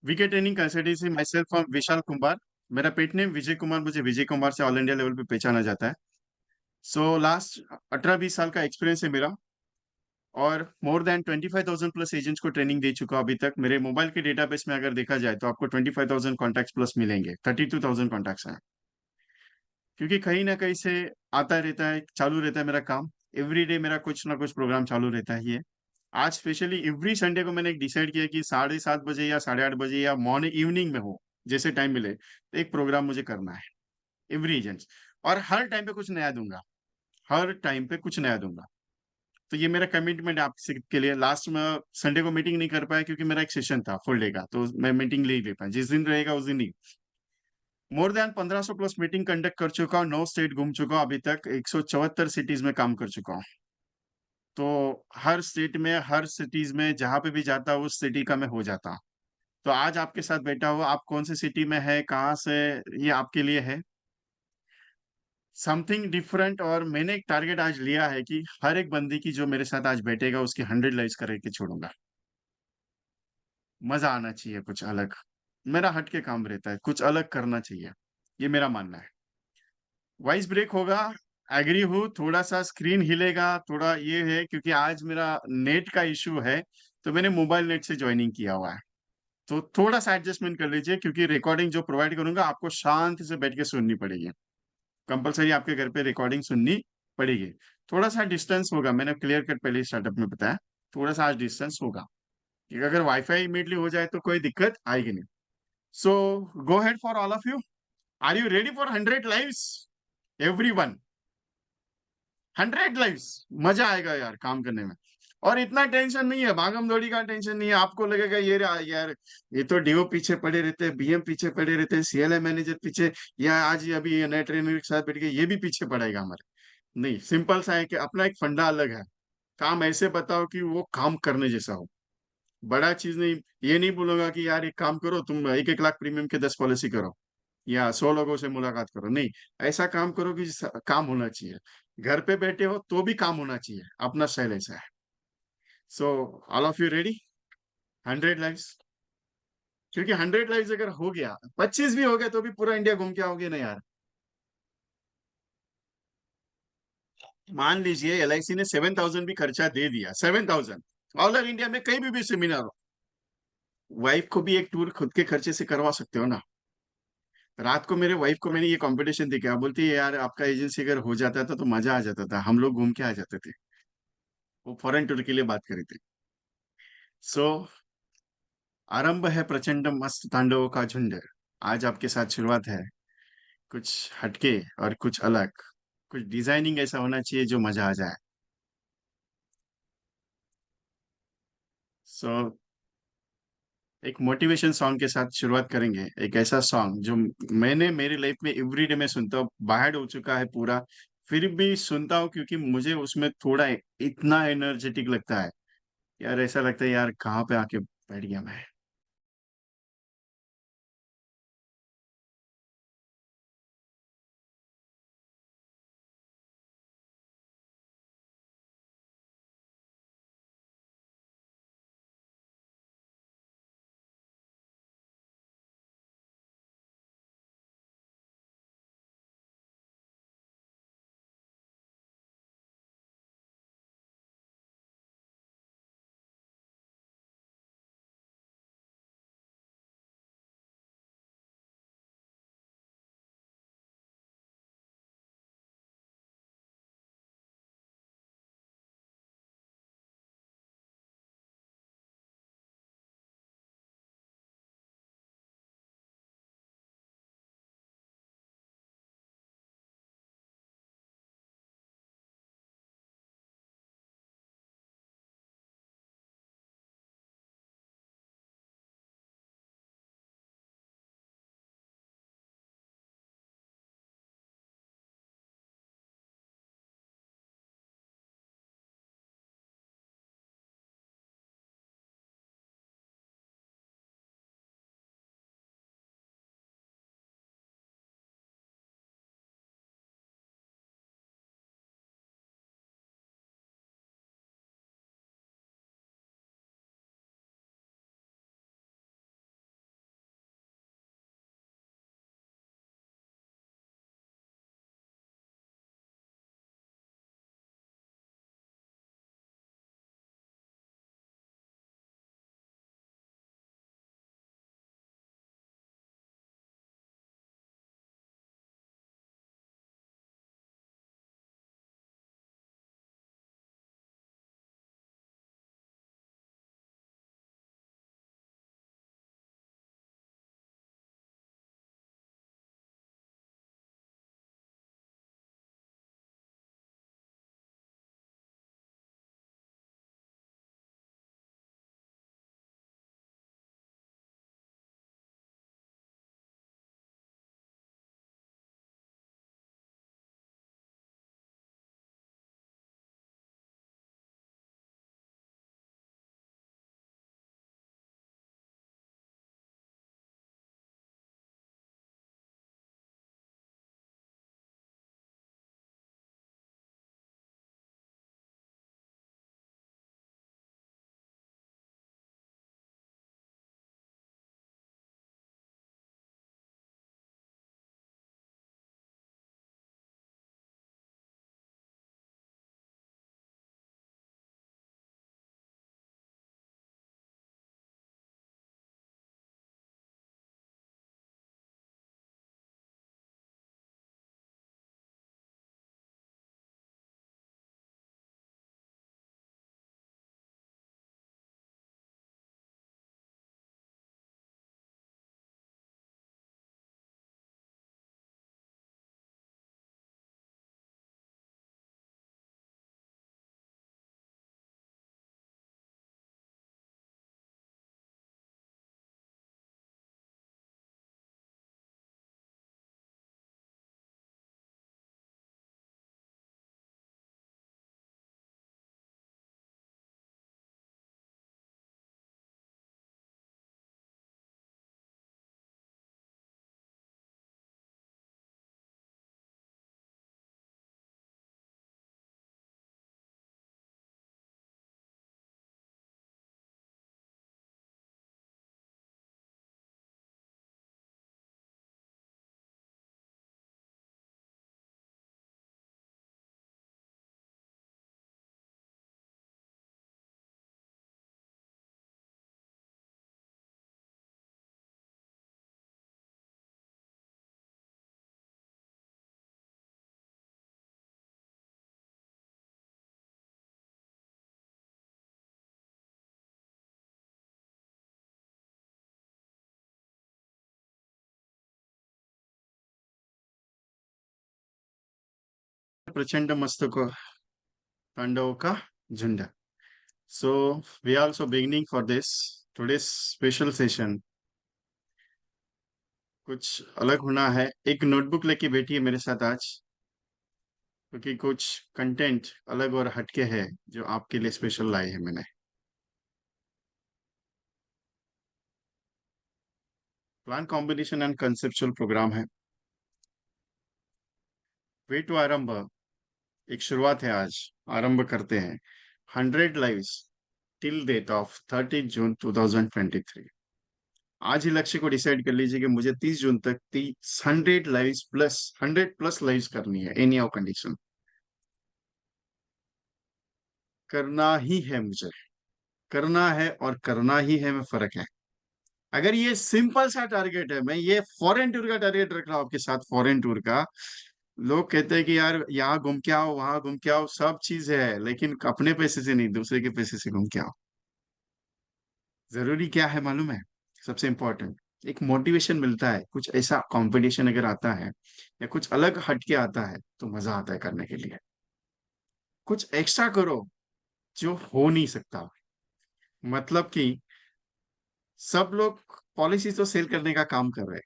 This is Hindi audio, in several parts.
VK training consultancy myself from Vishal Kumar. मेरा पेट नेम विजय कुमार, मुझे विजय कुमार से ऑल इंडिया लेवल पे पहचाना जाता है। सो लास्ट 18-20 साल का एक्सपीरियंस है मेरा, और मोर देन 25,000 प्लस एजेंट्स को ट्रेनिंग दे चुका हूं अभी तक। मेरे मोबाइल के डेटाबेस में अगर देखा जाए तो आपको 25,000 कॉन्टैक्ट्स प्लस मिलेंगे, 32,000 कॉन्टैक्ट्स हैं। क्योंकि कहीं ना कहीं से आता रहता है, चालू रहता है मेरा काम। एवरी डे मेरा कुछ ना कुछ प्रोग्राम चालू रहता ही है। आज स्पेशली एवरी संडे को मैंने डिसाइड किया कि 7:30 बजे या 8:30 बजे या मॉर्निंग इवनिंग में हो, जैसे टाइम मिले, तो एक प्रोग्राम मुझे करना है एवरी एजेंट्स। और हर टाइम पे कुछ नया दूंगा, हर टाइम पे कुछ नया दूंगा। तो ये मेरा कमिटमेंट है आपसे के लिए। लास्ट में संडे को मीटिंग नहीं कर पाया क्योंकि मेरा एक सेशन था फुल डे का, तो मैं मीटिंग ले ही ले पाया। जिस दिन रहेगा उस दिन ही। More than 1500 plus meeting conduct कर चुका हूँ, 9 स्टेट घूम चुका हूँ, अभी तक 174 सिटीज में काम कर चुका हूँ। तो हर स्टेट में, हर सिटीज में जहां पे भी जाता हूँ उस सिटी का मैं हो जाता हूँ। तो आज आपके साथ बैठा हुआ, आप कौन सी सिटी में है, कहाँ से, ये आपके लिए है समथिंग डिफरेंट। और मैंने एक टारगेट आज लिया है कि हर एक बंदी की जो मेरे साथ आज बैठेगा उसकी 100 लाइव्स करके छोड़ूंगा। मजा आना चाहिए कुछ अलग। मेरा हट के काम रहता है, कुछ अलग करना चाहिए, ये मेरा मानना है। वॉइस ब्रेक होगा, एग्री हूँ। थोड़ा सा स्क्रीन हिलेगा, थोड़ा ये है क्योंकि आज मेरा नेट का इशू है। तो मैंने मोबाइल नेट से ज्वाइनिंग किया हुआ है। तो थोड़ा सा एडजस्टमेंट कर लीजिए, क्योंकि रिकॉर्डिंग जो प्रोवाइड करूंगा आपको शांति से बैठ के सुननी पड़ेगी। कंपलसरी आपके घर पे रिकॉर्डिंग सुननी पड़ेगी। थोड़ा सा डिस्टेंस होगा, मैंने क्लियर कट पहले स्टार्टअप में बताया। थोड़ा सा आज डिस्टेंस होगा, क्योंकि अगर वाईफाई इमीडिएटली हो जाए तो कोई दिक्कत आएगी नहीं। So go head for all of you. Are you ready for 100 lives? Every 100 lives. मजा आएगा यार काम करने में। और इतना टेंशन नहीं है, भागम दौड़ी का टेंशन नहीं है। आपको लगेगा ये यार ये तो डीओ पीछे पड़े रहते हैं, बीएम पीछे पड़े रहते हैं, सीएलए मैनेजर पीछे, या आज ही अभी ये नए ट्रेनर के साथ बैठ के ये भी पीछे पड़ेगा हमारे। नहीं, सिंपल सा है कि अपना एक फंडा अलग है। काम ऐसे बताओ कि वो काम करने जैसा हो। बड़ा चीज नहीं। ये नहीं बोलूंगा कि यार एक काम करो, तुम 1-1 लाख प्रीमियम के 10 पॉलिसी करो या 100 लोगों से मुलाकात करो। नहीं, ऐसा काम करो कि काम होना चाहिए। घर पे बैठे हो तो भी काम होना चाहिए, अपना स्टाइल ऐसा है। So all of you ready? 100 lives. क्योंकि 100 लाइव्स अगर हो गया, 25 भी हो गया, तो भी पूरा इंडिया घूम के आओगे ना यार। मान लीजिए एलआईसी ने 7,000 भी खर्चा दे दिया, 7,000, ऑल ओवर इंडिया में कहीं भी सेमिनार हो, वाइफ को भी एक टूर खुद के खर्चे से करवा सकते हो ना। रात को मेरे वाइफ को मैंने ये कंपटीशन देखा, बोलती है यार आपका एजेंसी अगर हो जाता था तो मजा आ जाता था, हम लोग घूम के आ जाते थे। वो फॉरेन टूर के लिए बात करी थी। सो आरंभ है प्रचंड मस्त तांडवों का झुंड। आज आपके साथ शुरुआत है कुछ हटके और कुछ अलग। कुछ डिजाइनिंग ऐसा होना चाहिए जो मजा आ जाए। सो एक मोटिवेशन सॉन्ग के साथ शुरुआत करेंगे। एक ऐसा सॉन्ग जो मैंने मेरी लाइफ में एवरीडे में सुनता हूँ, बाहर हो चुका है पूरा, फिर भी सुनता हूँ क्योंकि मुझे उसमें थोड़ा इतना एनर्जेटिक लगता है। यार ऐसा लगता है यार कहाँ पे आके बैठ गया मैं। प्रचंड मस्तकों तांडवों का झुंड. So we are also beginning for this today's special session. कुछ अलग होना है. एक नोटबुक लेके बैठी है मेरे साथ आज, क्योंकि कुछ कंटेंट अलग और हटके है जो आपके लिए स्पेशल लाए हैं मैंने. Plan combination and conceptual program है. वे टू आरंभ, एक शुरुआत है आज. आरंभ करते हैं. 100 लाइव्स टिल डेट ऑफ 30 जून 2023. आज ही लक्ष्य को डिसाइड कर लीजिए कि मुझे 30 जून तक 100 लाइव्स प्लस 100+ लाइव्स करनी है. एनी हाउ कंडीशन करना ही है मुझे. करना है और करना ही है में फर्क है. अगर ये सिंपल सा टारगेट है, मैं ये फॉरेन टूर का टारगेट रख रहा हूं आपके साथ. फॉरेन टूर का लोग कहते हैं कि यार यहाँ घूम के आओ, वहां घूम के आओ, सब चीज है, लेकिन अपने पैसे से नहीं, दूसरे के पैसे से घूम के आओ. जरूरी क्या है मालूम है? सबसे इंपॉर्टेंट एक मोटिवेशन मिलता है. कुछ ऐसा कंपटीशन अगर आता है या कुछ अलग हटके आता है तो मजा आता है करने के लिए. कुछ एक्स्ट्रा करो जो हो नहीं सकता. मतलब कि सब लोग पॉलिसी तो सेल करने का काम कर रहे हैं,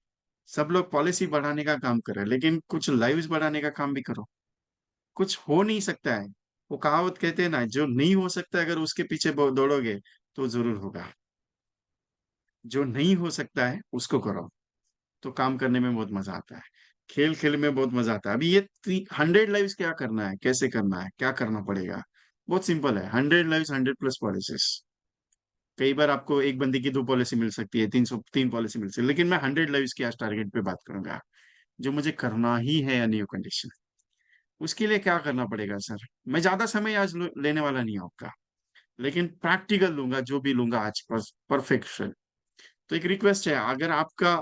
सब लोग पॉलिसी बढ़ाने का काम कर रहे हैं, लेकिन कुछ लाइव्स बढ़ाने का काम भी करो. कुछ हो नहीं सकता है. वो कहावत कहते हैं ना, जो नहीं हो सकता अगर उसके पीछे दौड़ोगे तो जरूर होगा. जो नहीं हो सकता है उसको करो, तो काम करने में बहुत मजा आता है. खेल खेल में बहुत मजा आता है. अभी ये 100 लाइव्स क्या करना है, कैसे करना है, क्या करना पड़ेगा? बहुत सिंपल है. 100 लाइव्स 100+ पॉलिसीज. कई बार आपको एक बंदी की 2 पॉलिसी मिल सकती है, 303 पॉलिसी मिल सकती है, लेकिन मैं 100 लाइव्स की आज टारगेट पे बात करूंगा, जो मुझे करना ही है या नहीं कंडीशन. उसके लिए क्या करना पड़ेगा सर? मैं ज्यादा समय आज लेने वाला नहीं हूं आपका, लेकिन प्रैक्टिकल लूंगा, जो भी लूंगा आज परफेक्शन. तो एक रिक्वेस्ट है, अगर आपका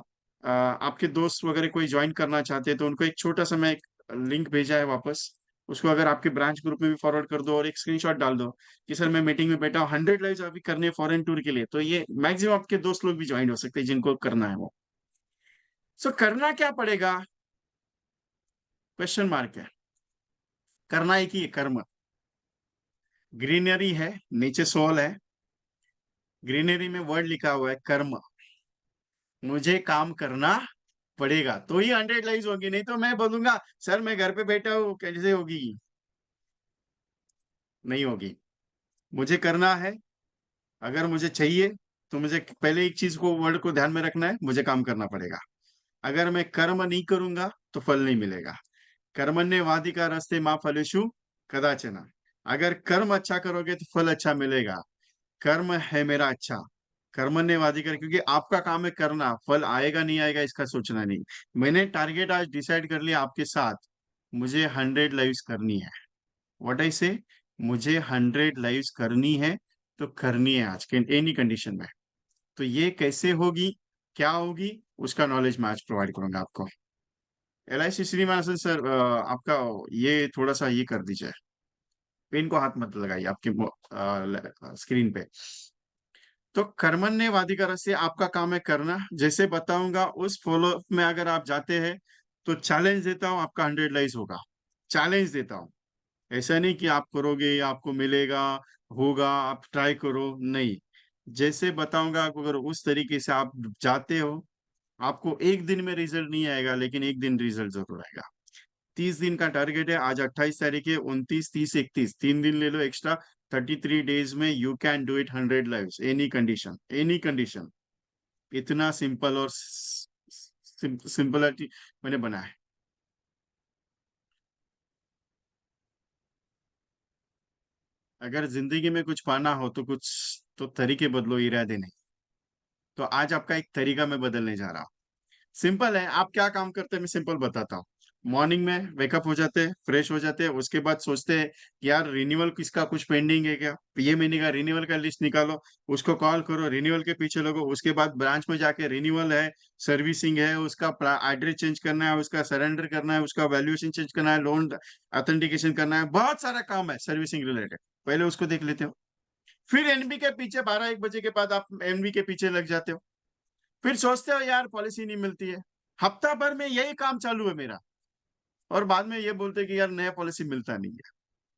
आपके दोस्त वगैरह कोई ज्वाइन करना चाहते हैं तो उनको एक छोटा सा मैं एक लिंक भेजा है वापस, उसको अगर आपके ब्रांच ग्रुप में भी फॉरवर्ड कर दो और एक स्क्रीनशॉट डाल दो कि सर मैं मीटिंग में बैठा हूँ, 100 लाइव्स अभी करने हैं फॉरेन टूर के लिए. तो ये मैक्सिमम आपके दोस्त लोग भी ज्वाइन हो सकते हैं जिनको करना है वो. सो करना क्या पड़ेगा? क्वेश्चन मार्क है. करना एक ही है, कर्म. ग्रीनरी है, नीचे सोल है. ग्रीनरी में वर्ड लिखा हुआ है कर्म. मुझे काम करना पड़ेगा तो ही 100 लाइव्स होगी, नहीं तो मैं बोलूंगा सर मैं घर पे बैठा हूँ, कैसे होगी? नहीं होगी. मुझे करना है. अगर मुझे चाहिए तो मुझे पहले एक चीज को, वर्ड को ध्यान में रखना है, मुझे काम करना पड़ेगा. अगर मैं कर्म नहीं करूंगा तो फल नहीं मिलेगा. कर्मण्य वाधिका रस्ते माँ फलेषु कदाचन. अगर कर्म अच्छा करोगे तो फल अच्छा मिलेगा. कर्म है मेरा अच्छा. कर्मण्यवादी कर, क्योंकि आपका काम है करना, फल आएगा नहीं आएगा इसका सोचना नहीं. मैंने टारगेट आज डिसाइड कर लिया आपके साथ. मुझे 100 लाइव्स करनी है. व्हाट आई से? मुझे 100 लाइव्स करनी है, तो करनी है आज के एनी कंडीशन में. तो ये कैसे होगी, क्या होगी, उसका नॉलेज मैं आज प्रोवाइड करूंगा आपको. LIC श्रीनिवासन सर, आपका ये थोड़ा सा ये कर दीजिए. पेन को हाथ मत लगाइए आपके स्क्रीन पे. तो कर्मण्यवाधिकार से आपका काम है करना. जैसे बताऊंगा उस फॉलो अप में अगर आप जाते हैं तो चैलेंज देता हूं, आपका 100 लाइव्स होगा. चैलेंज देता हूं. ऐसा नहीं कि आप करोगे आपको मिलेगा, होगा, आप ट्राई करो, नहीं. जैसे बताऊंगा आपको, अगर उस तरीके से आप जाते हो, आपको एक दिन में रिजल्ट नहीं आएगा, लेकिन एक दिन रिजल्ट जरूर आएगा. 30 दिन का टारगेट है. आज 28 तारीख है. 29, 30, 31, 3 दिन ले लो एक्स्ट्रा. 33 डेज में you can do it 100 lives. Any condition, any condition. इतना सिंपल और सिंपलिटी मैंने बनाया है. अगर जिंदगी में कुछ पाना हो तो कुछ तो तरीके बदलो, इरादे नहीं. तो आज आपका एक तरीका मैं बदलने जा रहा हूं. सिंपल है. आप क्या काम करते हैं मैं सिंपल बताता हूँ. मॉर्निंग में वेकअप हो जाते हैं, फ्रेश हो जाते हैं, उसके बाद सोचते हैं यार रिन्यूअल किसका कुछ पेंडिंग है क्या, ये महीने का रिन्यूअल का लिस्ट निकालो, उसको कॉल करो, रिन्यूअल के पीछे लगो. उसके बाद ब्रांच में जाके रिन्यूअल है, सर्विसिंग है, उसका एड्रेस चेंज करना है, उसका सरेंडर करना है, उसका वैल्यूएशन चेंज करना है, लोन ऑथेंटिकेशन करना है, बहुत सारा काम है सर्विसिंग रिलेटेड. पहले उसको देख लेते हो. फिर एनबी के पीछे 12-1 बजे के बाद आप एनबी के पीछे लग जाते हो. फिर सोचते हो यार पॉलिसी नहीं मिलती है. हफ्ता भर में यही काम चालू है मेरा. और बाद में ये बोलते हैं कि यार नया पॉलिसी मिलता नहीं है।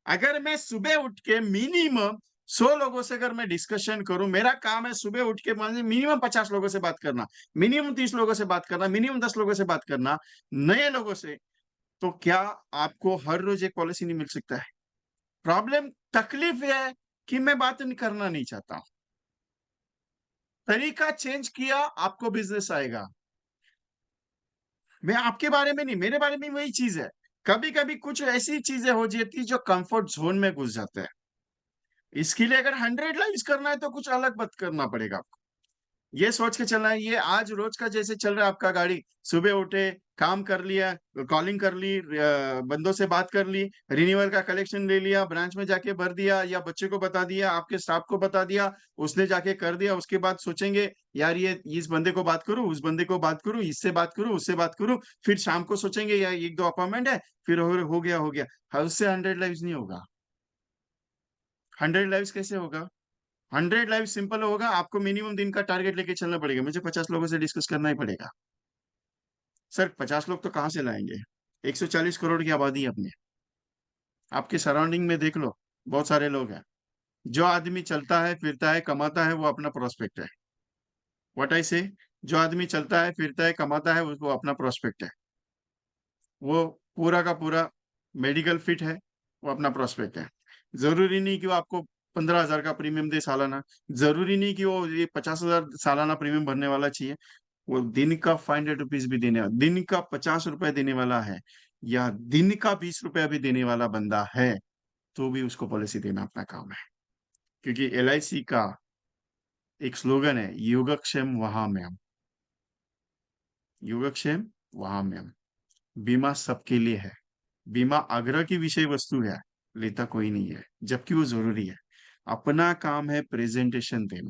अगर मैं सुबह उठ के मिनिमम 100 लोगों से अगर मैं डिस्कशन करूं, मेरा काम है सुबह उठ के मिनिमम 50 लोगों से बात करना, मिनिमम 30 लोगों से बात करना, मिनिमम 10 लोगों से बात करना, नए लोगों से, तो क्या आपको हर रोज एक पॉलिसी नहीं मिल सकता है? प्रॉब्लम, तकलीफ यह है कि मैं बात नहीं करना नहीं चाहता हूं। तरीका चेंज किया, आपको बिजनेस आएगा। मैं आपके बारे में नहीं, मेरे बारे में वही चीज है। कभी कभी कुछ ऐसी चीजें हो जाती है जो कंफर्ट जोन में घुस जाते हैं। इसके लिए अगर 100 लाइव्स करना है तो कुछ अलग मत करना पड़ेगा आपको। ये सोच के चलना है, ये आज रोज का जैसे चल रहा है आपका गाड़ी, सुबह उठे, काम कर लिया, कॉलिंग कर ली, बंदों से बात कर ली, रिन्यूअल का कलेक्शन ले लिया, ब्रांच में जाके भर दिया, या बच्चे को बता दिया, आपके स्टाफ को बता दिया, उसने जाके कर दिया, उसके बाद सोचेंगे यार ये इस बंदे को बात करूं, उस बंदे को बात करूं, इससे बात करूं, उससे बात करूं, फिर शाम को सोचेंगे यार एक दो अपॉइंटमेंट है, फिर हो गया हो गया। हाँ, उससे 100 लाइव्स नहीं होगा। 100 लाइव्स कैसे होगा? 100 लाइव सिंपल होगा, आपको मिनिमम दिन का टारगेट लेके चलना पड़ेगा, मुझे 50 लोगों से डिस्कस करना ही पड़ेगा। सर 50 लोग तो कहाँ से लाएंगे? 140 करोड़ की आबादी है अपनी। आपके सराउंडिंग में देख लो, बहुत सारे लोग हैं। जो आदमी चलता है फिरता है कमाता है वो अपना प्रोस्पेक्ट है। व्हाट आई से, जो आदमी चलता है फिरता है कमाता है वो अपना प्रोस्पेक्ट है। वो पूरा का पूरा मेडिकल फिट है, वो अपना प्रोस्पेक्ट है। जरूरी नहीं कि वो आपको 15,000 का प्रीमियम दे सालाना, जरूरी नहीं कि वो ये 50,000 सालाना प्रीमियम भरने वाला चाहिए। वो दिन का 500 रुपीज भी देने, दिन का 50 रुपए देने वाला है, या दिन का 20 रुपया भी देने वाला बंदा है, तो भी उसको पॉलिसी देना अपना काम है। क्योंकि LIC का एक स्लोगन है, योगक्षेम वहां में हम, योगक्षेम वहां में हम। बीमा सबके लिए है। बीमा आग्रह की विषय वस्तु है, लेता कोई नहीं है, जबकि वो जरूरी है। अपना काम है प्रेजेंटेशन देना,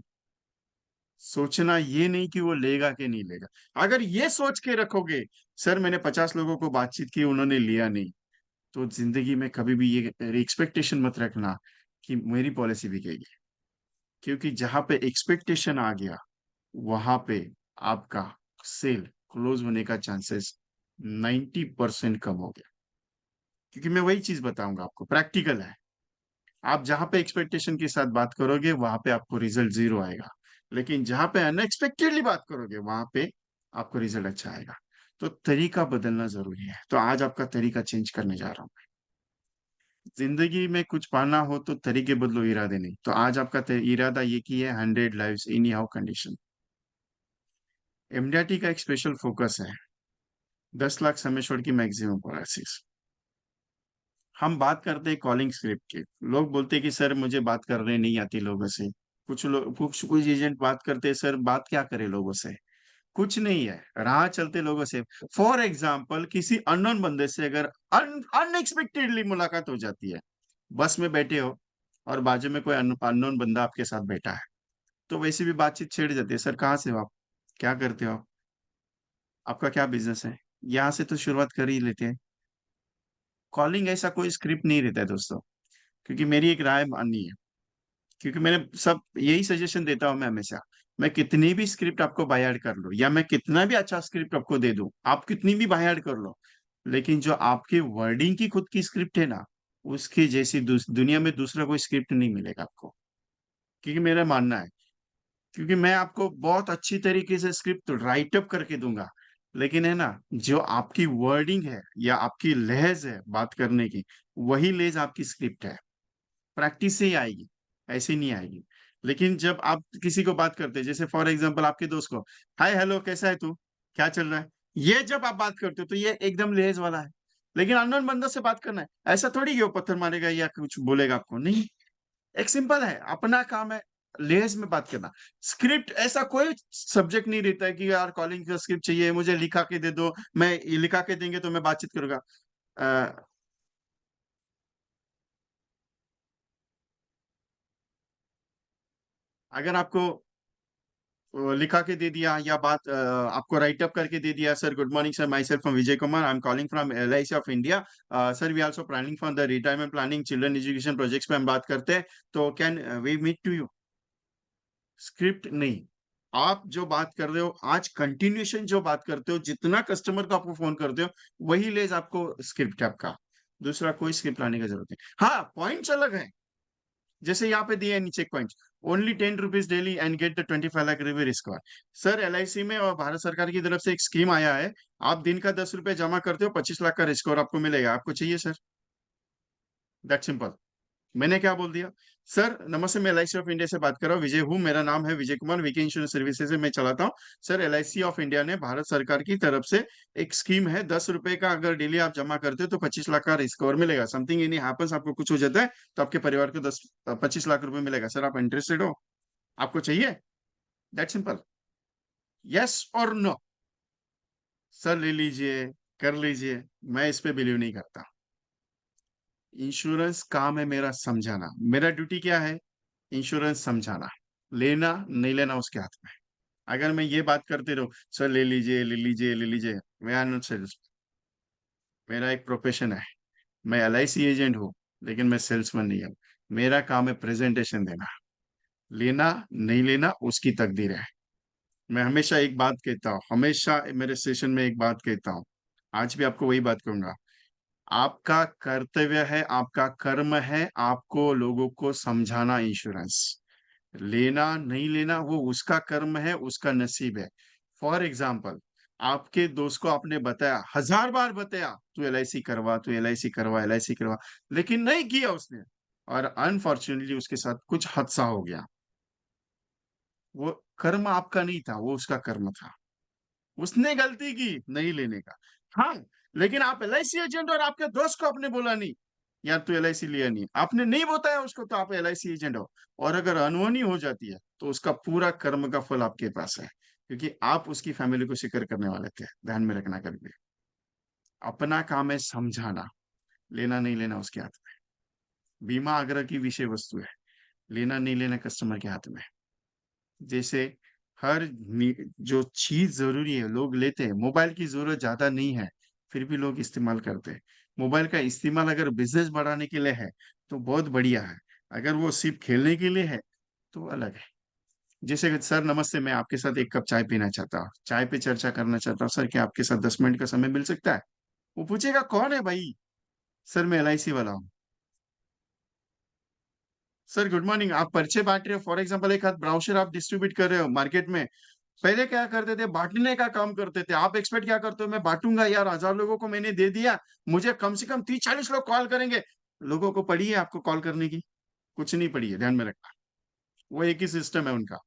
सोचना ये नहीं कि वो लेगा कि नहीं लेगा। अगर ये सोच के रखोगे सर मैंने 50 लोगों को बातचीत की उन्होंने लिया नहीं, तो जिंदगी में कभी भी ये एक्सपेक्टेशन मत रखना कि मेरी पॉलिसी बिकेगी। क्योंकि जहां पे एक्सपेक्टेशन आ गया, वहां पे आपका सेल क्लोज होने का चांसेस 90% कम हो गया। क्योंकि मैं वही चीज बताऊंगा आपको, प्रैक्टिकल है। आप जहां पे एक्सपेक्टेशन के साथ बात करोगे वहां पे आपको रिजल्ट जीरो आएगा, लेकिन जहां पे अनएक्सपेक्टेडली बात करोगे वहां पे आपको रिजल्ट अच्छा आएगा। तो तरीका बदलना जरूरी है, तो आज आपका तरीका चेंज करने जा रहा हूँ। जिंदगी में कुछ पाना हो तो तरीके बदलो, इरादे नहीं। तो आज आपका इरादा ये की है 100 lives any how condition. MDRT का एक स्पेशल फोकस है 10 लाख समय छोड़ की मैक्सिमम पॉलिसीज। हम बात करते हैं कॉलिंग स्क्रिप्ट की। लोग बोलते हैं कि सर मुझे बात करने नहीं आती लोगों से। कुछ लोग, कुछ एजेंट बात करते हैं, सर बात क्या करे लोगों से। कुछ नहीं है, राह चलते लोगों से। फॉर एग्जाम्पल किसी अननोन बंदे से अगर अनएक्सपेक्टेडली मुलाकात हो जाती है, बस में बैठे हो और बाजू में कोई अननोन बंदा आपके साथ बैठा है, तो वैसे भी बातचीत छिड़ जाती है। सर कहाँ से हो आप, क्या करते हो आप, आपका क्या बिजनेस है, यहाँ से तो शुरुआत कर ही लेते हैं। कॉलिंग ऐसा कोई स्क्रिप्ट नहीं रहता है दोस्तों। क्योंकि मेरी एक राय माननी है, क्योंकि मैंने सब यही सजेशन देता हूं मैं हमेशा। मैं कितनी भी स्क्रिप्ट आपको बाय ऐड कर लो, या मैं कितना भी अच्छा स्क्रिप्ट आपको दे दूं, आप कितनी भी बाय ऐड कर लो, लेकिन जो आपके वर्डिंग की खुद की स्क्रिप्ट है ना, उसकी जैसी दुनिया में दूसरा कोई स्क्रिप्ट नहीं मिलेगा आपको। क्योंकि मेरा मानना है, क्योंकि मैं आपको बहुत अच्छी तरीके से स्क्रिप्ट राइट अप करके दूंगा, लेकिन है ना, जो आपकी वर्डिंग है या आपकी लहज है बात करने की, वही लहज आपकी स्क्रिप्ट है। प्रैक्टिस से ही आएगी, ऐसे नहीं आएगी। लेकिन जब आप किसी को बात करते हैं, जैसे फॉर एग्जांपल आपके दोस्त को, हाय हेलो कैसा है तू, क्या चल रहा है, ये जब आप बात करते हो तो ये एकदम लेज वाला है। लेकिन अननोन बंदों से बात करना है, ऐसा थोड़ी कि वो पत्थर मारेगा या कुछ बोलेगा आपको, नहीं। एक सिंपल है, अपना काम है लेज में बात करना। स्क्रिप्ट ऐसा कोई सब्जेक्ट नहीं रहता है कि यार कॉलिंग का स्क्रिप्ट चाहिए मुझे, लिखा के दे दो, मैं ये लिखा के देंगे तो मैं बातचीत करूंगा। अ, अगर आपको लिखा के दे दिया, या बात आपको राइट अप करके दे दिया, sir good morning sir, myself from Vijay Kumar, I am calling from LIC of India, sir we also planning for the retirement planning children education projects पे हम बात करते हैं, तो can we meet to you. Script नहीं, आप जो बात कर रहे हो आज कंटिन्यूएशन जो बात करते हो, जितना कस्टमर को आपको फ़ोन करते हो, वही लेज़ आपको स्क्रिप्ट है आपका। दूसरा कोई स्क्रिप्ट लाने की ज़रूरत नहीं। हाँ, पॉइंट्स अलग हैं। जैसे यहाँ पे दिए हैं नीचे points, only 10 rupees daily and get the 25 lakh review risk cover. Sir LIC में और भारत सरकार की तरफ से एक स्कीम आया है, आप दिन का ₹10 जमा करते हो, 25 लाख का रिस्क कवर आपको मिलेगा। आपको चाहिए सर? That's simple. मैंने क्या बोल दिया? सर नमस्ते, मैं एलआईसी ऑफ इंडिया से बात कर रहा हूँ, विजय हूँ, मेरा नाम है Vijay Kumar, VK insurance services से मैं चलाता हूँ। सर एलआईसी ऑफ इंडिया ने भारत सरकार की तरफ से एक स्कीम है, ₹10 का अगर डेली आप जमा करते हो तो 25 लाख का रिस्क कवर मिलेगा। समथिंग एनी हैपेंस, आपको कुछ हो जाता है तो आपके परिवार को 25 लाख रुपए मिलेगा। सर आप इंटरेस्टेड हो? आपको चाहिए? That simple. यस और नो? सर ले लीजिए, कर लीजिए। मैं इस पे बिलीव नहीं करता। इंश्योरेंस काम है मेरा समझाना। मेरा ड्यूटी क्या है? इंश्योरेंस समझाना। लेना नहीं लेना उसके हाथ में। अगर मैं ये बात करते रहूं, सर ले लीजिए ले लीजिए ले लीजिए, मैं आर नॉट सेल्स। मेरा एक प्रोफेशन है। मैं एलआईसी एजेंट हूँ, लेकिन मैं सेल्समैन नहीं हूँ। मेरा काम है प्रेजेंटेशन देना। लेना नहीं लेना उसकी तकदीर है। मैं हमेशा एक बात कहता हूँ, हमेशा मेरे सेशन में एक बात कहता हूँ, आज भी आपको वही बात कहूंगा। आपका कर्तव्य है, आपका कर्म है, आपको लोगों को समझाना इंश्योरेंस। लेना नहीं लेना वो उसका कर्म है, उसका नसीब है। फॉर एग्जाम्पल, आपके दोस्त को आपने बताया, 1000 बार बताया, तू एलआईसी करवा, तू एलआईसी करवा, एलआईसी करवा, लेकिन नहीं किया उसने। और अनफॉर्चुनेटली उसके साथ कुछ हादसा हो गया। वो कर्म आपका नहीं था, वो उसका कर्म था। उसने गलती की नहीं लेने का। हाँ, लेकिन आप एलआईसी एजेंट और आपके दोस्त को आपने बोला नहीं, यार तू एलआईसी लिया नहीं, आपने नहीं बताया उसको, तो आप एलआईसी एजेंट हो। और अगर अनहोनी हो जाती है तो उसका पूरा कर्म का फल आपके पास है, क्योंकि आप उसकी फैमिली को शिकार करने वाले थे। ध्यान में रखना कभी भी। अपना काम है समझाना, लेना नहीं लेना उसके हाथ में। बीमा आग्रह की विषय वस्तु है, लेना नहीं लेना कस्टमर के हाथ में। जैसे जो चीज जरूरी है लोग लेते हैं, मोबाइल की जरूरत ज्यादा नहीं है, फिर भी लोग इस्तेमाल करते हैं। मोबाइल का इस्तेमाल अगर बिजनेस बढ़ाने के लिए है तो बहुत बढ़िया है, अगर वो सिर्फ खेलने के लिए है तो अलग है। जैसे कि, सर नमस्ते, मैं आपके साथ एक कप चाय पीना चाहता हूँ, चाय पे चर्चा करना चाहता हूँ, सर क्या आपके साथ 10 मिनट का समय मिल सकता है? वो पूछेगा कौन है भाई? सर मैं एलआईसी वाला हूँ। सर गुड मॉर्निंग, आप पर्चे बांट रहे हो, फॉर एग्जाम्पल एक हाथ ब्राउचर आप डिस्ट्रीब्यूट कर रहे हो मार्केट में। पहले क्या करते थे, बांटने का काम करते थे। आप एक्सपेक्ट क्या करते हो, मैं बांटूंगा यार, 1000 लोगों को मैंने दे दिया, मुझे कम से कम 30-40 लोग कॉल करेंगे। लोगों को पड़ी है आपको कॉल करने की? कुछ नहीं पड़ी है, ध्यान में रखना। वो एक ही सिस्टम है उनका,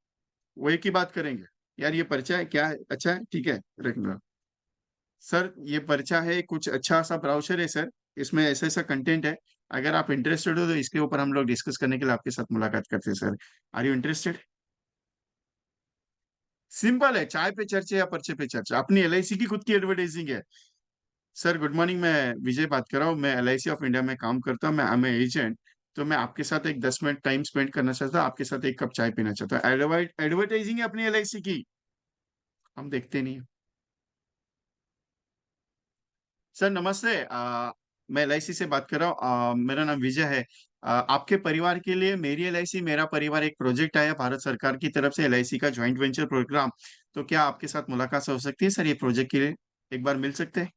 वो एक ही बात करेंगे। यार ये पर्चा है, क्या है, अच्छा है, ठीक है, रख लो। सर ये पर्चा है, कुछ अच्छा सा ब्राउचर है सर, इसमें ऐसा ऐसा कंटेंट है, अगर आप इंटरेस्टेड हो तो इसके ऊपर हम लोग डिस्कस करने के लिए आपके साथ मुलाकात करते हैं sir. Are you interested? Simple है, चाय पे चर्चा या पर्चे पे चर्चा, अपनी एलआईसी की खुद की एडवर्टाइजिंग है। सर गुड मॉर्निंग, मैं विजय बात कर रहा हूँ, मैं एलआईसी ऑफ इंडिया में काम करता हूँ, मैं आई एम एजेंट। तो मैं आपके साथ एक 10 मिनट टाइम स्पेंड करना चाहता हूँ, आपके साथ एक कप चाय पीना चाहता हूँ। एडवर्टाइजिंग है अपनी एलआईसी की, हम देखते नहीं। सर नमस्ते, मैं एलआईसी से बात कर रहा हूँ, मेरा नाम विजय है। आपके परिवार के लिए मेरी एलआईसी मेरा परिवार एक प्रोजेक्ट आया भारत सरकार की तरफ से, एलआईसी का ज्वाइंट वेंचर प्रोग्राम। तो क्या आपके साथ मुलाकात हो सकती है सर, ये प्रोजेक्ट के लिए एक बार मिल सकते हैं?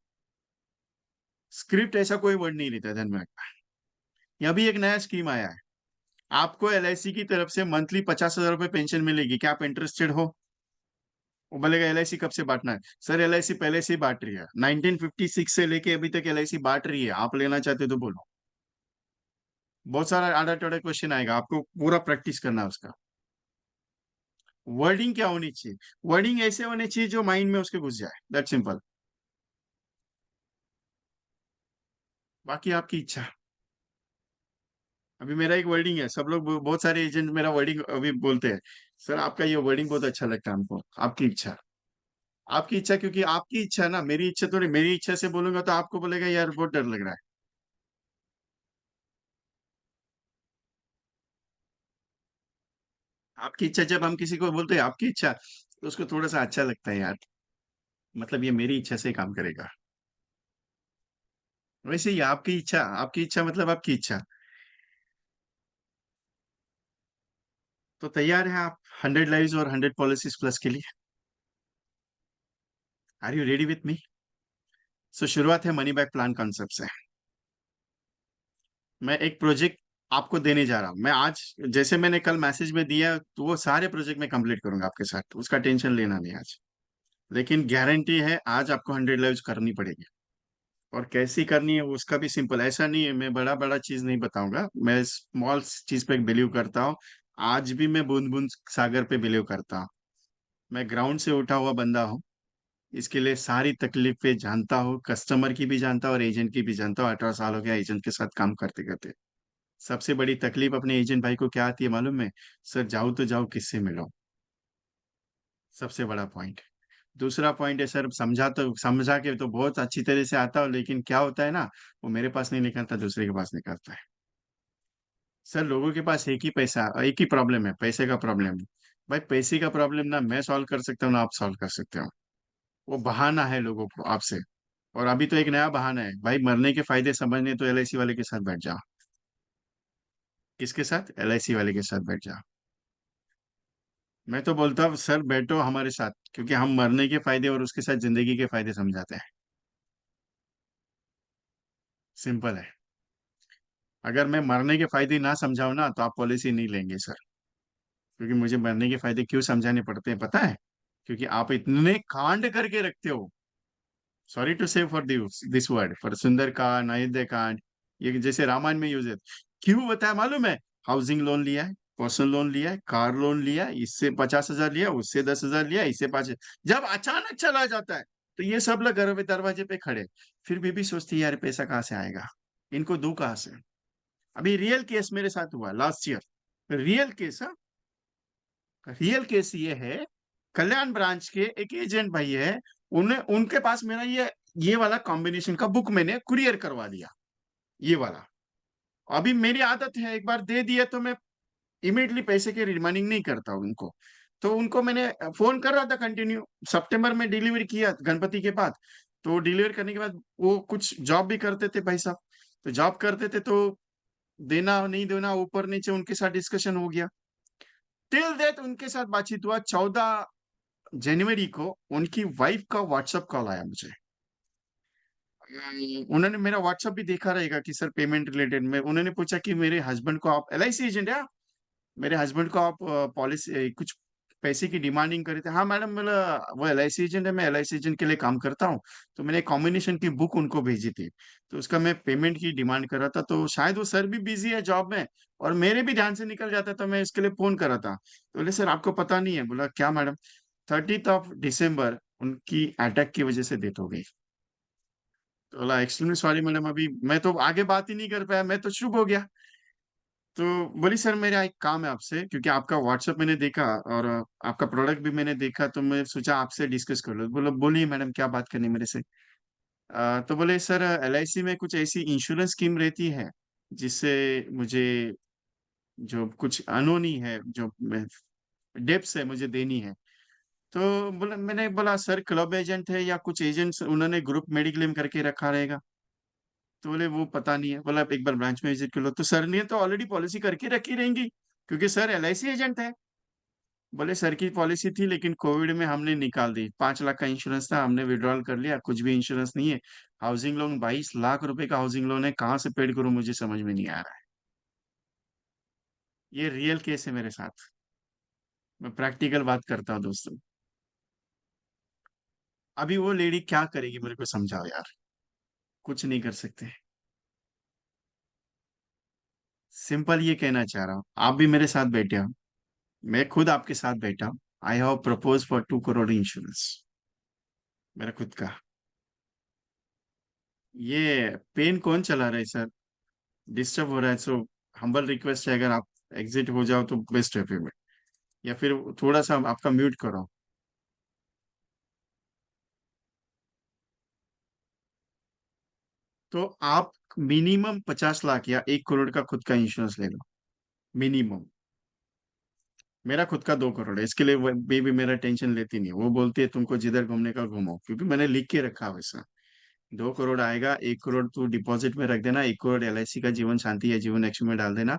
स्क्रिप्ट ऐसा कोई वर्ड नहीं रहता, ध्यान में रखना। यहाँ भी एक नया स्कीम आया है, आपको एलआईसी की तरफ से मंथली 50,000 रुपए पेंशन मिलेगी, क्या आप इंटरेस्टेड हो? वो बोलेगा एलआईसी कब से बांटना है? सर एलआईसी पहले से ही बांट रही है, 1956 से लेके अभी तक एलआईसी बांट रही है, आप लेना चाहते हो तो बोलो। बहुत सारा आड़ा टेढ़ा क्वेश्चन आएगा, आपको पूरा प्रैक्टिस करना है उसका। वर्डिंग क्या होनी चाहिए? वर्डिंग ऐसे होने चाहिए जो माइंड में उसके घुस जाए, दैट सिंपल। बाकी आपकी इच्छा। अभी मेरा एक वर्डिंग है, सब लोग बहुत सारे एजेंट मेरा वर्डिंग अभी बोलते हैं, सर आपका ये वर्डिंग बहुत अच्छा लगता है हमको। आपकी इच्छा, आपकी इच्छा, क्योंकि आपकी इच्छा है ना, मेरी इच्छा थोड़ी। मेरी इच्छा से बोलूंगा तो आपको बोलेगा यार बहुत डर लग रहा है। आपकी इच्छा जब हम किसी को बोलते हैं आपकी इच्छा, तो उसको थोड़ा सा अच्छा लगता है यार, मतलब ये मेरी इच्छा से काम करेगा। वैसे ही आपकी इच्छा, आपकी इच्छा मतलब आपकी इच्छा। तो तैयार हैं आप 100 लाइव्स और 100 पॉलिसीज प्लस के लिए? Are you ready with me? So शुरुआत है मनी बैक प्लान कॉन्सेप्ट से। मैं एक प्रोजेक्ट आपको देने जा रहा हूँ। मैं आज, जैसे मैंने कल मैसेज में दिया, तो वो सारे प्रोजेक्ट मैं कंप्लीट करूंगा आपके साथ, उसका टेंशन लेना नहीं आज। लेकिन गारंटी है आज आपको 100 लाइव्स करनी पड़ेगी। और कैसी करनी है उसका भी सिंपल, ऐसा नहीं है मैं बड़ा बड़ा चीज नहीं बताऊंगा, मैं स्मॉल चीज पे बिलीव करता हूँ। आज भी मैं बूंद बूंद सागर पे बिलीव करता हूँ। मैं ग्राउंड से उठा हुआ बंदा हूँ। इसके लिए सारी तकलीफें जानता हूँ, कस्टमर की भी जानता हूँ और एजेंट की भी जानता हूँ। 18 साल हो गया एजेंट के साथ काम करते करते। सबसे बड़ी तकलीफ अपने एजेंट भाई को क्या आती है मालूम है? सर जाऊँ तो जाऊँ किससे मिलो, सबसे बड़ा पॉइंट। दूसरा पॉइंट है सर, समझा तो समझा के तो बहुत अच्छी तरह से आता हो, लेकिन क्या होता है ना, वो मेरे पास नहीं निकलता, दूसरे के पास निकलता है। सर लोगों के पास एक ही पैसा, एक ही प्रॉब्लम है, पैसे का प्रॉब्लम। भाई पैसे का प्रॉब्लम ना मैं सॉल्व कर सकता हूँ ना आप सॉल्व कर सकते हो। वो बहाना है लोगों को आपसे। और अभी तो एक नया बहाना है भाई, मरने के फायदे समझने तो एलआईसी वाले के साथ बैठ जाओ। किसके साथ? एलआईसी वाले के साथ बैठ जाओ। मैं तो बोलता हूँ सर बैठो हमारे साथ, क्योंकि हम मरने के फायदे और उसके साथ जिंदगी के फायदे समझाते हैं। सिंपल है। अगर मैं मरने के फायदे ना समझाऊं ना तो आप पॉलिसी नहीं लेंगे सर। क्योंकि मुझे मरने के फायदे क्यों समझाने पड़ते हैं पता है? क्योंकि आप इतने कांड करके रखते हो। Sorry to say for this word, for Sundarkand, Ayodhya Kand, ये जैसे रामायण में यूज है। क्यों बताया मालूम है? हाउसिंग लोन लिया है, पर्सनल लोन लिया है, कार लोन लिया है, इससे 50,000 लिया, उससे 10,000 लिया, इससे 5। जब अचानक चला जाता है तो ये सब लोग घर पे दरवाजे पे खड़े। फिर बीबी सोचती है यार पैसा कहाँ से आएगा, इनको दूं कहाँ से। अभी रियल केस मेरे साथ हुआ last year. Real case, real case ये है। कल्याण ब्रांच के एक एजेंट भाई है, उन्हें उनके पास मेरा ये वाला कॉम्बिनेशन का बुक मैंने कुरियर करवा दिया, ये वाला। अभी मेरी आदत है, एक बार दे दिया तो मैं इमीडिएटली पैसे की रिमाइंडिंग नहीं करता हूं उनको। तो उनको मैंने फोन कर रहा था कंटिन्यू। सितंबर में डिलीवरी किया गणपति के बाद। तो डिलीवर करने के बाद वो कुछ जॉब भी करते थे भाई साहब। तो जॉब करते थे तो देना नहीं देना ऊपर नीचे उनके साथ डिस्कशन हो गया। टिल डेट उनके साथ बातचीत हुआ। 14 जनवरी को उनकी वाइफ का व्हाट्सएप कॉल आया मुझे। उन्होंने मेरा व्हाट्सएप भी देखा रहेगा कि सर पेमेंट रिलेटेड में, उन्होंने पूछा कि मेरे हस्बैंड को आप एलआईसी एजेंट है? मेरे हस्बैंड को आप पॉलिसी कुछ पैसे की डिमांडिंग करे थे। हाँ मैडम, मेरा वो एलआईसी एजेंट है, मैं एलआईसी एजेंट के लिए काम करता हूँ। तो मैंने कॉम्बिनेशन की बुक उनको भेजी थी। तो उसका मैं पेमेंट की डिमांड कर रहा था, तो शायद वो सर भी बिजी है जॉब में, और मेरे भी ध्यान से निकल जाता, तो मैं इसके लिए फोन कर रहा था। तो बोले सर आपको पता नहीं है? बोला क्या मैडम? 30 दिसंबर उनकी अटैक की वजह से डेथ हो गई। तो बोला एक्सट्रीमली सॉरी मैडम, अभी मैं तो आगे बात ही नहीं कर पाया, मैं तो चुप हो गया। तो बोली सर मेरा एक काम है आपसे, क्योंकि आपका व्हाट्सएप मैंने देखा और आपका प्रोडक्ट भी मैंने देखा, तो मैं सोचा आपसे डिस्कस कर लो। बोलो बोलिए मैडम क्या बात करनी है मेरे से। तो बोले सर एलआईसी में कुछ ऐसी इंश्योरेंस स्कीम रहती है जिससे मुझे जो कुछ अनहोनी है, जो डेप्स है मुझे देनी है। तो बोला, मैंने बोला सर क्लब एजेंट है या कुछ एजेंट्स उन्होंने ग्रुप मेडिक्लेम करके रखा रहेगा। तो बोले वो पता नहीं है। बोला आप एक बार ब्रांच में विजिट कर लो। तो सर ने तो ऑलरेडी पॉलिसी करके रखी रहेंगी, क्योंकि सर एलआईसी एजेंट है। बोले सर की पॉलिसी थी लेकिन कोविड में हमने निकाल दी, 5 लाख का इंश्योरेंस था, हमने विड्रॉल कर लिया, कुछ भी इंश्योरेंस नहीं है। हाउसिंग लोन 22 लाख रुपए का हाउसिंग लोन है, कहाँ से पेड करूं मुझे समझ में नहीं आ रहा है। ये रियल केस है मेरे साथ। मैं प्रैक्टिकल बात करता हूँ दोस्तों। अभी वो लेडी क्या करेगी मेरे को समझाओ यार। कुछ नहीं कर सकते। सिंपल ये कहना चाह रहा हूँ, आप भी मेरे साथ बैठे हो, मैं खुद आपके साथ बैठा हूँ। I have propose for 2 crore insurance, मेरा खुद का। ये पेन कौन चला रहा है सर? डिस्टर्ब हो रहा है, सो हम्बल रिक्वेस्ट है अगर आप एग्जिट हो जाओ तो बेस्ट है पेमेंट, या फिर थोड़ा सा आपका म्यूट करो। तो आप मिनिमम 50 लाख या 1 करोड़ का खुद का इंश्योरेंस ले लो, मिनिमम। मेरा खुद का 2 करोड़ है, इसके लिए वो बेबी मेरा टेंशन लेती नहीं है। वो बोलती है तुमको जिधर घूमने का घूमो, क्योंकि मैंने लिख के रखा है वैसा। 2 करोड़ आएगा, 1 करोड़ तू डिपॉजिट में रख देना, 1 करोड़ एलआईसी का जीवन शांति या जीवन एक्स में डाल देना।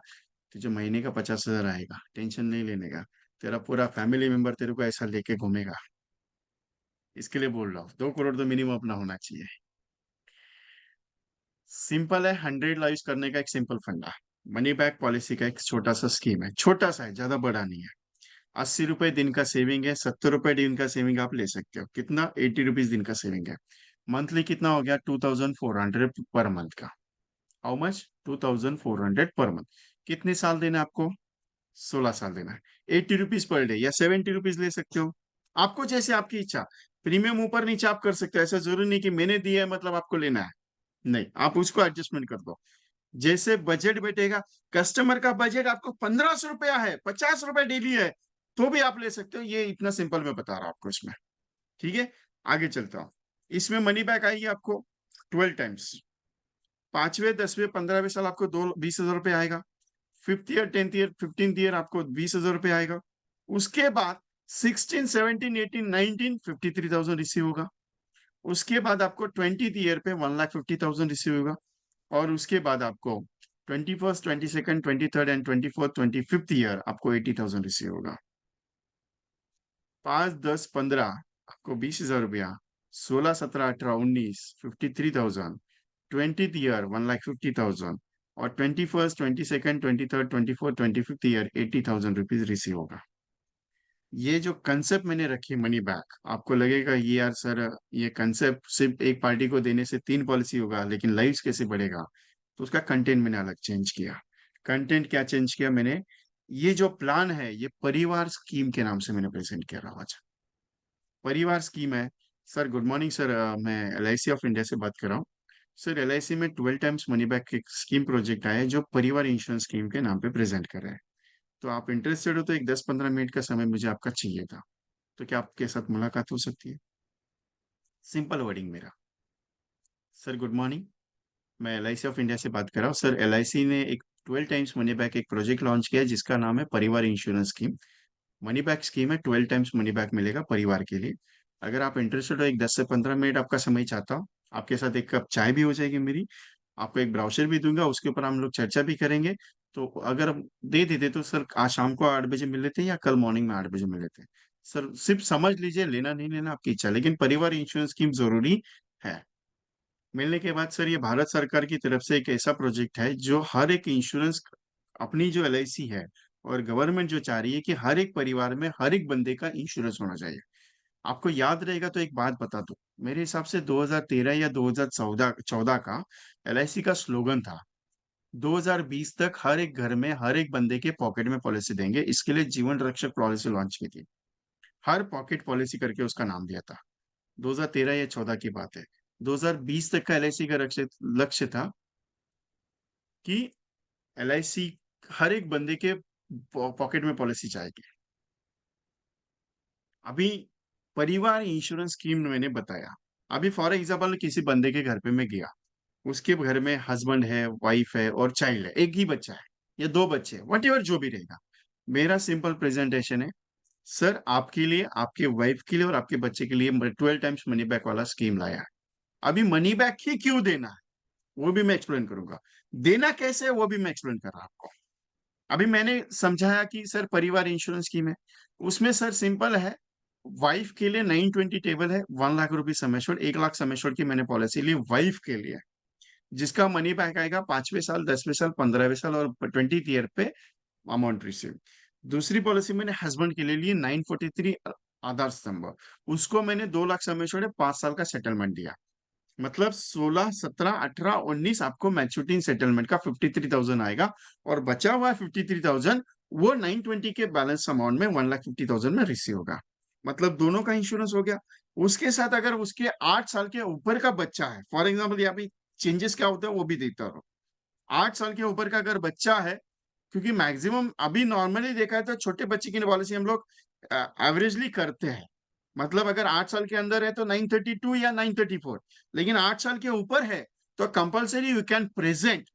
तुझे महीने का 50,000 आएगा, टेंशन नहीं लेने का। तेरा पूरा फैमिली मेंबर तेरे को ऐसा लेके घूमेगा। इसके लिए बोल रहा हूँ, 2 करोड़ तो मिनिमम अपना होना चाहिए। सिंपल है, 100 लाइफ करने का एक सिंपल फंडा। मनी बैक पॉलिसी का एक छोटा सा स्कीम है, छोटा सा है, ज्यादा बड़ा नहीं है। 80 रुपए दिन का सेविंग है, 70 रुपए दिन का सेविंग आप ले सकते हो। कितना? 80 रुपीज दिन का सेविंग है। मंथली कितना हो गया? 2400 पर मंथ का। How much? 2400 per month. कितने साल देना है आपको? 16 साल देना है। 80 रुपीज पर डे या 70 रुपीज ले सकते हो, आपको जैसे आपकी इच्छा। प्रीमियम ऊपर नीचे आप कर सकते हो, ऐसा जरूरी नहीं कि मैंने दिया है मतलब आपको लेना है। नहीं, आप उसको एडजस्टमेंट कर दो जैसे बजट बैठेगा। कस्टमर का बजट आपको 1500 रुपया है, 50 रुपए डेली है, तो भी आप ले सकते हो। ये इतना सिंपल मैं बता रहा हूं आपको इसमें। ठीक है, आगे चलता हूँ। इसमें मनी बैक आएगी आपको 12 टाइम्स। 5वें 10वें 15वें साल आपको दो 20,000 रुपये आएगा। 5th year 10th year 15th year आपको 20,000 रुपये आएगा। उसके बाद 16 17 18 19 53,000 रिसीव होगा। उसके बाद आपको 20th ईयर पे 1,50,000 रिसीव होगा। और उसके बाद आपको 21st 22nd 23rd and 24th 25th year आपको 80,000 रिसीव होगा। 5 10 15 आपको 20,000 रुपया। 16 17 18 19 53,000। 20th year 1,50,000। और 21st 22nd 23rd 24th 25th year 80,000 rupees receive होगा। ये जो कंसेप्ट मैंने रखी मनी बैक, आपको लगेगा ये यार सर, ये कंसेप्ट सिर्फ एक पार्टी को देने से 3 पॉलिसी होगा, लेकिन लाइफ्स कैसे बढ़ेगा? तो उसका कंटेंट मैंने अलग चेंज किया। कंटेंट क्या चेंज किया मैंने? ये जो प्लान है ये परिवार स्कीम के नाम से मैंने प्रेजेंट किया रहा। आज परिवार स्कीम है। सर गुड मॉर्निंग सर, मैं LIC ऑफ इंडिया से बात कर रहा हूँ। सर LIC में 12 टाइम्स मनी बैक एक स्कीम प्रोजेक्ट आया है जो परिवार इंश्योरेंस स्कीम के नाम पे प्रेजेंट कर रहे हैं। तो आप इंटरेस्टेड हो तो एक 10 15 मिनट का समय मुझे आपका चाहिए था। तो क्या आपके साथ मुलाकात हो सकती है? सिंपल वर्डिंग मेरा। सर गुड मॉर्निंग, मैं LIC ऑफ इंडिया से बात कर रहा हूँ। सर LIC ने एक 12 टाइम्स मनी बैक एक प्रोजेक्ट लॉन्च किया है जिसका नाम है परिवार insurance scheme. Money back scheme है, 12 टाइम्स मनी बैक मिलेगा परिवार के लिए। अगर आप इंटरेस्टेड हो, एक 10 से 15 मिनट आपका समय चाहता हूँ। आपके साथ एक कप चाय भी हो जाएगी मेरी। आपको एक ब्राउचर भी दूंगा, उसके ऊपर हम लोग चर्चा भी करेंगे। तो अगर हम दे देते तो सर आज शाम को 8 बजे मिल लेते हैं या कल मॉर्निंग में 8 बजे मिल लेते हैं। सर सिर्फ समझ लीजिए, लेना नहीं लेना आपकी इच्छा, लेकिन परिवार इंश्योरेंस स्कीम जरूरी है। मिलने के बाद सर, ये भारत सरकार की तरफ से एक ऐसा प्रोजेक्ट है जो हर एक इंश्योरेंस, अपनी जो LIC है और गवर्नमेंट जो चाह रही है कि हर एक परिवार में हर एक बंदे का इंश्योरेंस होना चाहिए। आपको याद रहेगा तो एक बात बता दो, मेरे हिसाब से 2013 या 2014 14 का LIC का स्लोगन था, 2020 तक हर एक घर में हर एक बंदे के पॉकेट में पॉलिसी देंगे। इसके लिए जीवन रक्षक पॉलिसी लॉन्च की थी। हर पॉकेट पॉलिसी करके उसका नाम दिया था। 2013 या 14 की बात है। 2020 तक का LIC का लक्ष्य लक्ष्य था कि LIC हर एक बंदे के पॉकेट में पॉलिसी जाएगी। अभी परिवार इंश्योरेंस स्कीम मैंने बताया। अभी फॉर एग्जाम्पल किसी बंदे के घर पे मैं गया, उसके घर में हस्बैंड है, वाइफ है और चाइल्ड है, एक ही बच्चा है या 2 बच्चे, वट एवर जो भी रहेगा। मेरा सिंपल प्रेजेंटेशन है, सर आपके लिए, आपके वाइफ के लिए और आपके बच्चे के लिए 12 टाइम्स मनी बैक वाला स्कीम लाया है। अभी मनी बैक ही क्यों देना है वो भी मैं एक्सप्लेन करूंगा, देना कैसे है वो भी मैं एक्सप्लेन कर रहा हूं आपको। अभी मैंने समझाया कि सर परिवार इंश्योरेंस स्कीम है, उसमें सर सिंपल है। वाइफ के लिए 920 टेबल है, 1 लाख रुपए sum assured, 1 lakh sum assured की मैंने पॉलिसी ली वाइफ के लिए, जिसका मनी बैक आएगा 5वें साल 10वें साल 15वें साल और 20th ईयर पे अमाउंट रिसीव। दूसरी पॉलिसी मैंने हस्बैंड के लिए ली 943 आधार स्तंभ, उसको मैंने 2 लाख सम एश्योर्ड है, 5 साल का सेटलमेंट दिया। मतलब 16 17 18 19 आपको मैच्योरिटी सेटलमेंट का 53,000 आएगा। और बचा हुआ 53,000 वो 920 के बैलेंस अमाउंट में 1,50,000 में रिसीव होगा। मतलब दोनों का इंश्योरेंस हो गया। उसके साथ अगर उसके 8 साल के ऊपर का बच्चा है, फॉर एग्जाम्पल यहाँ पे चेंजेस क्या होता है वो भी देता रहो। 8 साल के ऊपर का अगर बच्चा है, क्योंकि मैक्सिमम अभी नॉर्मली देखा है तो छोटे बच्चे की पॉलिसी हम लोग एवरेजली करते हैं। मतलब अगर 8 साल के अंदर है तो 932 या 934, लेकिन 8 साल के ऊपर है तो कंपलसरी यू कैन प्रेजेंट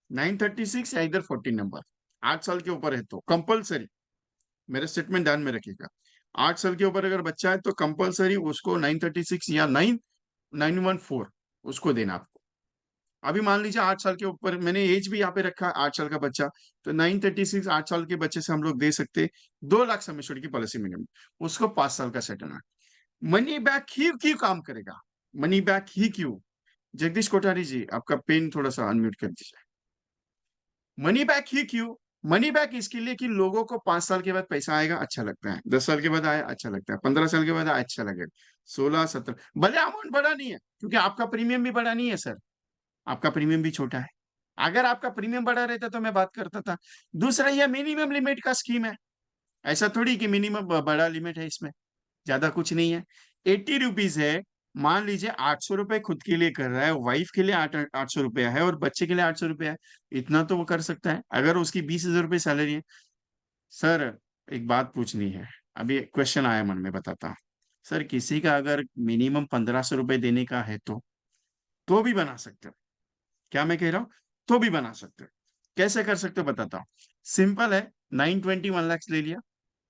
936 या इधर 14 नंबर। 8 साल के ऊपर है तो कंपलसरी, मेरा स्टेटमेंट ध्यान में रखिएगा। 8 साल के ऊपर अगर बच्चा है तो कंपलसरी उसको 936 या 9 914 उसको देना आपको। अभी मान लीजिए 8 साल के ऊपर, मैंने एज भी यहाँ पे रखा है 8 साल का बच्चा, तो 936 8 साल के बच्चे से हम लोग दे सकते 2 लाख सम एश्योर्ड की पॉलिसी मिनिमम, उसको 5 साल का सेटलमेंट। मनी बैक ही क्यों काम करेगा, मनी बैक ही क्यों। जगदीश कोठारी जी, आपका पेन थोड़ा सा अनम्यूट कर दीजिए। मनी बैक ही क्यों, मनी बैक इसके लिए कि लोगों को 5 साल के बाद पैसा आएगा अच्छा लगता है, 10 साल के बाद आया अच्छा लगता है, 15 साल के बाद आया अच्छा लगेगा, 16 17, भले अमाउंट बड़ा नहीं है क्योंकि आपका प्रीमियम भी बड़ा नहीं है सर, आपका प्रीमियम भी छोटा है। अगर आपका प्रीमियम बड़ा रहता तो मैं बात करता था। दूसरा, यह मिनिमम लिमिट का स्कीम है, ऐसा थोड़ी कि मिनिमम बड़ा लिमिट है इसमें, ज्यादा कुछ नहीं है। 80 रुपीज है। मान लीजिए 800 रुपए खुद के लिए कर रहा है, वाइफ के लिए 800 रुपया है और बच्चे के लिए 800 रुपया है, इतना तो वो कर सकता है अगर उसकी 20,000 रुपये सैलरी है। सर, एक बात पूछनी है, अभी क्वेश्चन आया मन में, बताता हूँ। सर, किसी का अगर मिनिमम 1500 रुपये देने का है तो भी बना सकते हो, क्या मैं कह रहा हूँ, तो भी बना सकते हो। कैसे कर सकते हो बताता हूँ। सिंपल है, 921 लैक्स ले लिया,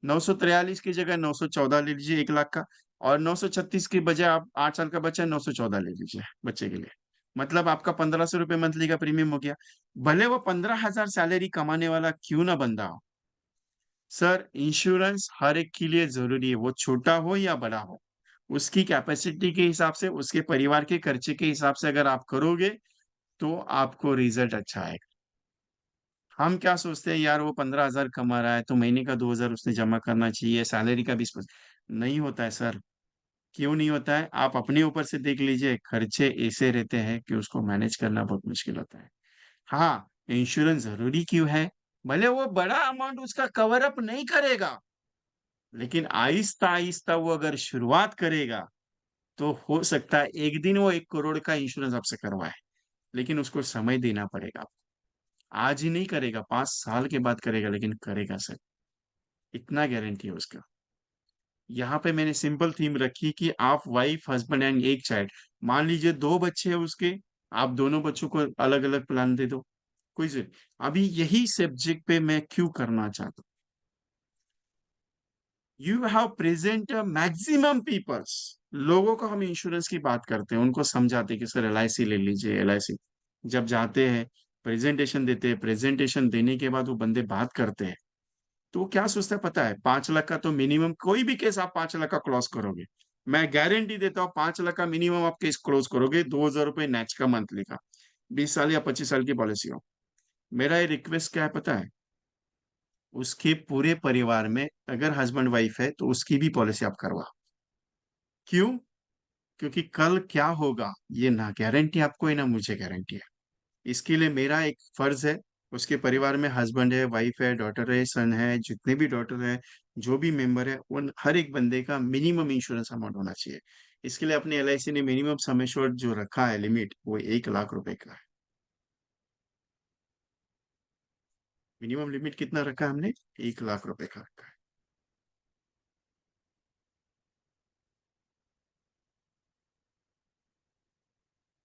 943 की जगह 914 ले लीजिए 1 लाख का, और 936 की बजाय आप 8 साल का बच्चा 914 ले लीजिए बच्चे के लिए। मतलब आपका 1500 रुपये मंथली का प्रीमियम हो गया। भले वो 15,000 सैलरी कमाने वाला क्यों ना बंदा हो, सर इंश्योरेंस हर एक के लिए जरूरी है, वो छोटा हो या बड़ा हो। उसकी कैपेसिटी के हिसाब से, उसके परिवार के खर्चे के हिसाब से अगर आप करोगे तो आपको रिजल्ट अच्छा आएगा। हम क्या सोचते हैं यार, वो 15,000 कमा रहा है तो महीने का 2,000 उसने जमा करना चाहिए, सैलरी का 20%। नहीं होता है सर। क्यों नहीं होता है, आप अपने ऊपर से देख लीजिए, खर्चे ऐसे रहते हैं कि उसको मैनेज करना बहुत मुश्किल होता है। हाँ, इंश्योरेंस जरूरी क्यों है, भले वो बड़ा अमाउंट उसका कवर अप नहीं करेगा, लेकिन आहिस्ता आहिस्ता वो अगर शुरुआत करेगा तो हो सकता है एक दिन वो 1 करोड़ का इंश्योरेंस आपसे करवाए, लेकिन उसको समय देना पड़ेगा। आज ही नहीं करेगा, 5 साल के बाद करेगा, लेकिन करेगा सर, इतना गारंटी है उसका। यहाँ पे मैंने सिंपल थीम रखी कि आप वाइफ हस्बैंड एंड एक चाइल्ड, मान लीजिए 2 बच्चे हैं उसके, आप दोनों बच्चों को अलग अलग प्लान दे दो, कोई से। अभी यही सब्जेक्ट पे मैं क्यों करना चाहता हूँ, you have present maximum peoples, लोगों को हम इंश्योरेंस की बात करते हैं, उनको समझाते हैं कि सर LIC ले लीजिए, LIC। जब जाते हैं, प्रेजेंटेशन देते हैं, प्रेजेंटेशन देने के बाद वो बंदे बात करते हैं, तो वो क्या सोचता है पता है, 5 लाख का तो मिनिमम, कोई भी केस आप 5 लाख का क्लोज करोगे, मैं गारंटी देता हूँ 5 लाख का मिनिमम आप केस क्लोज करोगे, 2,000 रुपये नेच का मंथली का, 20 साल या 25 साल की पॉलिसी हो। मेरा ये रिक्वेस्ट क्या है पता है, उसके पूरे परिवार में अगर हस्बैंड वाइफ है तो उसकी भी पॉलिसी आप करवा। क्यों, क्योंकि कल क्या होगा ये ना गारंटी आपको है ना मुझे गारंटी है। इसके लिए मेरा एक फर्ज है, उसके परिवार में हस्बैंड है, वाइफ है, डॉटर है, सन है, जितने भी डॉटर है, जो भी मेंबर है, उन हर एक बंदे का मिनिमम इंश्योरेंस अमाउंट होना चाहिए। इसके लिए अपने LIC ने मिनिमम सम एश्योर्ड जो रखा है लिमिट, वो 1 लाख रुपए का है। मिनिमम लिमिट कितना रखा है हमने, 1 लाख रुपए का रखा है।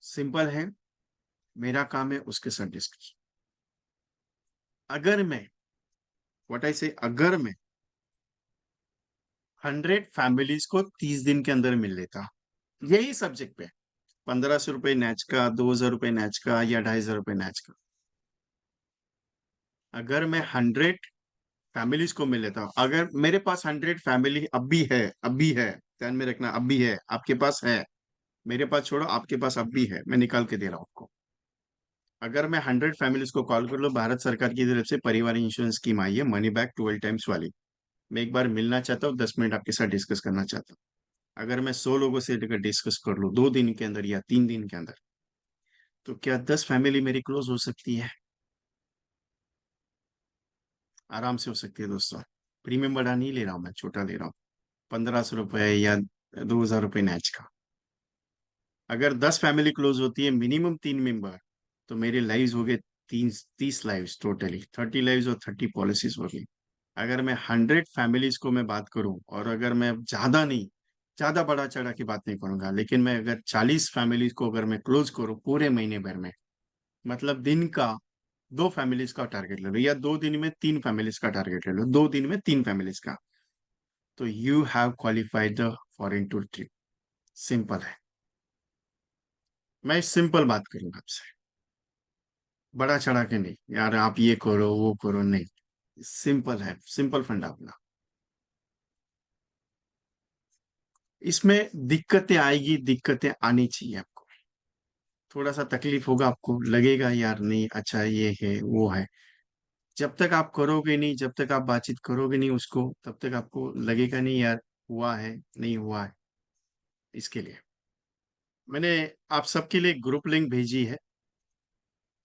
सिंपल है, मेरा काम है उसके साथ डिस्कस। अगर मैं, व्हाट आई से, अगर मैं 100 फैमिलीज को 30 दिन के अंदर मिल लेता, यही सब्जेक्ट पे, 1500 रुपये नैच का, 2,000 रुपये नैच का या 2,500 रुपये नैच का, अगर मैं 100 फैमिलीज को मिल लेता हूँ, अगर मेरे पास 100 फैमिली अब भी है, ध्यान में रखना, अब भी है, आपके पास है, मेरे पास छोड़ो, आपके पास अब भी है, मैं निकाल के दे रहा हूँ आपको। अगर मैं 100 फैमिलीज को कॉल कर लो, भारत सरकार की तरफ से परिवार इंश्योरेंस स्कीम आई है मनी बैक 12 टाइम्स वाली, मैं एक बार मिलना चाहता हूँ, 10 मिनट आपके साथ डिस्कस करना चाहता हूँ। अगर मैं 100 लोगों से डिस्कस कर लूँ 2 दिन के अंदर या 3 दिन के अंदर, तो क्या 10 फैमिली मेरी क्लोज हो सकती है, आराम से हो सकती है दोस्तों। प्रीमियम बड़ा नहीं ले रहा हूँ मैं, छोटा ले रहा हूँ, 1,500 रुपये या 2,000 रुपये नैच का। अगर 10 फैमिली क्लोज होती है, मिनिमम 3 मेंबर, तो मेरे लाइव्स हो गए 30 लाइव्स, टोटली 30 लाइव्स और 30 पॉलिसीज हो गई। अगर मैं 100 फैमिलीज को मैं बात करूं, और अगर मैं ज्यादा नहीं, ज्यादा बड़ा चढ़ा की बात नहीं करूंगा, लेकिन मैं अगर 40 फैमिलीज को अगर मैं क्लोज करूं पूरे महीने भर में, मतलब दिन का 2 फैमिलीज का टारगेट ले लो, या 2 दिन में 3 फैमिलीज का टारगेट ले लो, 2 दिन में 3 फैमिलीज का, तो you have qualified the foreign tour trip. Simple है, मैं सिंपल बात करूंगा आपसे। बड़ा चढ़ा के नहीं यार, आप ये करो वो करो, नहीं। सिंपल है, सिंपल फंडा अपना। इसमें दिक्कतें आएगी, दिक्कतें आनी चाहिए आपको। थोड़ा सा तकलीफ होगा, आपको लगेगा यार नहीं अच्छा ये है वो है। जब तक आप करोगे नहीं, जब तक आप बातचीत करोगे नहीं उसको, तब तक आपको लगेगा नहीं यार हुआ है नहीं हुआ है। इसके लिए मैंने आप सबके लिए ग्रुप लिंक भेजी है।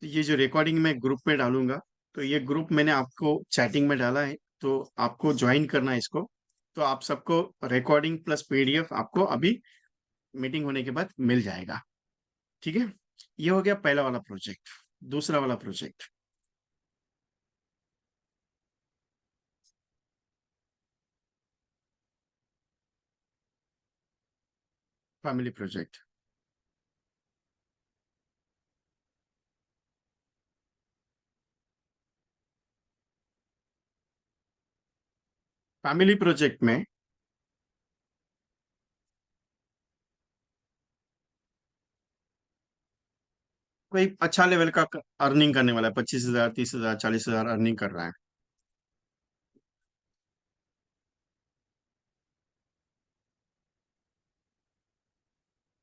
तो ये जो रिकॉर्डिंग मैं ग्रुप में डालूंगा, तो ये ग्रुप मैंने आपको चैटिंग में डाला है। तो आपको ज्वाइन करना है इसको। तो आप सबको रिकॉर्डिंग प्लस पीडीएफ आपको अभी मीटिंग होने के बाद मिल जाएगा। ठीक है। ये हो गया पहला वाला प्रोजेक्ट। दूसरा वाला project, family project. Family project में कोई अच्छा लेवल का अर्निंग करने वाला है, 25,000, 30,000, 40,000 अर्निंग कर रहा है।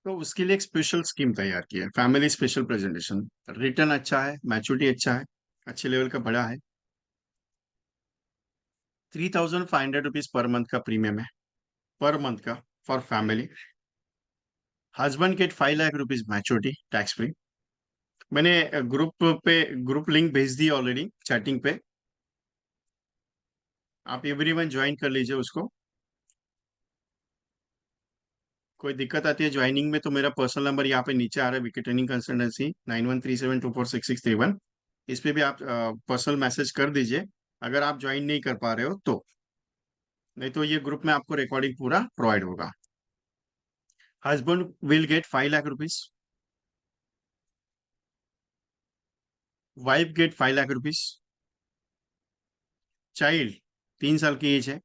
तो उसके लिए एक स्पेशल स्कीम तैयार की है, फैमिली स्पेशल प्रेजेंटेशन। रिटर्न अच्छा है, मैच्योरिटी अच्छा है, अच्छे लेवल का बड़ा है। 3,500 रुपीज पर मंथ का प्रीमियम है, पर मंथ का, for family. Husband get 5 lakh rupees maturity tax free. मैंने ग्रुप लिंक भेज दी ऑलरेडी चैटिंग पे। आप एवरीवन ज्वाइन कर लीजिए उसको। कोई दिक्कत आती है ज्वाइनिंग में तो मेरा पर्सनल नंबर यहाँ पे नीचे आ रहा है, विकेट ट्रेनिंग कंसल्टेंसी 9137246631। इस पे भी आप पर्सनल मैसेज कर दीजिए अगर आप ज्वाइन नहीं कर पा रहे हो तो। नहीं तो ये ग्रुप में आपको रिकॉर्डिंग पूरा प्रोवाइड होगा। Husband will get 5 lakh rupees, wife get 5 lakh rupees. Child 3 साल की एज है।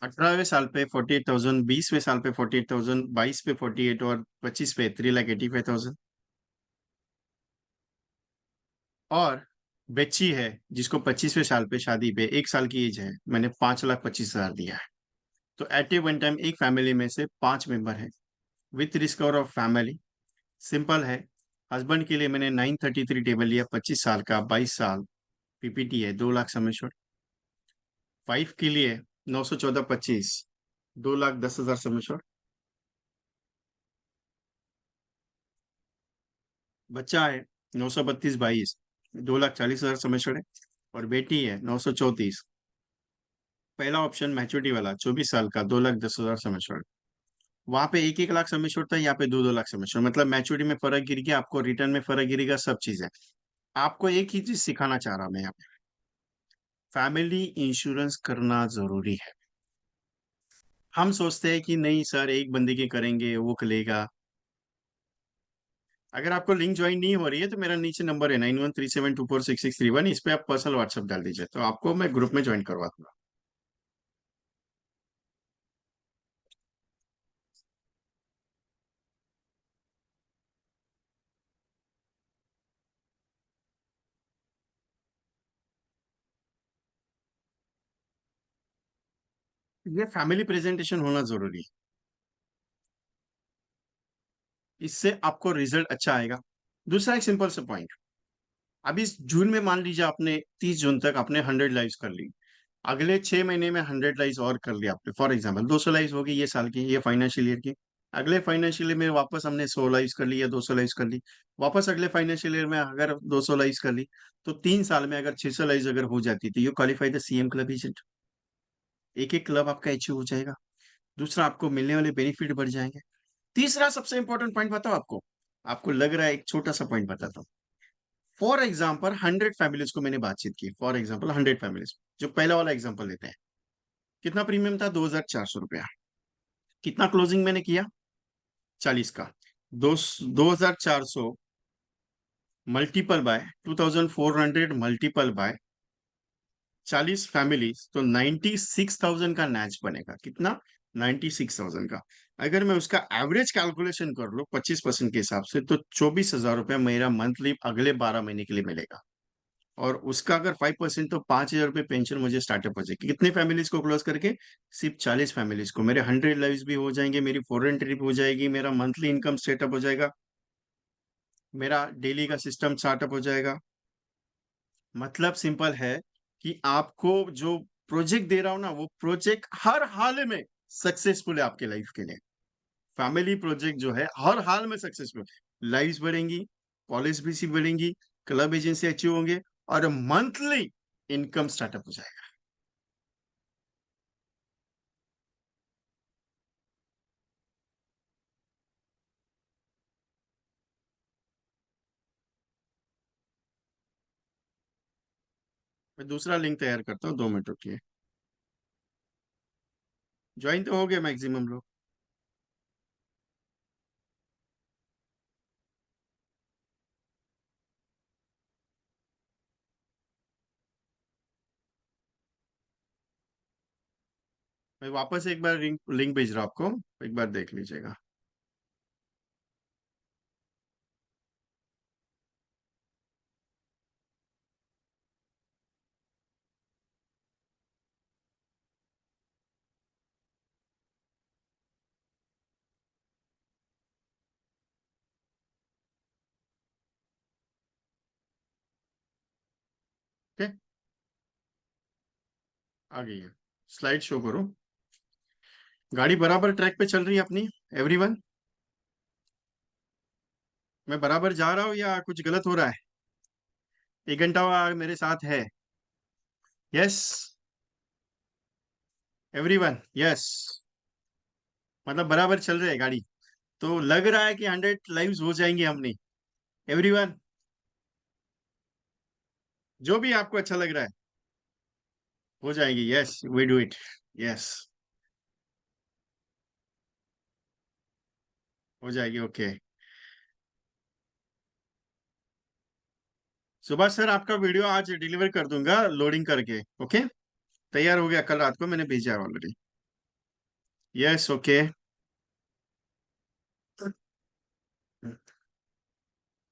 18वें साल पे 48,000, 20वें साल पे 48,000, 22 पे 48 और 25 पे 3,85,000। और बच्ची है जिसको 25वें साल पे शादी पे 1 साल की एज है, मैंने 5,25,000 दिया है। तो एट ए वन टाइम एक फैमिली में से 5 मेंबर है, with risk of family. Simple है। हस्बैंड के लिए मैंने 933 टेबल लिया, 25 साल का, 22 साल, पीपीटी है, 2 लाख समेशन। वाइफ के लिए 914 25, 2,10,000 समेशन। बच्चा है 932 22, 2,40,000 समेशन है। और बेटी है 934। पहला ऑप्शन मैच्योरिटी वाला 24 साल का, 2,10,000 समेशन। वहां पे 1-1 लाख समेशन था, यहाँ पे 2-2 लाख समेशन, मतलब मैच्योरिटी में फर्क गिर गया, आपको रिटर्न में फर्क गिरेगा, सब चीजें। आपको एक ही चीज सिखाना चाह रहा हूं मैं यहाँ पे, फैमिली इंश्योरेंस करना जरूरी है। हम सोचते हैं कि नहीं सर एक बंदे के करेंगे वो लेगा। अगर आपको लिंक ज्वाइन नहीं हो रही है तो मेरा नीचे नंबर है 9137246631, इस पे आप पर्सनल व्हाट्सएप डाल दीजिए तो आपको मैं ग्रुप में ज्वाइन करवा दूंगा। ये फैमिली प्रेजेंटेशन होना जरूरी है, इससे आपको रिजल्ट अच्छा आएगा। दूसरा एक सिंपल सा पॉइंट, अभी इस जून में मान लीजिए आपने 30 जून तक आपने 100 लाइव्स कर ली। अगले 6 महीने में 100 लाइव्स और कर लिया आपने, फॉर एग्जाम्पल 200 लाइव्स होगी ये साल की, ये फाइनेंशियल ईयर की। अगले फाइनेंशियल ईयर में वापस हमने 100 लाइव्स कर ली या 200 लाइव्स कर ली। वापस अगले फाइनेंशियल ईयर में अगर 200 लाइव्स कर ली, तो 3 साल में अगर 600 लाइव्स अगर हो जाती तो you qualify the CM club agent. एक एक क्लब आपका अचीव हो जाएगा। दूसरा, आपको मिलने वाले बेनिफिट बढ़ जाएंगे। तीसरा सबसे इंपॉर्टेंट पॉइंट बताओ आपको। आपको लग रहा है एक छोटा सा पॉइंट बताता हूँ। फॉर एग्जाम्पल 100 फैमिलीज को मैंने बातचीत की, फॉर एग्जाम्पल 100 फैमिलीज। जो पहला वाला एग्जाम्पल लेते हैं, कितना प्रीमियम था, 2,400 रुपया। कितना क्लोजिंग मैंने किया, 40 का। 2,400 multiple bye 2,400 multiple bye 40 families, तो 96,000 का नैच बनेगा। कितना, 96,000 का। अगर मैं उसका एवरेज कैलकुलेशन कर लूं 25% के हिसाब से, तो 24,000 रुपया मेरा मंथली अगले 12 महीने के लिए मिलेगा। और उसका अगर 5%, तो 5,000 रुपये पेंशन मुझे स्टार्टअप हो जाएगी। कितनी फैमिलीज को क्लोज करके? सिर्फ 40 फैमिलीज को। मेरे 100 लाइव्स भी हो जाएंगे, मेरी फॉरेन ट्रिप हो जाएगी, मेरा मंथली इनकम सेटअप हो जाएगा, मेरा डेली का सिस्टम स्टार्टअप हो जाएगा। मतलब सिंपल है कि आपको जो प्रोजेक्ट दे रहा हूं ना, वो प्रोजेक्ट हर हाल में सक्सेसफुल है आपके लाइफ के लिए। फैमिली प्रोजेक्ट जो है हर हाल में सक्सेसफुल। लाइव्स बढ़ेंगी, पॉलिसी बढ़ेंगी, क्लब एजेंसी अचीव होंगे, और मंथली इनकम स्टार्टअप हो जाएगा। मैं दूसरा लिंक तैयार करता हूँ, 2 मिनट रुकिए। ज्वाइन तो हो गया मैक्सिमम लोग। मैं वापस एक बार लिंक लिंक भेज रहा हूँ आपको, एक बार देख लीजिएगा। ओके, आ गई है। स्लाइड शो करो। गाड़ी बराबर ट्रैक पे चल रही है अपनी, एवरीवन? मैं बराबर जा रहा हूँ या कुछ गलत हो रहा है? 1 घंटा मेरे साथ है। Yes, everyone, yes. मतलब बराबर चल रही है गाड़ी। तो लग रहा है कि 100 लाइव्स हो जाएंगी हमने। एवरीवन, जो भी आपको अच्छा लग रहा है, हो जाएगी। Yes, we do it. Yes, हो जाएगी। ओके। सुभाष सर, आपका वीडियो आज डिलीवर कर दूंगा लोडिंग करके। ओके, तैयार हो गया, कल रात को मैंने भेजा है ऑलरेडी। Yes, okay.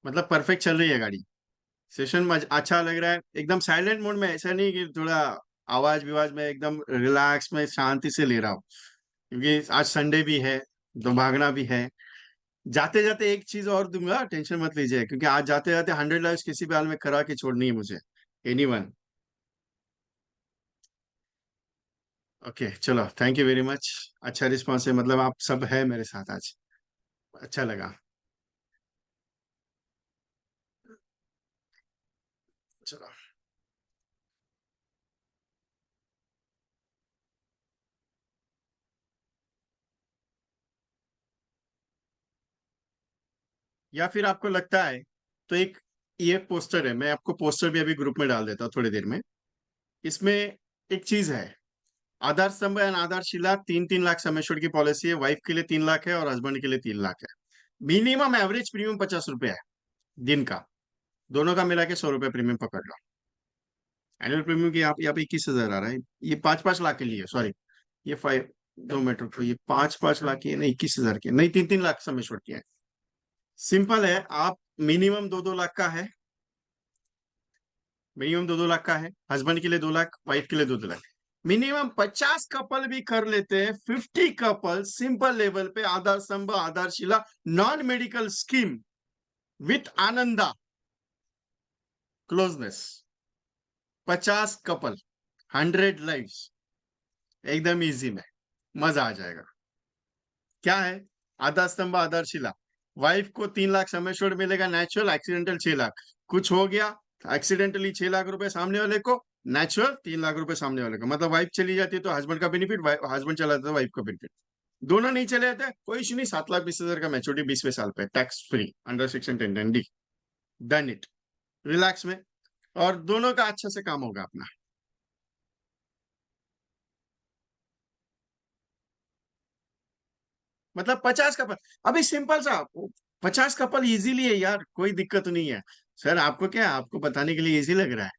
मतलब परफेक्ट चल रही है गाड़ी। सेशन अच्छा लग रहा है, एकदम साइलेंट मोड में, ऐसा नहीं कि थोड़ा आवाज विवाज में, एकदम रिलैक्स में शांति से ले रहा हूँ। क्योंकि आज संडे भी है, तो भागना भी है। जाते जाते एक चीज और दूंगा, टेंशन मत लीजिए, क्योंकि आज जाते जाते 100 लाइव्स किसी भी हाल में करा के छोड़नी है मुझे। एनीवन। ओके, चलो, थैंक यू वेरी मच। अच्छा रिस्पॉन्स है, मतलब आप सब है मेरे साथ आज। अच्छा लगा। चलो। या फिर आपको लगता है, तो एक ये पोस्टर है, मैं आपको पोस्टर भी अभी ग्रुप में डाल देता हूँ थोड़ी देर में। इसमें एक चीज है, आधार स्तंभ एंड आधारशिला 3-3 लाख समेश्वर की पॉलिसी है। वाइफ के लिए 3 लाख है और हस्बैंड के लिए 3 लाख है। मिनिमम एवरेज प्रीमियम 50 रुपया है दिन का। दोनों का मिला के 100 रुपये प्रीमियम पकड़ लो। एनुअल प्रीमियम की आप यहाँ पे 21,000 आ रहा है। ये 5-5 लाख के लिए, सॉरी। ये 2 मीटर तो ये 5-5 लाख की है, नहीं 21,000 की है, नहीं 3-3 लाख समेश्वर की है। सिंपल है, आप मिनिमम 2-2 लाख का है। मिनिमम 2-2 लाख का है, हस्बैंड के लिए 2 लाख, वाइफ के लिए 2-2 लाख। मिनिमम 50 कपल भी कर लेते हैं, 50 कपल सिंपल लेवल पे, आधार स्तंभ आधारशिला non medical scheme with Ananda closeness. 50 couple, 100 lives, एकदम इजी में, मजा आ जाएगा। क्या है? आधार स्तंभ आधारशिला। वाइफ को 3 लाख समेश्वर मिलेगा, नेचुरल, एक्सीडेंटल 6 लाख। कुछ हो गया एक्सीडेंटली, 6 लाख रुपए सामने वाले को, नेचुरल 3 लाख रुपए सामने वाले को। मतलब वाइफ चली जाती है तो हस्बैंड का बेनिफिट, हस्बैंड चला जाता है वाइफ का बेनिफिट। दोनों नहीं चले जाते, कोई इशू नहीं। 7,20,000 का मैच्योरिटी 20वें साल पे, टैक्स फ्री, अंडर सेक्शन 10(डी). डन इट, रिलैक्स में। और दोनों का अच्छा से काम होगा अपना। मतलब 50 कपल, अभी सिंपल सा, 50 कपल इजीली है यार, कोई दिक्कत नहीं है। सर आपको क्या, आपको बताने के लिए इजी लग रहा है?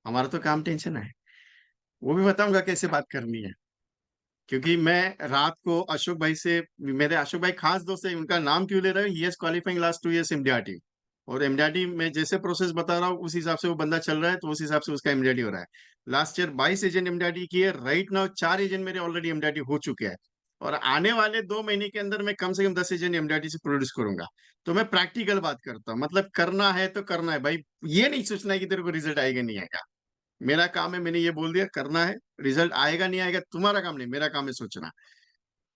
हमारा तो काम टेंशन है। वो भी बताऊंगा कैसे बात करनी है। क्योंकि मैं रात को अशोक भाई से, मेरे अशोक भाई खास दोस्त है, उनका नाम क्यों ले रहा हूँ, he is qualifying last 2 years MDRT. और एमडीआरटी में जैसे प्रोसेस बता रहा हूँ उस हिसाब से वो बंदा चल रहा है, तो उस हिसाब से उसका एमडीआरटी हो रहा है। लास्ट ईयर 22 एजेंट एमडीआरटी किए, राइट नाउ 4 एजेंट मेरे ऑलरेडी एमडीआरटी हो चुके हैं। और आने वाले 2 महीने के अंदर मैं कम से कम 10 एजेंट एमडीआरटी से प्रोड्यूस करूंगा। तो मैं प्रैक्टिकल बात करता हूँ, मतलब करना है तो करना है भाई। ये नहीं सोचना है कि तेरे को रिजल्ट आएगा नहीं आएगा। मेरा काम है, मैंने ये बोल दिया, करना है। रिजल्ट आएगा नहीं आएगा तुम्हारा काम नहीं, मेरा काम है सोचना।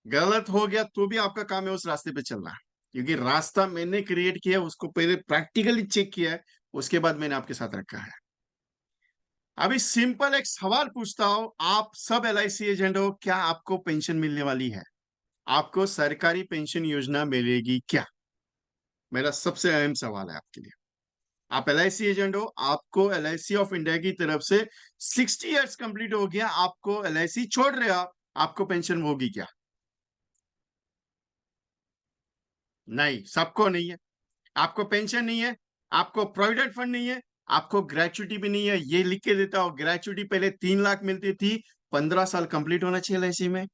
गलत हो गया तो भी आपका काम है उस रास्ते पे चलना। क्योंकि रास्ता मैंने क्रिएट किया, उसको पहले प्रैक्टिकली चेक किया है, उसके बाद मैंने आपके साथ रखा है। अभी सिंपल एक सवाल पूछता हूं, आप सब एलआईसी एजेंट हो, क्या आपको पेंशन मिलने वाली है? आपको सरकारी पेंशन योजना मिलेगी क्या? मेरा सबसे अहम सवाल है आपके लिए। आप एलआईसी एजेंट हो, आपको एलआईसी ऑफ इंडिया की तरफ से 60 years कंप्लीट हो गया, आपको एलआईसी छोड़ रहे हो आप, आपको पेंशन होगी क्या? नहीं, सबको नहीं है। आपको पेंशन नहीं है, आपको प्रोविडेंट फंड नहीं है, आपको ग्रेचुटी भी नहीं है। ये लिख के देता हूं, ग्रेचुटी पहले 3 लाख मिलती थी, 15 साल कंप्लीट होना चाहिए एलआईसी में,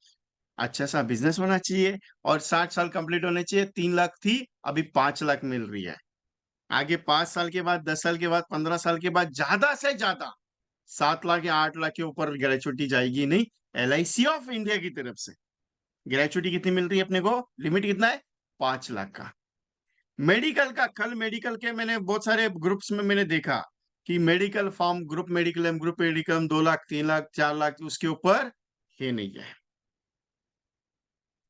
अच्छा सा बिजनेस होना चाहिए, और 60 साल कंप्लीट होने चाहिए। 3 लाख थी, अभी 5 लाख मिल रही है। आगे 5 साल के बाद, 10 साल के बाद, 15 साल के बाद ज्यादा से ज्यादा 7 लाख या 8 लाख के ऊपर ग्रेचुटी जाएगी नहीं, एलआईसी ऑफ इंडिया की तरफ से। ग्रेचुटी कितनी मिल रही है अपने को, लिमिट कितना है, 5 लाख का। मेडिकल का, कल मेडिकल के मैंने बहुत सारे ग्रुप्स में मैंने देखा कि medical form, group medical 2 lakh, 3 lakh, 4 lakh, उसके ऊपर ये नहीं है।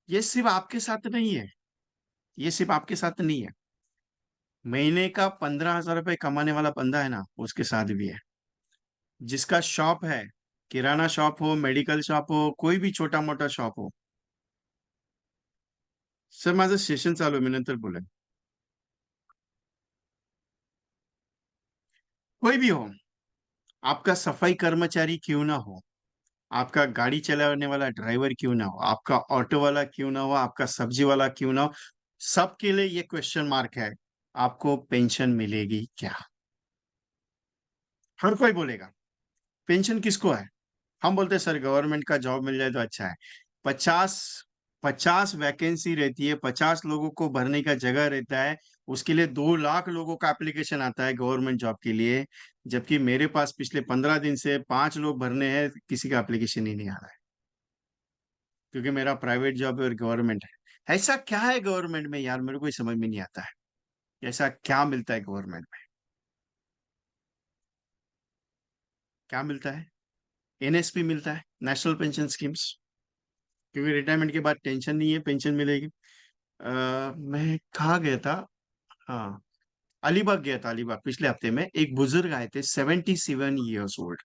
ये सिर्फ आपके साथ नहीं है, ये सिर्फ आपके साथ नहीं है। महीने का 15,000 रुपए कमाने वाला बंदा है ना, उसके साथ भी है। जिसका शॉप है, किराना शॉप हो, मेडिकल शॉप हो, कोई भी छोटा मोठा शॉप हो। सर माझं सेशन चालू आहे, मी नंतर बोलेन। कोई भी हो, आपका सफाई कर्मचारी क्यों ना हो, आपका गाड़ी चलाने वाला ड्राइवर क्यों ना हो, आपका ऑटो वाला क्यों ना हो, आपका सब्जी वाला क्यों ना हो, सबके लिए ये क्वेश्चन मार्क है, आपको पेंशन मिलेगी क्या? हर कोई बोलेगा पेंशन किसको है। हम बोलते हैं सर गवर्नमेंट का जॉब मिल जाए तो अच्छा है। 50 50 वैकेंसी रहती है, 50 लोगों को भरने का जगह रहता है, उसके लिए 2 लाख लोगों का एप्लीकेशन आता है गवर्नमेंट जॉब के लिए। जबकि मेरे पास पिछले 15 दिन से 5 लोग भरने हैं, किसी का एप्लीकेशन ही नहीं आ रहा है। क्योंकि मेरा प्राइवेट जॉब है और गवर्नमेंट है। ऐसा क्या है गवर्नमेंट में यार, मेरे को ही समझ में नहीं आता है। ऐसा क्या मिलता है गवर्नमेंट में? क्या मिलता है? एनएसपी मिलता है, नेशनल पेंशन स्कीम्स। क्योंकि रिटायरमेंट के बाद टेंशन नहीं है, पेंशन मिलेगी। मैं कहाँ गया था, हाँ, अलीबाग गया था। अलीबाग पिछले हफ्ते में एक बुजुर्ग आए थे, 77 years old।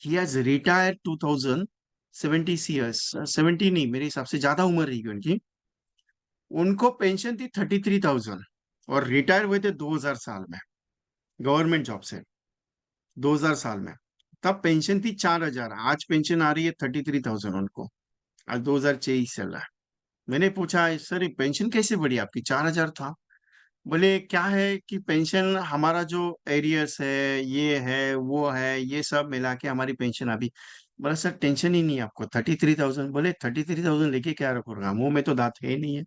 He has retired 2070 years, 70 नहीं, मेरे हिसाब से ज्यादा उम्र रहेगी उनकी। उनको पेंशन थी 33,000, और रिटायर हुए थे 2000 साल में, गवर्नमेंट जॉब से, 2000 साल में। तब पेंशन थी 4,000, आज पेंशन आ रही है 33,000 उनको। आज 2023 चल रहा है। मैंने पूछा सर ये पेंशन कैसे बढ़ी आपकी, 4,000 था। बोले क्या है कि पेंशन हमारा जो एरियर्स है, ये है वो है, ये सब मिला के हमारी पेंशन अभी। बोला सर टेंशन ही नहीं है आपको, 33,000। बोले 33,000 लेके क्या रखूंगा, मुंह में तो दांत है ही नहीं है,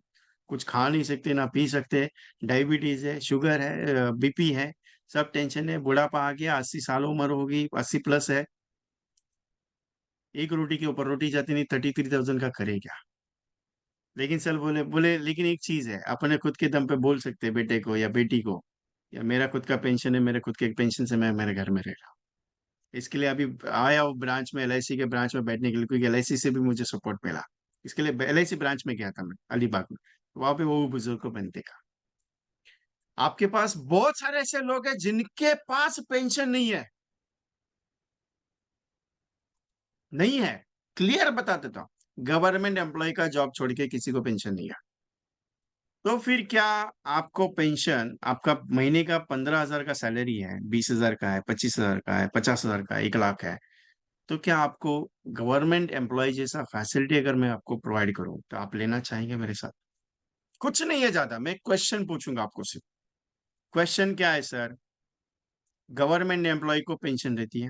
कुछ खा नहीं सकते ना पी सकते, डायबिटीज है, शुगर है, बीपी है, सब टेंशन है, बुढ़ापा आ गया, 80 साल उम्र होगी, 80 प्लस है। एक रोटी के ऊपर रोटी जाती नहीं, 33,000 का करे क्या? लेकिन सर बोले बोले लेकिन एक चीज है, अपने खुद के दम पे बोल सकते हैं बेटे को या बेटी को, या मेरा खुद का पेंशन है, मेरे खुद के पेंशन से मैं मेरे घर में रह रहा हूँ। इसके लिए अभी आया वो ब्रांच में, एलआईसी के ब्रांच में बैठने के लिए, क्योंकि एलआईसी से भी मुझे सपोर्ट मिला। इसके लिए एलआईसी ब्रांच में गया था मैं, अलीबाग में। वहां पे वो बुजुर्ग को मैंने देखा। आपके पास बहुत सारे ऐसे लोग हैं जिनके पास पेंशन नहीं है, नहीं है। क्लियर बता देता हूँ, गवर्नमेंट एम्प्लॉय का जॉब छोड़ के किसी को पेंशन नहीं है। तो फिर क्या, आपको पेंशन, आपका महीने का 15,000 का सैलरी है, 20,000 का है, 25,000 का है, 50,000 का है, 1 लाख है, तो क्या आपको गवर्नमेंट एम्प्लॉय जैसा फैसिलिटी अगर मैं आपको प्रोवाइड करूं तो आप लेना चाहेंगे मेरे साथ? कुछ नहीं है ज्यादा, मैं क्वेश्चन पूछूंगा आपको सिर्फ। क्वेश्चन क्या है सर? गवर्नमेंट एम्प्लॉय को पेंशन रहती है,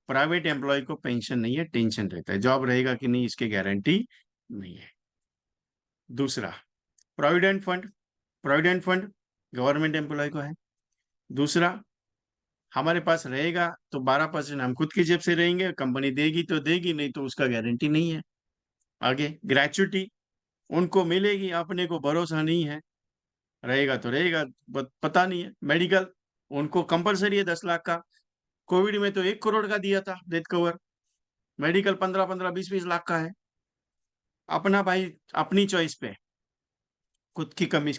प्राइवेट एम्प्लॉय को पेंशन नहीं है, टेंशन रहता है, जॉब रहेगा कि नहीं इसकी गारंटी नहीं है। दूसरा, provident fund. Provident fund government employ को है। दूसरा, हमारे पास रहेगा तो 12% हम खुद की जेब से रहेंगे, कंपनी देगी तो देगी, नहीं तो उसका गारंटी नहीं है। आगे ग्रेचुटी उनको मिलेगी, अपने को भरोसा नहीं है, रहेगा तो रहेगा, पता नहीं है। मेडिकल उनको कंपलसरी है 10 लाख का। कोविड में तो 1 करोड़ का दिया था डेथ कवर। मेडिकल 15-15, 20-20 लाख का है। अपना भाई, अपनी चॉइस पे, खुद की कमी।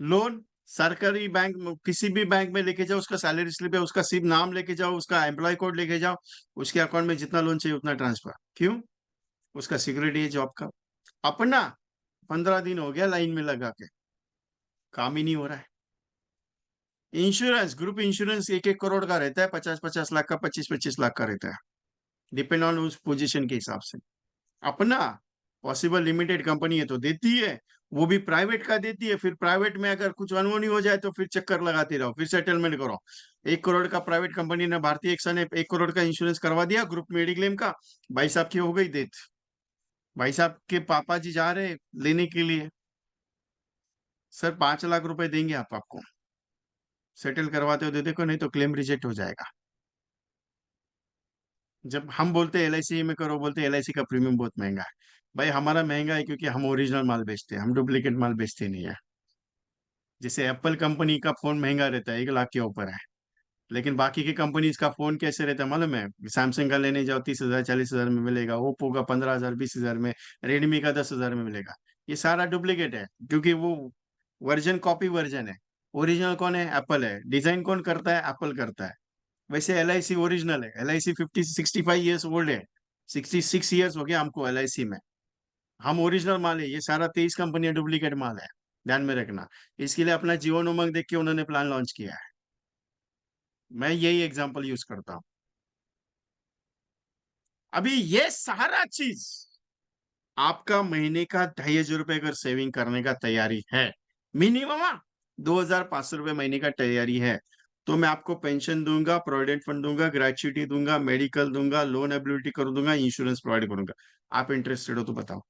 लोन सरकारी बैंक में, किसी भी बैंक में लेके जाओ, उसका सैलरी स्लिप है, उसका सिर्फ नाम लेके जाओ, उसका एम्प्लॉय कोड लेके जाओ, उसके अकाउंट में जितना लोन चाहिए उतना ट्रांसफर। क्यों? उसका सिक्योरिटी है जॉब का। अपना 15 दिन हो गया लाइन में लगा के, काम ही नहीं हो रहा है। इंश्योरेंस, ग्रुप इंश्योरेंस 1-1 करोड़ का रहता है, 50-50 लाख का, 25-25 लाख का रहता है, डिपेंड ऑन उस पोजीशन के हिसाब से। अपना पॉसिबल लिमिटेड कंपनी है तो देती है, वो भी प्राइवेट का देती है। फिर प्राइवेट में अगर कुछ अनहोनी हो जाए तो फिर चक्कर लगाते रहो, फिर सेटलमेंट करो। 1 करोड़ का प्राइवेट कंपनी ने, भारतीय एक्सा ने 1 करोड़ का इंश्योरेंस करवा दिया ग्रुप मेडिक्लेम का, भाई साहब की हो गई डेथ। भाई साहब के पापा जी जा रहे लेने के लिए, सर 5 लाख रुपए देंगे आप, आपको सेटल करवाते हो दे देखो, नहीं तो क्लेम रिजेक्ट हो जाएगा। जब हम बोलते एल आई सी में करो, बोलते एल आई सी का प्रीमियम बहुत महंगा है। भाई हमारा महंगा है क्योंकि हम ओरिजिनल माल बेचते हैं, हम डुप्लीकेट माल बेचते नहीं है। जैसे एप्पल कंपनी का फोन महंगा रहता है, 1 लाख के ऊपर है, लेकिन बाकी की कंपनीज का फोन कैसे रहता है मालूम है? सैमसंग का लेने जाओ 30,000 40,000 में मिलेगा, ओप्पो का 15,000 20,000 में, रेडमी का 10,000 में मिलेगा। ये सारा डुप्लीकेट है, क्योंकि वो वर्जन कॉपी वर्जन है। ओरिजिनल कौन है? एप्पल है। डिजाइन कौन करता है? एप्पल करता है। वैसे एल आई सी ओरिजिनल है, L I C 65 years old है, 66 ईयर्स हो गया हमको एल आई सी में। हम ओरिजिनल माल है, ये सारा 23 कंपनियां डुप्लीकेट माल है, ध्यान में रखना। इसके लिए अपना जीवन उमंग देख के उन्होंने प्लान लॉन्च किया है। मैं यही एग्जांपल यूज करता हूं। अभी ये सारा चीज आपका महीने का 2,500 रुपए अगर सेविंग करने का तैयारी है, मिनिमम 2,500 रुपए महीने का तैयारी है, तो मैं आपको पेंशन दूंगा, प्रोविडेंट फंड दूंगा, ग्रेच्युटी दूंगा, मेडिकल दूंगा, लोन एबिलिटी कर दूंगा, इंश्योरेंस प्रोवाइड करूंगा। आप इंटरेस्टेड हो तो बताओ।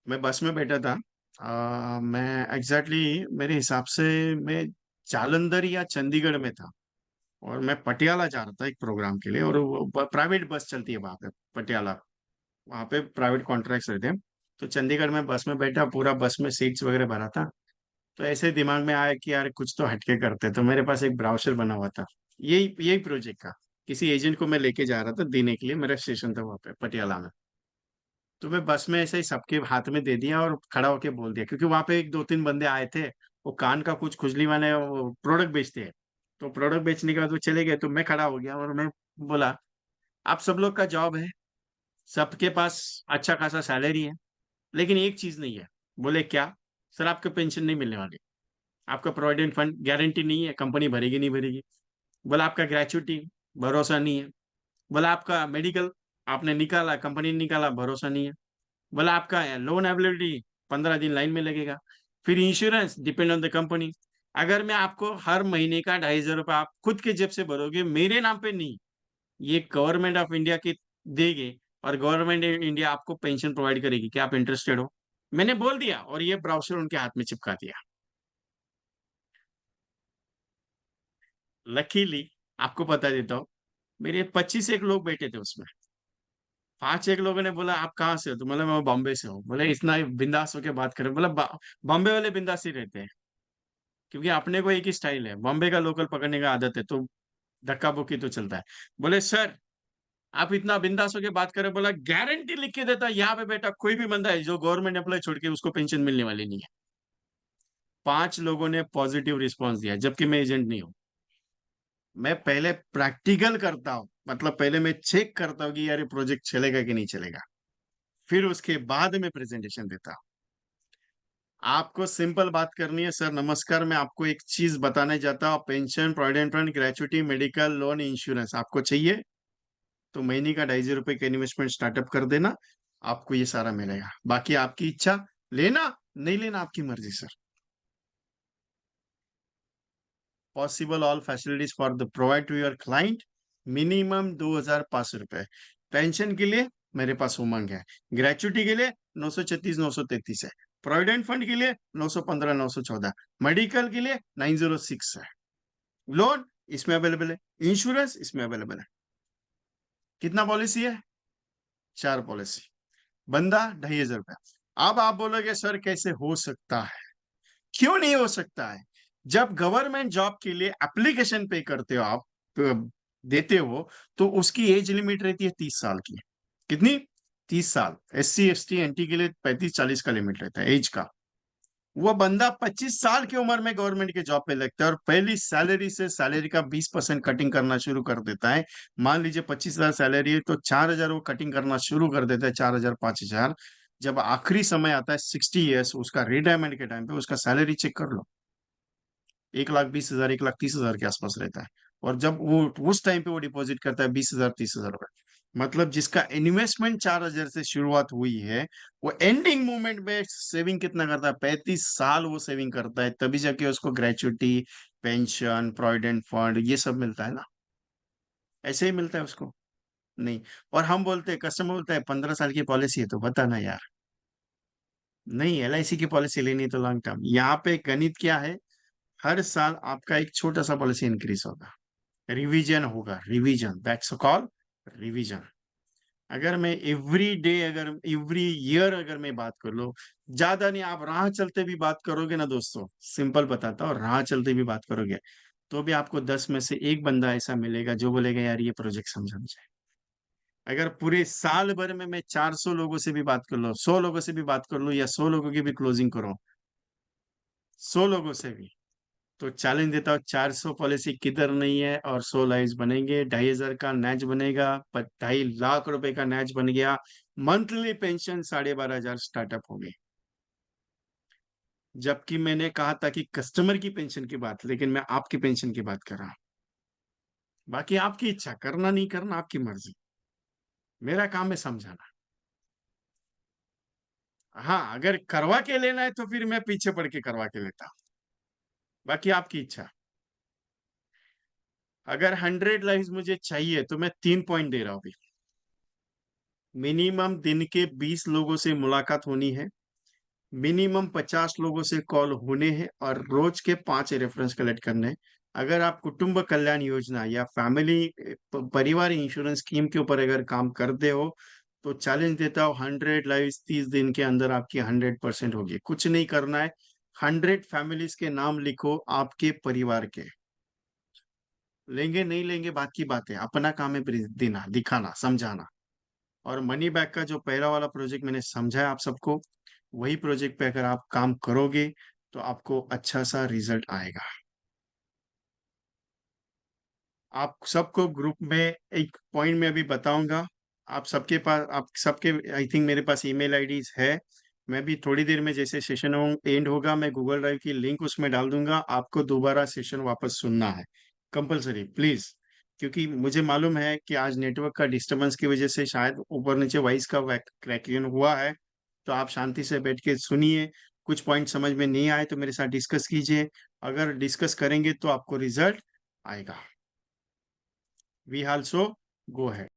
मैं बस में बैठा था, मैं एग्जैक्टली मेरे हिसाब से मैं जालंधर या चंडीगढ़ में था, और मैं पटियाला जा रहा था एक प्रोग्राम के लिए, और प्राइवेट बस चलती है वहां पे पटियाला, वहां पे प्राइवेट कॉन्ट्रैक्ट्स रहते हैं। तो चंडीगढ़ में बस में बैठा, पूरा बस में सीट्स वगैरह भरा था। तो ऐसे दिमाग में आया कि यार कुछ तो हटके करते, तो मेरे पास एक ब्राउचर बना हुआ था, यही यही प्रोजेक्ट का। किसी एजेंट को मैं लेके जा रहा था देने के लिए, मेरा स्टेशन था वहां पे पटियाला में। तो मैं बस में ऐसे ही सबके हाथ में दे दिया और खड़ा होके बोल दिया, क्योंकि वहां पे 1-2-3 बंदे आए थे, वो कान का कुछ खुजली वाले प्रोडक्ट बेचते हैं। तो प्रोडक्ट बेचने के बाद वो चले गए, तो मैं खड़ा हो गया और मैं बोला, आप सब लोग का जॉब है, सबके पास अच्छा खासा सैलरी है, लेकिन एक चीज नहीं है। बोले क्या? सर आपको पेंशन नहीं मिलने वाली, आपका प्रोविडेंट फंड गारंटी नहीं है, कंपनी भरेगी नहीं भरेगी। बोला आपका ग्रेचुटी, भरोसा नहीं है। बोला आपका मेडिकल, आपने निकाला, कंपनी ने निकाला, भरोसा नहीं है। बोला आपका लोन एबिलिटी, 15 दिन लाइन में लगेगा। फिर insurance depend on the company. अगर मैं आपको हर महीने का 2,500 रुपये आप खुद के जेब से भरोगे, मेरे नाम पे नहीं, ये गवर्नमेंट ऑफ इंडिया की देगी, और गवर्नमेंट इंडिया आपको पेंशन प्रोवाइड करेगी। क्या आप इंटरेस्टेड हो? मैंने बोल दिया और ये ब्राउचर उनके हाथ में चिपका दिया। लकीली आपको बता देता हूँ, मेरे 25 एक लोग बैठे थे उसमें। 5 एक लोगों ने बोला आप कहाँ से हो? तो बोला मैं बॉम्बे से हूँ। बोले इतना बिंदास होके बात करें? बोला बॉम्बे वाले बिंदास ही रहते हैं, क्योंकि अपने को एक ही स्टाइल है, बॉम्बे का लोकल पकड़ने का आदत है, तो धक्का बुक्की तो चलता है। बोले सर आप इतना बिंदास होके बात करें? बोला गारंटी लिख के देता, यहाँ पे बेटा कोई भी बंदा है जो गवर्नमेंट एम्प्लॉय छोड़ के उसको पेंशन मिलने वाली नहीं है। 5 लोगों ने पॉजिटिव रिस्पॉन्स दिया, जबकि मैं एजेंट नहीं हूँ। मैं पहले प्रैक्टिकल करता हूँ, मतलब पहले मैं चेक करता हूँ कि यार ये प्रोजेक्ट चलेगा कि नहीं चलेगा, फिर उसके बाद में प्रेजेंटेशन देता हूँ। आपको सिंपल बात करनी है, सर नमस्कार, मैं आपको एक चीज बताने जाता हूँ, pension, provident fund, gratuity, medical, loan, insurance आपको चाहिए तो महीने का 2,500 रुपए का इन्वेस्टमेंट स्टार्टअप कर देना, आपको ये सारा मिलेगा। बाकी आपकी इच्छा, लेना नहीं लेना आपकी मर्जी सर। Possible all facilities for the provide to your client, minimum 2,500 रुपए। पेंशन के लिए मेरे पास उमंग है, ग्रेचुटी के लिए 936 933 है, प्रोविडेंट फंड के लिए 915 914, मेडिकल के लिए 906 है, लोन इसमें अवेलेबल है, इंश्योरेंस इसमें अवेलेबल है। कितना पॉलिसी है? 4 पॉलिसी, बंदा 2,500 रुपया। अब आप बोलोगे सर कैसे हो सकता है? क्यों नहीं हो सकता है? जब गवर्नमेंट जॉब के लिए एप्लीकेशन पे करते हो आप, देते हो, तो उसकी एज लिमिट रहती है 30 साल की। कितनी? 30 साल। SC ST NT के लिए 35 40 का लिमिट रहता है एज का। वो बंदा 25 साल की उम्र में गवर्नमेंट के जॉब पे लगता है और पहली सैलरी से सैलरी का 20% कटिंग करना शुरू कर देता है। मान लीजिए 25,000 सैलरी है तो 4,000 वो कटिंग करना शुरू कर देता है, 4,000 5,000। जब आखिरी समय आता है 60 ईयर्स, उसका रिटायरमेंट के टाइम पे उसका सैलरी चेक कर लो, 1,20,000 1,30,000 के आसपास रहता है। और जब वो उस टाइम पे वो डिपॉजिट करता है 20,000 30,000 रुपए, मतलब जिसका इन्वेस्टमेंट 4,000 से शुरुआत हुई है, वो एंडिंग मोमेंट में सेविंग कितना करता है? 35 साल वो सेविंग करता है, तभी जाके उसको ग्रेचुटी, पेंशन, प्रोविडेंट फंड ये सब मिलता है ना। ऐसे ही मिलता है उसको? नहीं। और हम बोलते हैं, कस्टमर बोलता है 15 साल की पॉलिसी है, तो बता ना यार। नहीं, LIC की पॉलिसी लेनी है तो लॉन्ग टर्म। यहाँ पे गणित क्या है, हर साल आपका एक छोटा सा पॉलिसी इंक्रीज होगा, रिवीजन होगा, रिवीजन, दैट्स कॉल रिवीजन। अगर मैं एवरी डे, अगर एवरी ईयर अगर मैं बात कर लो, ज्यादा नहीं, आप राह चलते भी बात करोगे ना दोस्तों, सिंपल बताता हूँ, राह चलते भी बात करोगे तो भी आपको 10 में से एक बंदा ऐसा मिलेगा जो बोलेगा यार ये प्रोजेक्ट समझ जाए। अगर पूरे साल भर में मैं 400 लोगों से भी बात कर लो, 100 लोगों से भी बात कर लो, या 100 लोगों की भी क्लोजिंग करो, 100 लोगों से भी, तो चैलेंज देता हूँ, 400 पॉलिसी किधर नहीं है और 100 लाइव्स बनेंगे, 2,500 का नैच बनेगा, 2.5 लाख रुपए का नैच बन गया, मंथली पेंशन 12,500 स्टार्टअप हो गई। जबकि मैंने कहा था कि कस्टमर की पेंशन की बात, लेकिन मैं आपकी पेंशन की बात कर रहा हूँ। बाकी आपकी इच्छा, करना नहीं करना आपकी मर्जी, मेरा काम है समझाना। हाँ, अगर करवा के लेना है तो फिर मैं पीछे पड़ के करवा के लेता हूँ, बाकी आपकी इच्छा। अगर 100 लाइव्स मुझे चाहिए तो मैं 3 पॉइंट दे रहा हूँ अभी। मिनिमम दिन के 20 लोगों से मुलाकात होनी है, मिनिमम 50 लोगों से कॉल होने हैं, और रोज के 5 रेफरेंस कलेक्ट करने हैं। अगर आप कुटुंब कल्याण योजना या फैमिली परिवार इंश्योरेंस स्कीम के ऊपर अगर काम करते हो, तो चैलेंज देता हूँ, 100 लाइव 30 दिन के अंदर आपकी 100% होगी। कुछ नहीं करना है, 100 फैमिलीज के नाम लिखो आपके परिवार के। लेंगे नहीं लेंगे बात की बात है, अपना काम है देना, दिखाना, समझाना। और मनी बैक का जो पहला वाला प्रोजेक्ट मैंने समझाया आप सबको, वही प्रोजेक्ट पे अगर आप काम करोगे तो आपको अच्छा सा रिजल्ट आएगा। आप सबको ग्रुप में एक पॉइंट में अभी बताऊंगा, आप सबके पास, आप सबके, आई थिंक मेरे पास ईमेल आईडीज है। मैं भी थोड़ी देर में जैसे सेशन एंड होगा, मैं गूगल ड्राइव की लिंक उसमें डाल दूंगा, आपको दोबारा सेशन वापस सुनना है कंपलसरी प्लीज। क्योंकि मुझे मालूम है कि आज नेटवर्क का डिस्टरबेंस की वजह से शायद ऊपर नीचे वॉइस का क्रैकिंग हुआ है, तो आप शांति से बैठ के सुनिए। कुछ पॉइंट समझ में नहीं आए तो मेरे साथ डिस्कस कीजिए, अगर डिस्कस करेंगे तो आपको रिजल्ट आएगा। We also go ahead.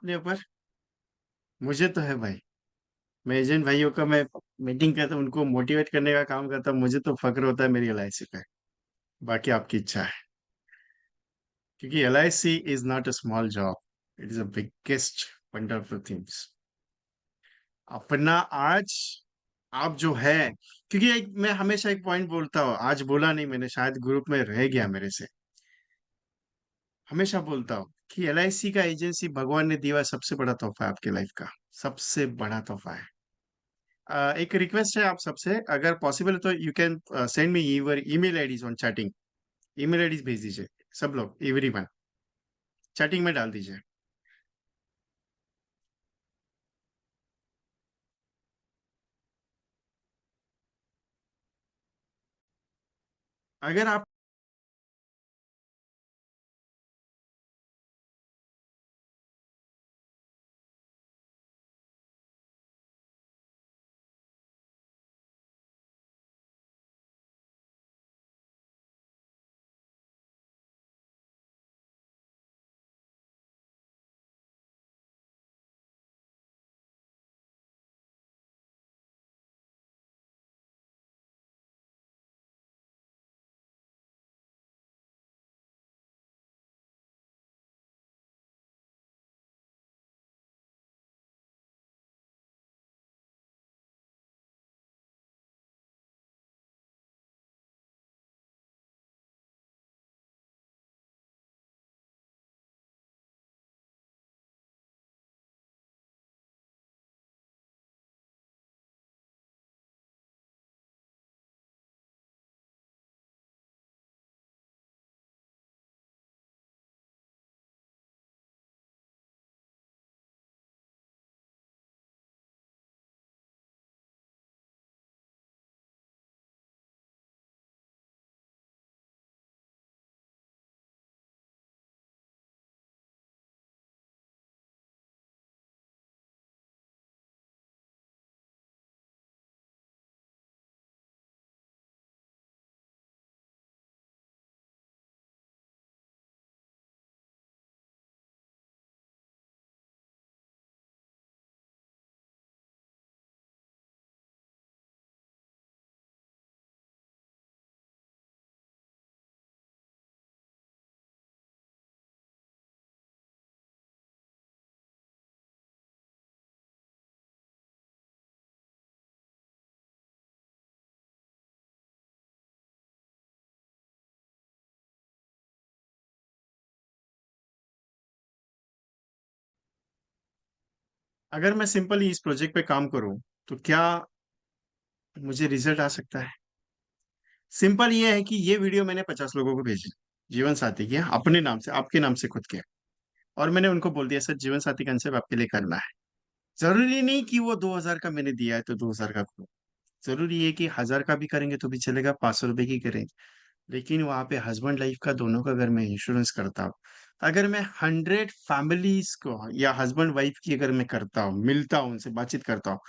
अपने ऊपर? मुझे तो है भाई। मैं एजेंट भाइयों का मैं मीटिंग करता हूँ, उनको मोटिवेट करने का काम करता हूँ, मुझे तो फक्र होता है मेरी एलआईसी पे। बाकी आपकी इच्छा है, क्योंकि LIC is not a small job, it is a biggest wonderful things. अपना आज आप जो है, क्योंकि मैं हमेशा एक पॉइंट बोलता हूँ, आज बोला नहीं मैंने, शायद ग्रुप में रह गया मेरे से। हमेशा बोलता हूँ कि एलआईसी का एजेंसी भगवान ने दिया हुआ सबसे बड़ा तोहफा है आपके लाइफ का। सबसे बड़ा तोहफा है। एक रिक्वेस्ट है आप सबसे, अगर पॉसिबल है तो you can send me your email IDs on chatting. Email IDs भेज दीजिए, सब लोग, एवरीवन, चैटिंग में डाल दीजिए। अगर आप अगर मैं सिंपली इस प्रोजेक्ट पे काम करूं, तो क्या मुझे रिजल्ट आ सकता है? सिंपल ये है कि ये वीडियो मैंने 50 लोगों को भेजी, जीवन साथी की, अपने नाम से, आपके नाम से, खुद के। और मैंने उनको बोल दिया सर, जीवन साथी कंसेप्ट आपके लिए करना है। जरूरी नहीं कि वो 2000 का मैंने दिया है तो 2000 का करो। जरूरी है कि 1000 का भी करेंगे तो भी चलेगा, 500 रुपए की करेंगे। लेकिन वहां पे हस्बैंड लाइफ का दोनों का अगर मैं इंश्योरेंस करता हूँ, अगर मैं 100 फैमिलीज को या हस्बैंड वाइफ की अगर मैं करता हूँ, मिलता हूँ, उनसे बातचीत करता हूँ,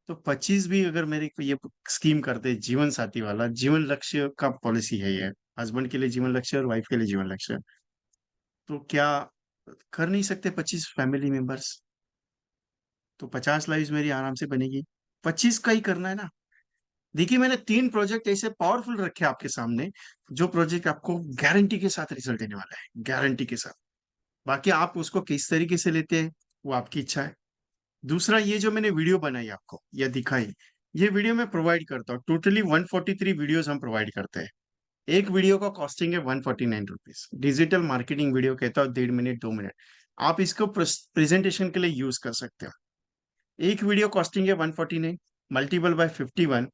तो 25 भी अगर मेरे को ये स्कीम करते, जीवन साथी वाला जीवन लक्ष्य का पॉलिसी है ये, हस्बैंड के लिए जीवन लक्ष्य और वाइफ के लिए जीवन लक्ष्य, तो क्या कर नहीं सकते 25 फैमिली मेंबर्स? तो 50 लाइफ मेरी आराम से बनेगी। 25 का ही करना है ना। देखिए, मैंने 3 प्रोजेक्ट ऐसे पावरफुल रखे आपके सामने, जो प्रोजेक्ट आपको गारंटी के साथ रिजल्ट देने वाला है, गारंटी के साथ। बाकी आप उसको किस तरीके से लेते हैं, वो आपकी इच्छा है। दूसरा, ये जो मैंने वीडियो बनाई आपको या दिखाई, ये वीडियो मैं प्रोवाइड करता हूँ, टोटली 143 वीडियोस हम प्रोवाइड करते हैं। एक वीडियो का कॉस्टिंग है 149 रुपीज। डिजिटल मार्केटिंग वीडियो कहता हूँ, 1.5 मिनट 2 मिनट। आप इसको प्रेजेंटेशन के लिए यूज कर सकते हो। एक वीडियो कॉस्टिंग है 149, मल्टीपल बाय 51,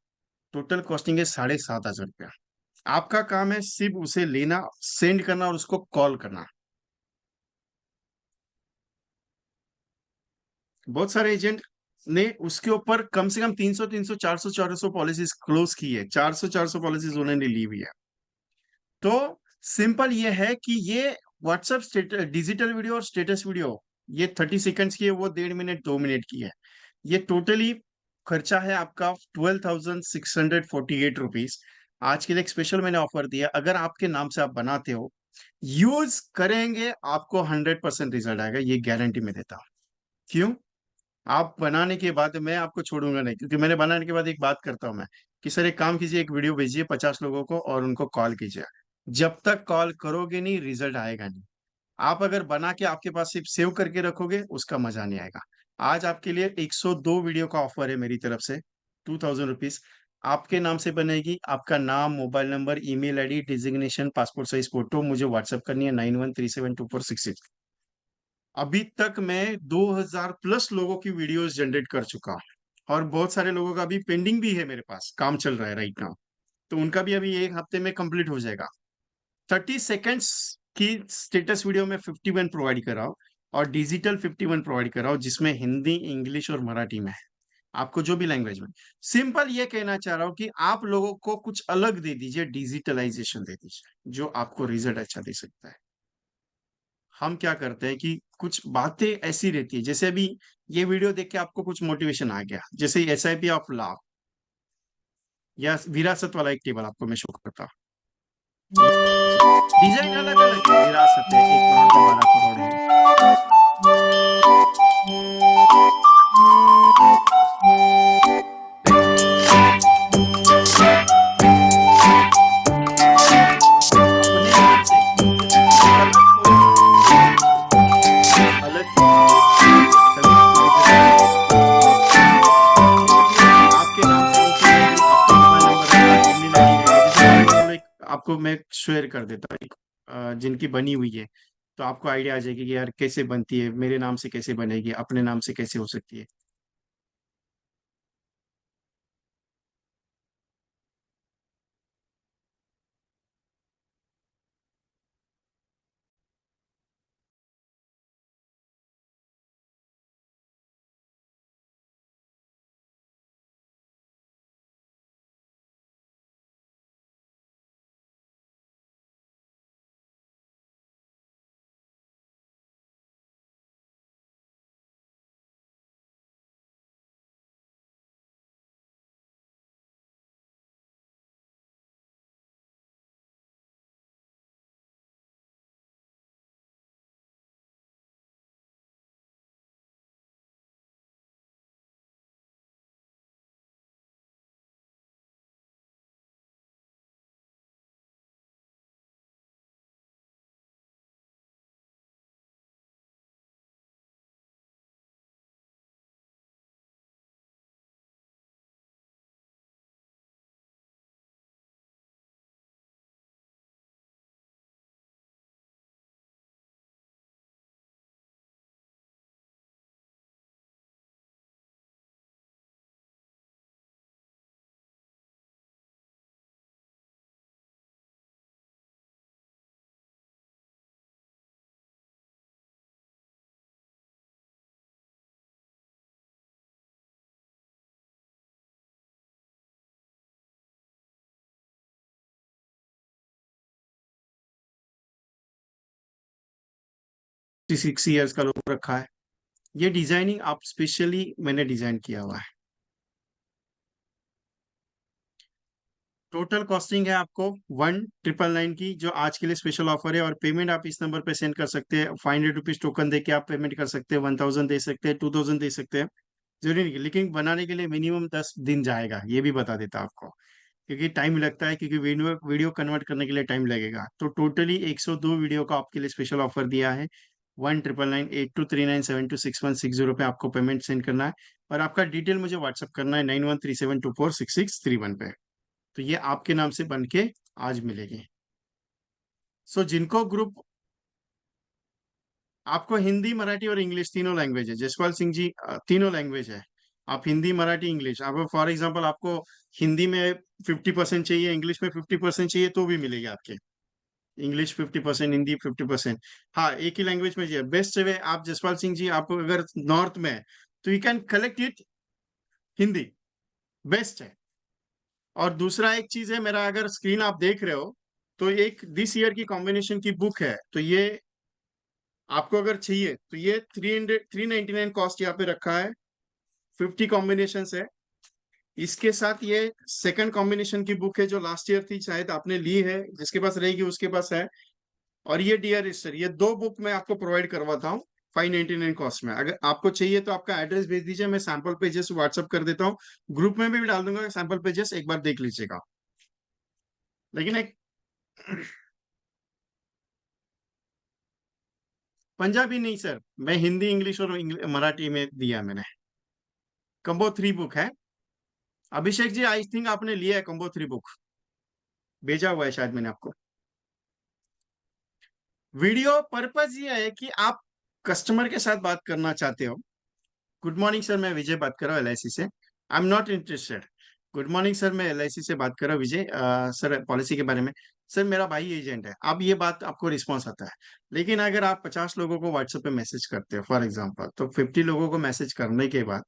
टोटल कॉस्टिंग है 7500 रुपया। आपका काम है सिर्फ उसे लेना, सेंड करना और उसको कॉल करना। बहुत सारे एजेंट ने उसके ऊपर कम से कम 300 400 400 पॉलिसीज क्लोज की है, 400 पॉलिसीज उन्होंने ली हुई है। तो सिंपल ये है कि ये व्हाट्सएप डिजिटल वीडियो और स्टेटस वीडियो, ये 30 सेकंड्स की है, वो 1.5 मिनट 2 मिनट की है। ये टोटली खर्चा है आपका 12,648 रुपीज। आज के लिए एक स्पेशल मैंने ऑफर दिया, अगर आपके नाम से आप बनाते हो, यूज करेंगे, आपको 100% रिजल्ट आएगा, ये गारंटी मैं देता हूँ। क्यों? आप बनाने के बाद मैं आपको छोड़ूंगा नहीं, क्योंकि मैंने बनाने के बाद एक बात करता हूं मैं कि सर एक काम कीजिए, एक वीडियो भेजिए 50 लोगों को और उनको कॉल कीजिए। जब तक कॉल करोगे नहीं रिजल्ट आएगा नहीं। आप अगर बना के आपके पास सिर्फ सेव करके रखोगे उसका मजा नहीं आएगा। आज आपके लिए 102 वीडियो का ऑफर है मेरी तरफ से, 2000 रुपीज। आपके नाम से बनेगी, आपका नाम, mobile number, email ID, designation, passport size photo मुझे व्हाट्सएप करनी है 91372466। अभी तक मैं 2000 प्लस लोगों की वीडियोस जनरेट कर चुका हूं, और बहुत सारे लोगों का अभी पेंडिंग भी है, मेरे पास काम चल रहा है राइट नाउ। तो उनका भी अभी एक हफ्ते में कंप्लीट हो जाएगा। 30 सेकेंड्स की स्टेटस वीडियो में 51 प्रोवाइड कर रहा हूँ, और डिजिटल 51 प्रोवाइड कर रहा हूँ, जिसमें हिंदी, इंग्लिश और मराठी में है। आपको जो भी लैंग्वेज में, सिंपल ये कहना चाह रहा हूँ कि आप लोगों को कुछ अलग दे दीजिए, डिजिटलाइजेशन दे दीजिए, जो आपको रिजल्ट अच्छा दे सकता है। हम क्या करते हैं कि कुछ बातें ऐसी रहती है, जैसे अभी ये वीडियो देख के आपको कुछ मोटिवेशन आ गया, जैसे SIP ऑफ लाभ या विरासत वाला एक टेबल आपको मैं शो करता हूँ। डिजाइन अलग अलग है, विरासत है, 1 करोड़ का, 12 करोड़ है। अपने नाम से अलग सभी आपके नाम से नीचे आपका मोबाइल नंबर रहेगा, ईमेल आईडी रहेगा। जैसे फॉर एग्जाम्पल एक आपको मैं शेयर कर देता हूँ, जिनकी बनी हुई है, तो आपको आइडिया आ जाएगी कि यार कैसे बनती है, मेरे नाम से कैसे बनेगी, अपने नाम से कैसे हो सकती है। सिक्स 6 ईयर्स का लोग रखा है। ये डिजाइनिंग आप स्पेशली मैंने डिजाइन किया हुआ है। टोटल कॉस्टिंग है आपको 1999 की, जो आज के लिए स्पेशल ऑफर है। और पेमेंट आप इस नंबर पे सेंड कर सकते हैं, 500 रुपीज टोकन दे के आप पेमेंट कर सकते हैं, 1000 दे सकते हैं, 2000 दे सकते हैं। जरूरी नहीं, लेकिन बनाने के लिए मिनिमम 10 दिन जाएगा, ये भी बता देता आपको, क्योंकि टाइम लगता है, क्योंकि वीडियो वीडियो कन्वर्ट करने के लिए टाइम लगेगा। तो टोटली 102 वीडियो का आपके लिए स्पेशल ऑफर दिया है। 19998239726160 पे आपको पेमेंट सेंड करना है, और आपका डिटेल मुझे व्हाट्सअप करना है 9137246631 पे। तो ये आपके नाम से बन के आज मिलेगी। सो जिनको ग्रुप, आपको हिंदी, मराठी और इंग्लिश तीनों लैंग्वेज है जसपाल सिंह जी, तीनों लैंग्वेज है। आप हिंदी, मराठी, इंग्लिश, आप फॉर एग्जांपल आपको हिंदी में 50% चाहिए, इंग्लिश में 50% चाहिए, तो भी मिलेगी आपके। इंग्लिश 50%, हिंदी 50%। हाँ, एक ही लैंग्वेज में चाहिए, बेस्ट वे आप जसपाल सिंह जी, आप अगर नॉर्थ में है तो you can collect it Hindi, best है। और दूसरा एक चीज है, मेरा अगर स्क्रीन आप देख रहे हो, तो एक दिस ईयर की कॉम्बिनेशन की बुक है, तो ये आपको अगर चाहिए तो ये 399 कॉस्ट यहाँ पे रखा है। 50 कॉम्बिनेशन है। इसके साथ ये सेकंड कॉम्बिनेशन की बुक है, जो लास्ट ईयर थी, शायद आपने ली है, जिसके पास रहेगी उसके पास है। और ये डियर हिस्टर, ये दो बुक मैं आपको प्रोवाइड करवाता हूँ 599 कॉस्ट में। अगर आपको चाहिए तो आपका एड्रेस भेज दीजिए, मैं सैंपल पेजेस व्हाट्सअप कर देता हूँ, ग्रुप में भी डाल दूंगा सैंपल पेजेस, एक बार देख लीजिएगा। लेकिन एक पंजाबी नहीं सर, मैं हिंदी इंग्लिश और मराठी में दिया मैंने। कंबो 3 बुक है। अभिषेक जी आई थिंक आपने लिया है कंबो 3 बुक, भेजा हुआ है शायद मैंने आपको। वीडियो पर्पज ये है कि आप कस्टमर के साथ बात करना चाहते हो। गुड मॉर्निंग सर, मैं विजय बात कर रहा हूँ एलआईसी से। I am not interested. Good morning sir, मैं एलआईसी से बात कर रहा हूँ विजय, सर पॉलिसी के बारे में। सर मेरा भाई एजेंट है, अब ये बात आपको रिस्पॉन्स आता है। लेकिन अगर आप 50 लोगों को व्हाट्सएप पे मैसेज करते हो फॉर एग्जांपल, तो 50 लोगों को मैसेज करने के बाद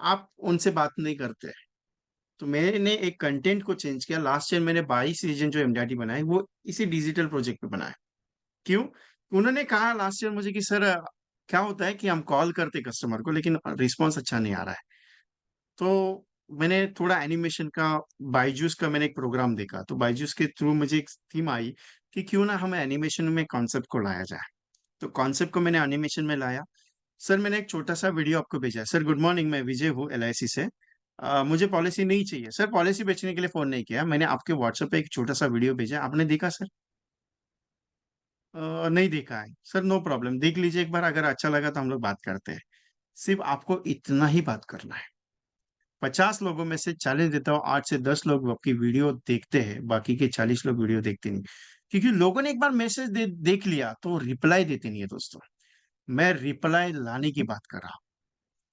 आप उनसे बात नहीं करते। तो मैंने एक कंटेंट को चेंज किया। लास्ट ईयर मैंने 22 एजेंट जो एमडीआरटी बनाए वो इसी डिजिटल प्रोजेक्ट पे बनाए। क्यों? उन्होंने कहा लास्ट ईयर मुझे कि सर क्या होता है कि हम कॉल करते कस्टमर को लेकिन रिस्पॉन्स अच्छा नहीं आ रहा है। तो मैंने थोड़ा एनिमेशन का, बायजूस का मैंने एक प्रोग्राम देखा, तो बायजूस के थ्रू मुझे एक थीम आई कि क्यों ना हम एनिमेशन में कॉन्सेप्ट को लाया जाए। तो कॉन्सेप्ट को मैंने एनिमेशन में लाया। सर मैंने एक छोटा सा वीडियो आपको भेजा है। सर गुड मॉर्निंग, मैं विजय हूँ एलआईसी से। मुझे पॉलिसी नहीं चाहिए सर, पॉलिसी बेचने के लिए फोन नहीं किया मैंने, आपके व्हाट्सएप पे एक छोटा सा वीडियो भेजा, आपने देखा सर? नहीं देखा है सर, नो प्रॉब्लम, देख लीजिए एक बार, अगर अच्छा लगा तो हम लोग बात करते हैं। सिर्फ आपको इतना ही बात करना है। 50 लोगों में से 40 देता हूँ, 8 से 10 लोग आपकी वीडियो देखते हैं, बाकी के 40 लोग वीडियो देखते नहीं। क्योंकि लोगों ने एक बार मैसेज देख लिया तो रिप्लाई देते नहीं है दोस्तों। मैं रिप्लाई लाने की बात कर रहा हूँ,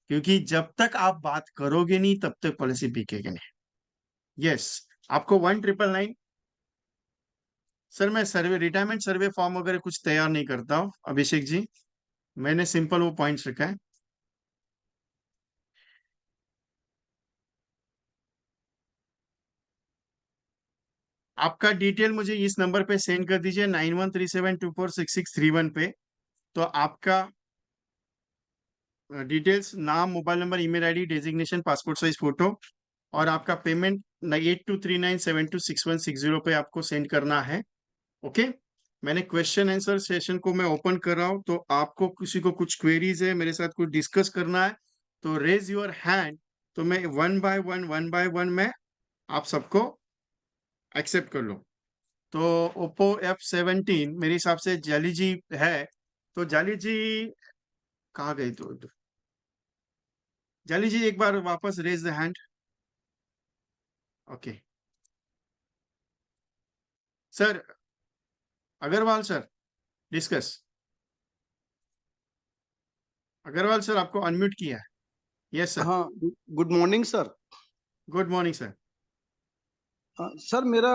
क्योंकि जब तक आप बात करोगे नहीं तब तक पॉलिसी बिकेगी नहीं। यस, आपको 1999। सर मैं सर्वे, रिटायरमेंट सर्वे फॉर्म वगैरह कुछ तैयार नहीं करता हूँ अभिषेक जी, मैंने सिंपल वो पॉइंट्स रखा है। आपका डिटेल मुझे इस नंबर पे सेंड कर दीजिए, 9137246631 पे। तो आपका डिटेल्स, नाम, mobile number, email ID, designation, passport size photo, और आपका पेमेंट 8239726160 पे आपको सेंड करना है। ओके। मैंने क्वेश्चन आंसर सेशन को मैं ओपन कर रहा हूं, तो आपको किसी को कुछ क्वेरीज है, मेरे साथ कुछ डिस्कस करना है, तो रेज योर हैंड। तो मैं वन बाय वन मैं आप सबको एक्सेप्ट कर लो। तो ओप्पो F17 मेरे हिसाब से जाली जी है। तो जाली जी कहाँ गई? तो जाली जी एक बार वापस raise the hand. Okay sir, Agarwal sir, discuss. Agarwal sir आपको अनम्यूट किया है। Yes sir. हाँ, good morning sir. Good morning sir. Sir मेरा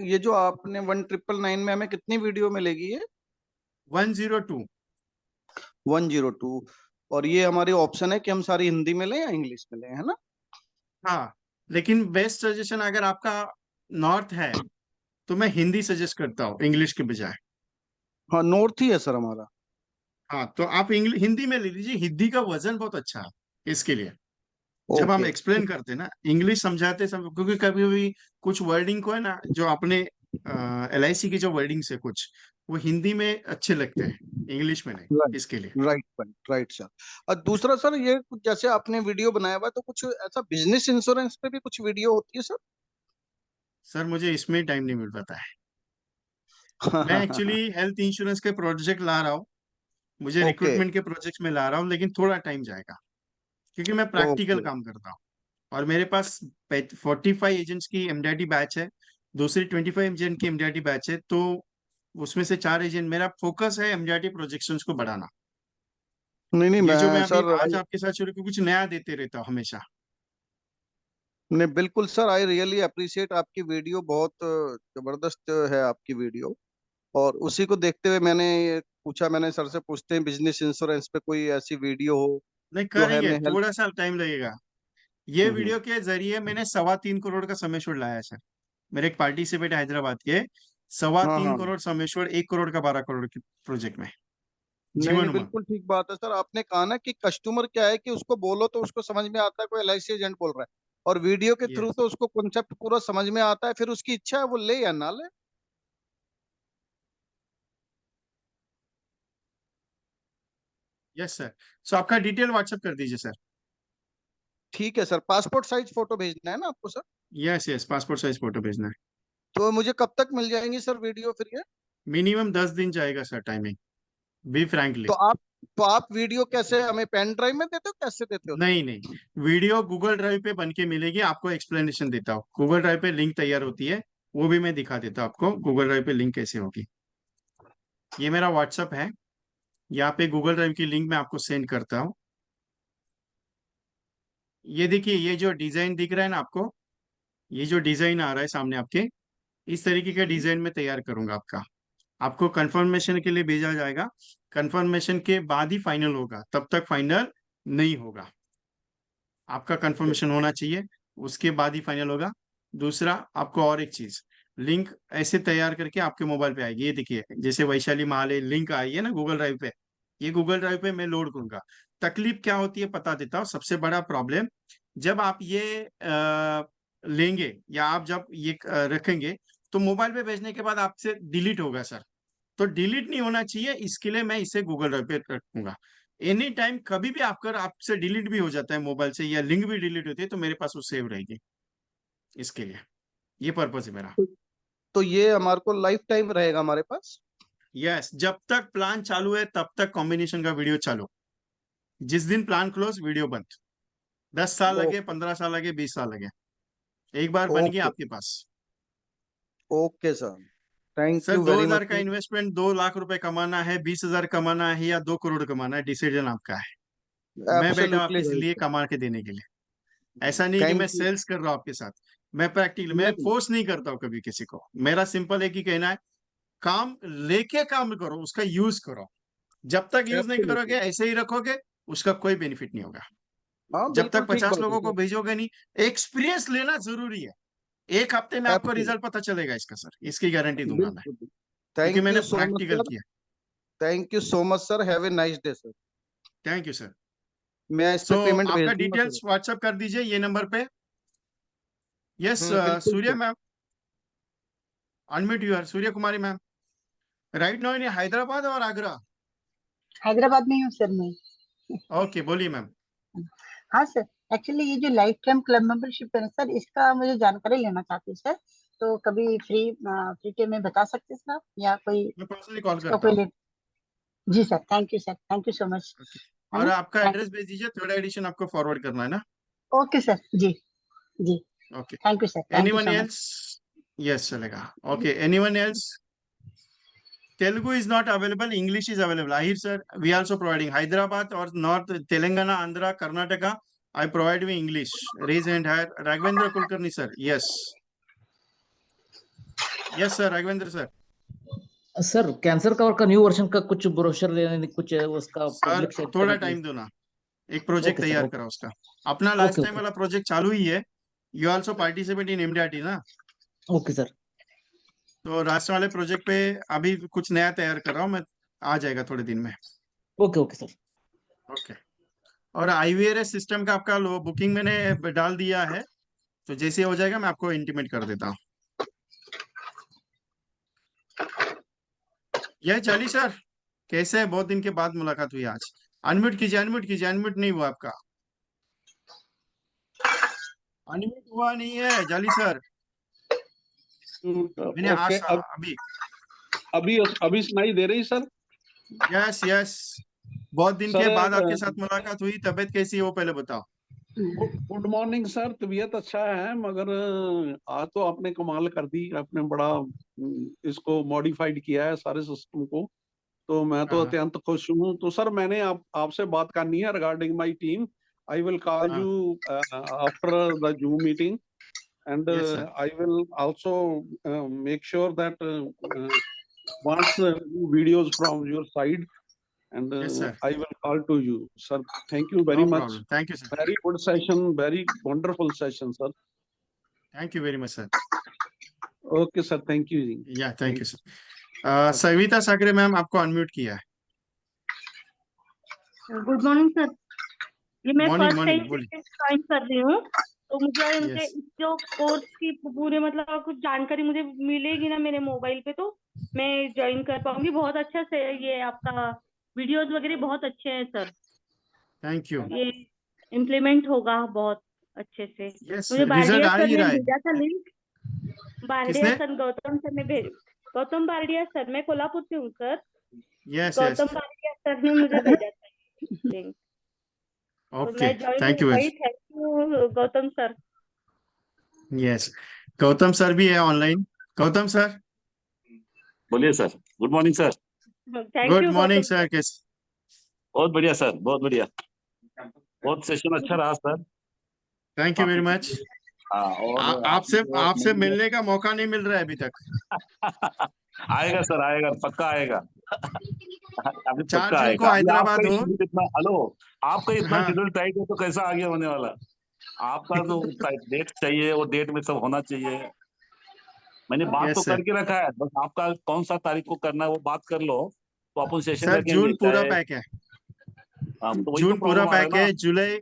ये जो आपने 1999 में हमें कितनी वीडियो मिलेगी ये? 102। 102। और ये हमारी ऑप्शन है कि हम सारी हिंदी में लें या इंग्लिश में लें, है ना? हाँ, लेकिन बेस्ट सजेशन अगर आपका नॉर्थ है तो मैं हिंदी सजेस्ट करता हूँ इंग्लिश के बजाय। हाँ, नॉर्थ ही है सर हमारा। हाँ, तो आप इंग्लिश हिंदी में ले लीजिए, हिंदी का वजन बहुत अच्छा है इसके लिए। जब हम ओके। एक्सप्लेन करते हैं ना, इंग्लिश समझाते सब, क्योंकि कभी कभी कुछ वर्डिंग को है ना, जो अपने एलआईसी की जो वर्डिंग्स है कुछ, वो हिंदी में अच्छे लगते हैं, इंग्लिश में नहीं, राइट, इसके लिए। Right, right, right sir. और दूसरा सर, ये जैसे आपने वीडियो बनाया हुआ है, तो कुछ ऐसा बिजनेस इंश्योरेंस पे भी कुछ वीडियो होती है सर? सर मुझे इसमें टाइम नहीं मिल पाता है। मैं एक्चुअली हेल्थ इंश्योरेंस के प्रोजेक्ट ला रहा हूँ, मुझे ओके, रिक्रूटमेंट के प्रोजेक्ट में ला रहा हूँ, लेकिन थोड़ा टाइम जाएगा, क्योंकि मैं प्रैक्टिकल ओके। काम करता हूँ। और मेरे पास 45 एजेंट्स की एमडीआरटी बैच है, दूसरी 25 एजेंट की एमडीआरटी बैच है, तो उसमें से 4 एजेंट, मेरा फोकस है एमडीआरटी प्रोजेक्शंस को बढ़ाना। नहीं नहीं, ये जो मैं मैं अभी सर आज आपके साथ शुरू, कुछ नया देते रहता हूँ हमेशा। नहीं, बिल्कुल सर, आई रियली अप्रिशिएट आपकी वीडियो, बहुत जबरदस्त है आपकी वीडियो। और उसी को देखते हुए मैंने ये पूछा, मैंने सर से पूछते हैं बिजनेस इंश्योरेंस पे कोई ऐसी वीडियो हो नहीं जो करेंगे, हमें हेल्प। थोड़ा सा टाइम लगेगा। ये हम्म। वीडियो के जरिए मैंने 3.25 करोड़ का समेश्वर लाया है सर। मेरे एक पार्टिसिपेट हैदराबाद के, सवा हाँ तीन हाँ। करोड़ समेश्वर, 1 करोड़ का 12 करोड़ के प्रोजेक्ट में। नहीं जीवन नहीं, उमंग। बिल्कुल ठीक बात है सर। आपने कहा ना कि कस्टमर क्या है कि उसको बोलो तो उसको समझ में आता है कोई एलआईसी एजेंट बोल रहा है, और वीडियो के थ्रू यस। तो उसको कॉन्सेप्ट पूरा समझ में आता है, फिर उसकी इच्छा है वो ले या ना ले। Yes sir. सो आपका डिटेल व्हाट्सएप कर दीजिए सर। ठीक है सर, पासपोर्ट साइज फोटो भेजना है ना आपको sir? Yes yes, passport size photo भेजना है। तो मुझे कब तक मिल जाएंगी सर वीडियो फिर ये? मिनिमम 10 दिन जाएगा सर, टाइमिंग, बी तो फ्रैंकली। आप तो आप वीडियो कैसे हमें पेन ड्राइव में देते हो, कैसे देते हो सर? नहीं नहीं, वीडियो गूगल ड्राइव पे बन के मिलेगी आपको, एक्सप्लेनेशन देता हूँ। गूगल ड्राइव पे लिंक तैयार होती है, वो भी मैं दिखा देता हूँ आपको, गूगल ड्राइव पे लिंक कैसे होगी। ये मेरा व्हाट्सअप है, यहाँ पे गूगल ड्राइव की लिंक मैं आपको सेंड करता हूँ। ये देखिए, ये जो डिजाइन दिख रहा है ना आपको, ये जो डिजाइन आ रहा है सामने आपके, इस तरीके का डिजाइन में तैयार करूंगा आपका। आपको कंफर्मेशन के लिए भेजा जाएगा, कंफर्मेशन के बाद ही फाइनल होगा, तब तक फाइनल नहीं होगा। आपका कंफर्मेशन होना चाहिए, उसके बाद ही फाइनल होगा। दूसरा, आपको और एक चीज, लिंक ऐसे तैयार करके आपके मोबाइल पे आएगी। ये देखिए, जैसे वैशाली महाले लिंक आई है ना गूगल ड्राइव पे, ये गूगल ड्राइव पे मैं लोड करूंगा। तकलीफ क्या होती है पता देता हूँ, सबसे बड़ा प्रॉब्लम, जब आप ये लेंगे या आप जब ये रखेंगे, तो मोबाइल पे भेजने के बाद आपसे डिलीट होगा सर। तो डिलीट नहीं होना चाहिए, इसके लिए मैं इसे गूगल ड्राइव पे रखूंगा। एनी टाइम कभी भी आपका आपसे डिलीट भी हो जाता है मोबाइल से, या लिंक भी डिलीट होती है, तो मेरे पास वो सेव रहेगी। इसके लिए ये पर्पज है मेरा। तो ये हमारे को लाइफ टाइम रहेगा हमारे पास? यस, जब तक प्लान चालू है तब तक कॉम्बिनेशन का वीडियो चालू, जिस दिन प्लान क्लोज वीडियो बंद। 10 साल लगे, ओके 15 साल लगे, 20 साल लगे, एक बार बन गया ओके आपके पास। Okay sir, thank sir, you दो वेरी हजार का मच। इन्वेस्टमेंट, 2 लाख रुपए कमाना है, 20 हजार कमाना है, या 2 करोड़ कमाना है, डिसीजन आपका है। मैं बैठा हूँ एब्सोल्युटली आपके लिए राइट। कमा के देने के लिए। ऐसा नहीं कि मैं थैंक यू। सेल्स कर रहा हूँ आपके साथ, मैं प्रैक्टिकल, मैं नहीं, फोर्स नहीं करता हूँ कभी किसी को। मेरा सिंपल एक ही कहना है, काम लेके काम करो, उसका यूज करो। जब तक यूज नहीं करोगे, एब्सोल्युटली। ऐसे ही रखोगे, उसका कोई बेनिफिट नहीं होगा। हाँ जब बिल्कुल तक ठीक 50 बात है लोगों को सर। भेजोगे नहीं, एक्सपीरियंस लेना जरूरी है। 1 हफ्ते में आपको एब्सोल्युटली। रिजल्ट पता चलेगा इसका सर, इसकी गारंटी दूंगा मैं, बिल्कुल। क्योंकि थैंक मैंने you so much practical sir. किया। Thank you so much sir, have a nice day sir. Thank you sir. मैं इस सो पे पेमेंट भेज आपका दूंगा सर। डिटेल्स व्हाट्सएप कर दीजिए ये नंबर पे। यस, बिल्कुल Surya sir. Ma'am, unmute your, Surya Kumari ma'am. Right now in Hyderabad और आगरा? हैदराबाद में ही हूँ सर मैं। ओके, बोलिए मैम। हाँ सर, एक्चुअली ये जो लाइफ टाइम क्लब मेंबरशिप है ना सर, इसका मुझे जानकारी लेना चाहती हूँ सर। तो कभी फ्री टाइम में बता सकते हैं सर आप, या कोई मैं पर्सनली कॉल इसका करता कोई हूँ। जी sir, thank you sir, thank you so much. Okay, है और ना? आपका थैंक एड्रेस भेज दीजिए, 3rd एडिशन आपको फॉरवर्ड करना है ना? ओके सर जी। जी, okay. Thank you sir, thank you anyone so much. Else? Yes, चलेगा। Okay, anyone else? Telugu is not available, English is available. Ahir sir, we also providing Hyderabad or North Telangana, Andhra, Karnataka. I provide you English. Raise hand higher. Raghavendra Kulkarni sir. Yes. Yes sir, Raghavendra sir. Sir cancer cover का न्यू वर्जन का कुछ ब्रोशर लेने कुछ उसका सर, पब्लिक साइट थोड़ा करने के लिए। टाइम दो ना, एक प्रोजेक्ट ओके सर, तैयार करा ओके उसका। अपना लास्ट ओके टाइम ओके वाला प्रोजेक्ट चालू ही है। You also participate in MDRT ना? Okay sir. तो राष्ट्र वाले प्रोजेक्ट पे अभी कुछ नया तैयार कर रहा हूँ मैं, आ जाएगा थोड़े दिन में। Okay okay sir. ओके। और IVRS सिस्टम का आपका बुकिंग मैंने डाल दिया है, तो जैसे हो जाएगा मैं आपको इंटीमेट कर देता हूँ। यह चाली सर, कैसे है? बहुत दिन के बाद मुलाकात हुई आज। अनम्यूट कीजिए, अनम्यूट कीजिए, अनम्यूट नहीं हुआ आपका, अनम्यूट हुआ नहीं है जाली सर। मैंने ओके। आज अब अभी। अभी अभी सुनाई दे रही सर? यस यस, बहुत दिन के सर बाद आपके साथ मुलाकात हुई, तबीयत कैसी है वो पहले बताओ। Good morning sir. तबीयत अच्छा है, मगर आज तो आपने कमाल कर दी। आपने बड़ा इसको मॉडिफाइड किया है सारे सिस्टम को। तो मैं तो हाँ अत्यंत खुश हूँ। तो सर मैंने आपसे बात करनी है regarding my team. I will call हाँ। You after the Zoom meeting, and yes sir. I will also make sure that once videos from your side, and yes sir, I will call to you, sir. Thank you no very much. Problem, thank you sir. Very good session, very wonderful session, sir. Thank you very much sir. Okay, sir. Thank you. या थैंक Thank यू you. सर। सविता साकरे मैम, आपको अनम्यूट किया है। Good morning sir. ये मैं मॉर्निंग फर्स्ट टाइम मॉर्निंग, बोलिए। ज्वाइन कर रही हूँ, तो मुझे उनके यस, जो कोर्स की पूरे मतलब कुछ जानकारी मुझे मिलेगी ना मेरे मोबाइल पे, तो मैं ज्वाइन कर पाऊंगी। बहुत अच्छा से ये आपका वीडियोस वगैरह बहुत अच्छे हैं सर। Thank you. ये इम्प्लीमेंट होगा बहुत अच्छे से। यस, मुझे रिजल्ट बारडिया आ सर ही ने रहा है। भेजा था लिंक। बारडिया किसने? सर, गौतम सर ने भेज गौतम बारडिया सर, मैं कोल्हापुर से हूँ sir. Yes yes, Gautam Bardia sir ने मुझे भेजा था लिंक, तो ओके, मैं ज्वाइन थैंक हो यू। गई। Thank you Gautam sir. Yes, Gautam sir भी है ऑनलाइन। गौतम सर, बोलिए sir. Good morning sir. Thank good you morning Gautam sir. Sir. कैसे? बहुत बढ़िया सर, बहुत बढ़िया। बहुत सेशन अच्छा रहा सर। थैंक यू वेरी काफी मच। हाँ, और आपसे आपने जो आपसे मिलने का मौका नहीं मिल रहा है अभी तक। आएगा सर, आएगा, पक्का आएगा। अभी 4 पक्का जून को आएगा। अभी आपका हैदराबाद ही हो। शेड्यूल इतना, हेलो, आपका इतना हाँ, शेड्यूल टाइट है तो कैसा आगे होने वाला? आपका जो डेट चाहिए वो डेट में सब होना चाहिए। मैंने बात तो यस सर। करके रखा है, बस आपका कौन सा तारीख को करना है वो बात कर लो, तो अपन सेशन सर रखेंगे जून पूरा चाहे। पैक है। हाँ, तो वही तो जून पूरा प्रॉब्लम आ रहा है पैक ना। है। जुलाई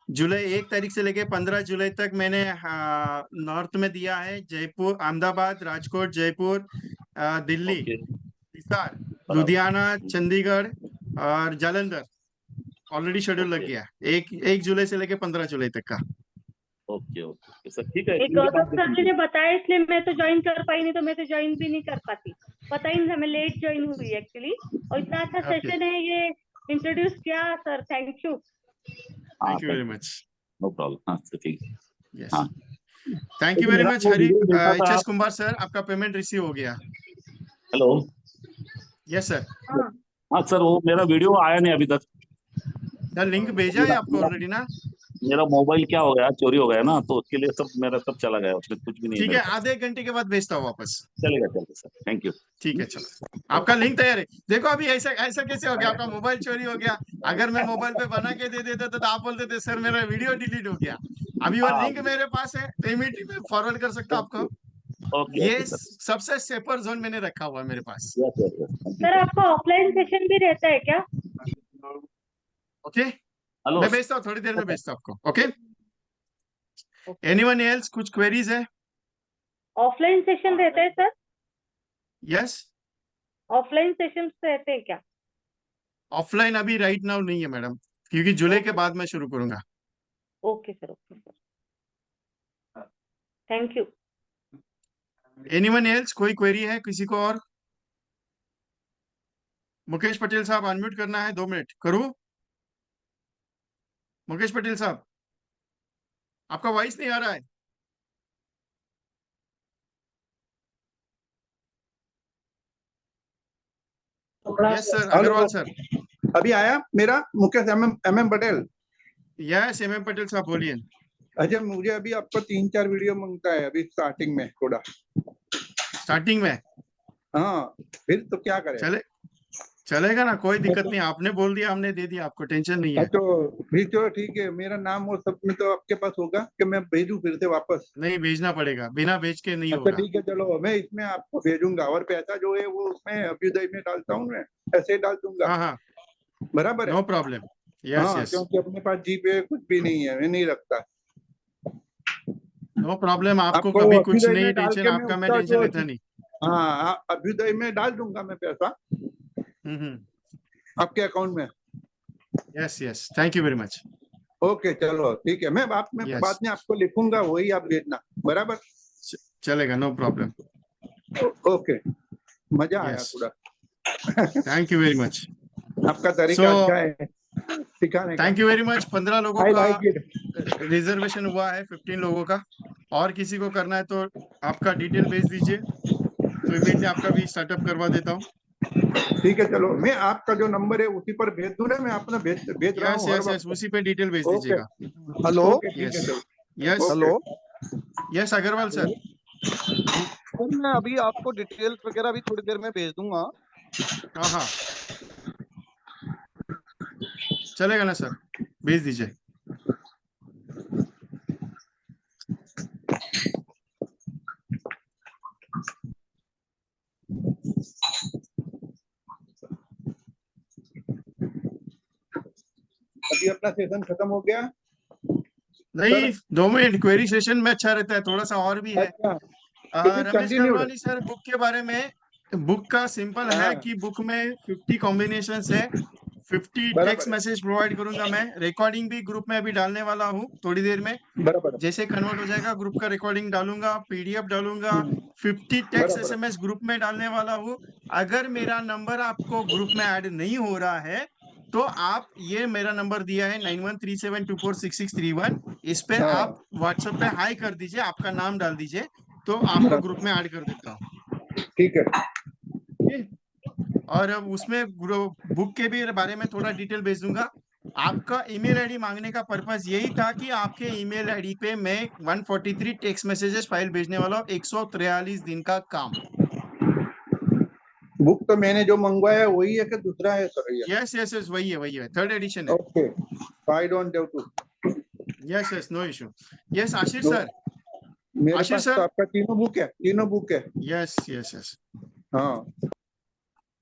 जुलाई 1 तारीख से लेके 15 जुलाई तक मैंने नॉर्थ में दिया है। जयपुर, अहमदाबाद, राजकोट, जयपुर, दिल्ली, ओके, हिसार, बराबर। लुधियाना, चंडीगढ़ और जालंधर ऑलरेडी शेड्यूल लग ओके गया। 1 जुलाई से लेके 15 जुलाई तक का। ओके ओके सर, ठीक है, एक इनके पास गौतम सर देखेंगे। ने बताया, इसलिए मैं तो ज्वाइन कर पाई, नहीं तो मैं तो ज्वाइन भी नहीं कर पाती। पता ही नहीं था, मैं लेट ज्वाइन हुई एक्चुअली। और इतना अच्छा ओके, सेशन है ये, इंट्रोड्यूस किया सर, थैंक यू। हाँ, thank you very much. No problem. हाँ सर, ठीक है। यस, हाँ, थैंक यू लेकिन वेरी मेरा मच वो हरी। वीडियो देखा था एच एस आप। कुमार सर, आपका पेमेंट रिसीव हो गया। हेलो। Yes sir. हाँ हाँ सर, वो मेरा वीडियो आया नहीं अभी तक। सर लिंक भेजा है आपको मेरा ऑलरेडी ना? मेरा मोबाइल क्या हो गया, चोरी हो गया ना, तो उसके लिए सब मेरा सब चला गया, उसमें कुछ भी नहीं है ठीक मेरे है, पास। आधे 1 घंटे के बाद भेजता हूँ वापस। चलेगा चलेगा सर, थैंक यू। ठीक है, चलो। आपका लिंक तैयार है। देखो अभी ऐसा ऐसा कैसे हो गया? आपका मोबाइल चोरी हो गया। अगर मैं मोबाइल पे बना के दे देता तो आप बोलते थे सर मेरा वीडियो डिलीट हो गया। अभी वो हाँ, लिंक मेरे पास है, तो इमीडिएटली मैं फॉरवर्ड कर सकता हूँ आपको। ओके ये ओके सर। सबसे सेफर जोन मैंने रखा हुआ है मेरे पास। Yes yes yes, thank you sir, sir. आपका ऑफलाइन सेशन भी रहता है क्या? Okay, hello. मैं भेजता हूँ, थोड़ी देर में भेजता हूँ आपको। Okay, anyone else? कुछ क्वेरीज है? ऑफलाइन सेशन रहता है सर? यस। ऑफलाइन सेशन रहते हैं क्या? ऑफलाइन अभी राइट नाउ नहीं है मैडम, क्योंकि जुलाई के ओके बाद मैं शुरू करूंगा। Okay sir, okay sir, thank you. Anyone else? कोई क्वेरी है किसी को और? मुकेश पटेल साहब अनम्यूट करना है, 2 मिनट करूं? मुकेश पटेल साहब, आपका वॉइस नहीं आ रहा है। Yes sir, hello, Agarwal sir. अभी आया मेरा? Mukesh M Patel. Yes, M M Patel साहब बोलिए। अच्छा, मुझे अभी आपको 3-4 वीडियो मांगता है अभी स्टार्टिंग में थोड़ा। स्टार्टिंग में हाँ, फिर तो क्या करें? चले चलेगा ना, कोई दिक्कत नहीं। आपने बोल दिया, हमने दे दिया, आपको टेंशन नहीं है। तो फिर तो ठीक है, मेरा नाम वो सब में तो आपके पास होगा कि मैं भेजूं फिर से वापस? नहीं भेजना पड़ेगा, बिना भेज के नहीं अच्छा होगा। ठीक है, चलो मैं इसमें आपको भेजूंगा, और पैसा जो है वो उसमें अभ्युदय में डालता हूँ, मैं ऐसे डाल दूंगा। हाँ हाँ, बराबर है? No problem. यस हाँ, यस, क्योंकि अपने पास जीपे कुछ भी नहीं है, मैं नहीं रखता। No problem. आपको आपको कभी कुछ अभ्युदय नहीं में डाल टेंशन, के मैं आपका मैं उसका टेंशन जो, लेता नहीं। हाँ, अभ्युदय में डाल दूंगा मैं पैसा आपके अकाउंट में। Yes yes, thank you very much. Okay, चलो ठीक है, मैं बाद यस, में आपको लिखूंगा, वही आप भेजना। बराबर? चलेगा, नो प्रॉब्लम। ओके, मजा आया यस, पूरा। Thank you very much. आपका तरीका सो अच्छा है सिखाने का। Thank you very much. 15 लोगों आई का लाइक इट। रिजर्वेशन हुआ है, 15 लोगों का। और किसी को करना है तो आपका डिटेल भेज दीजिए, तो इमीडिएटली आपका भी स्टार्टअप करवा देता हूँ। ठीक है, चलो मैं आपका जो नंबर है उसी पर भेज दूं ना, मैं अपना भेज रहा यस हूँ हर यस यस, वक्त। उसी पे डिटेल भेज ओके, दीजिएगा। हेलो। ओके, ठीक है, यस चलो। Yes okay. Yes, Agarwal sir. Sir, मैं अभी आपको डिटेल्स वगैरह भी थोड़ी देर में भेज दूंगा। हाँ हाँ, चलेगा ना सर, भेज दीजिए। अभी अपना सेशन खत्म हो गया। नहीं, 2 मिनट, क्वेरी सेशन में अच्छा रहता है, थोड़ा सा और भी है। अच्छा, तो फिर रमेश कंटिन्यूड। गलवानी सर, बुक के बारे में। बुक का सिंपल है हाँ, कि बुक में 50 कॉम्बिनेशंस है। 50 बराबर टेक्स्ट है, मैसेज प्रोवाइड करूंगा मैं। रिकॉर्डिंग भी ग्रुप में अभी डालने वाला हूँ थोड़ी देर में। बराबर है। जैसे कन्वर्ट हो जाएगा ग्रुप का रिकॉर्डिंग डालूंगा, पीडीएफ डालूंगा। 50 टेक्स्ट बराबर है। एसएमएस ग्रुप में डालने वाला हूँ। अगर मेरा नंबर आपको ग्रुप में ऐड नहीं हो रहा है तो आप ये मेरा नंबर दिया है 9137246631, इस पे हाँ, आप व्हाट्सएप पे हाई कर दीजिए, आपका नाम डाल दीजिए, तो आपको ग्रुप में ऐड कर देता हूँ। ठीक है। ठीक है? और अब उसमें बुक के भी बारे में थोड़ा डिटेल भेज दूंगा। आपका ईमेल आईडी मांगने का पर्पस यही था कि आपके ईमेल आईडी पे मैं 143 टेक्स्ट मैसेजेस फाइल भेजने वाला हूँ, 143 दिन का काम। बुक तो मैंने जो मंगवाया है वही है कि दूसरा है सर ये? यस यस यस, वही है, 3rd एडिशन है। Okay, I don't have to. Yes yes, no issue. Yes Ashish sir, मेरे आशीष पास तो सर। आपका तीनों बुक है, तीनों बुक है। यस यस यस, हाँ,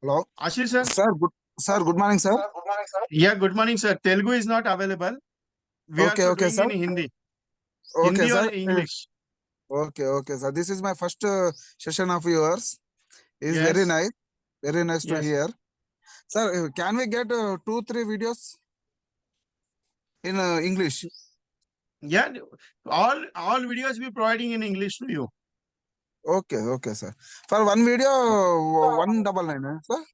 Hello, Ashish sir. sir. Good morning, sir. या good morning sir. Telugu is not available, we Okay, also okay, doing sir. In Hindi, Okay, Hindi sir. और English. Okay, okay, sir. This is my first session of yours. Is very yes nice to yes, hear. Sir, can we get 2-3 videos in English? yeah, all videos we providing in English to you. Okay, okay, sir. For one video, 199, sir.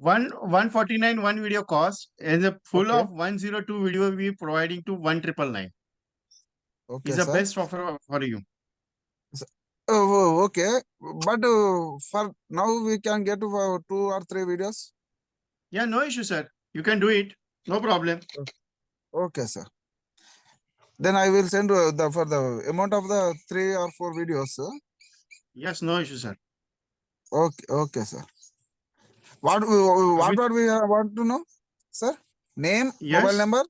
149 one video cost, and the full Okay, of 102 video we providing to 1999 okay, is the sir. best offer for you. Okay, but for now we can get 2 or 3 videos. Yeah, no issue, sir. You can do it. No problem. Okay, sir. Then I will send for the amount of the 3 or 4 videos, sir. Yes, no issue, sir. Okay, okay, sir. What With we want to know, sir? Name, mobile yes, number,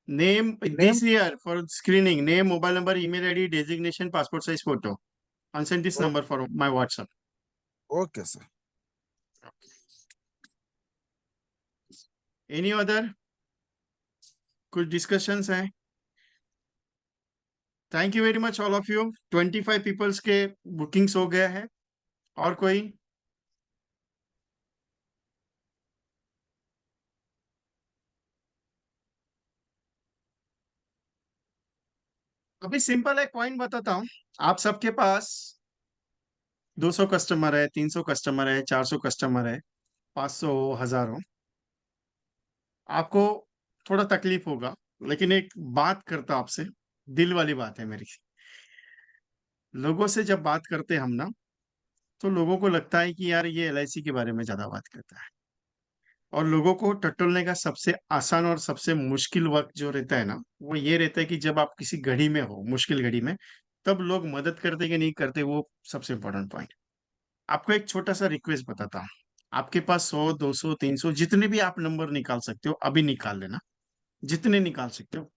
name name. this year for screening, name, mobile number, email ID, designation, passport size photo. And send this number for my WhatsApp. Okay, sir. Any other कुछ discussions हैं? Thank you very much all of you. 25 peoples के bookings हो गया है। और कोई? अभी सिंपल एक पॉइंट बताता हूँ। आप सबके पास 200 कस्टमर है, 300 कस्टमर है, 400 कस्टमर है, 500 1000 हो, आपको थोड़ा तकलीफ होगा, लेकिन एक बात करता आपसे, दिल वाली बात है मेरी। लोगों से जब बात करते हम ना, तो लोगों को लगता है कि यार ये एलआईसी के बारे में ज्यादा बात करता है, और लोगों को टटोलने का सबसे आसान और सबसे मुश्किल वक्त जो रहता है ना, वो ये रहता है कि जब आप किसी घड़ी में हो, मुश्किल घड़ी में, तब लोग मदद करते कि नहीं करते, वो सबसे इंपॉर्टेंट पॉइंट। आपको एक छोटा सा रिक्वेस्ट बताता हूँ। आपके पास 100 200 300 जितने भी आप नंबर निकाल सकते हो अभी निकाल लेना, जितने निकाल सकते हो।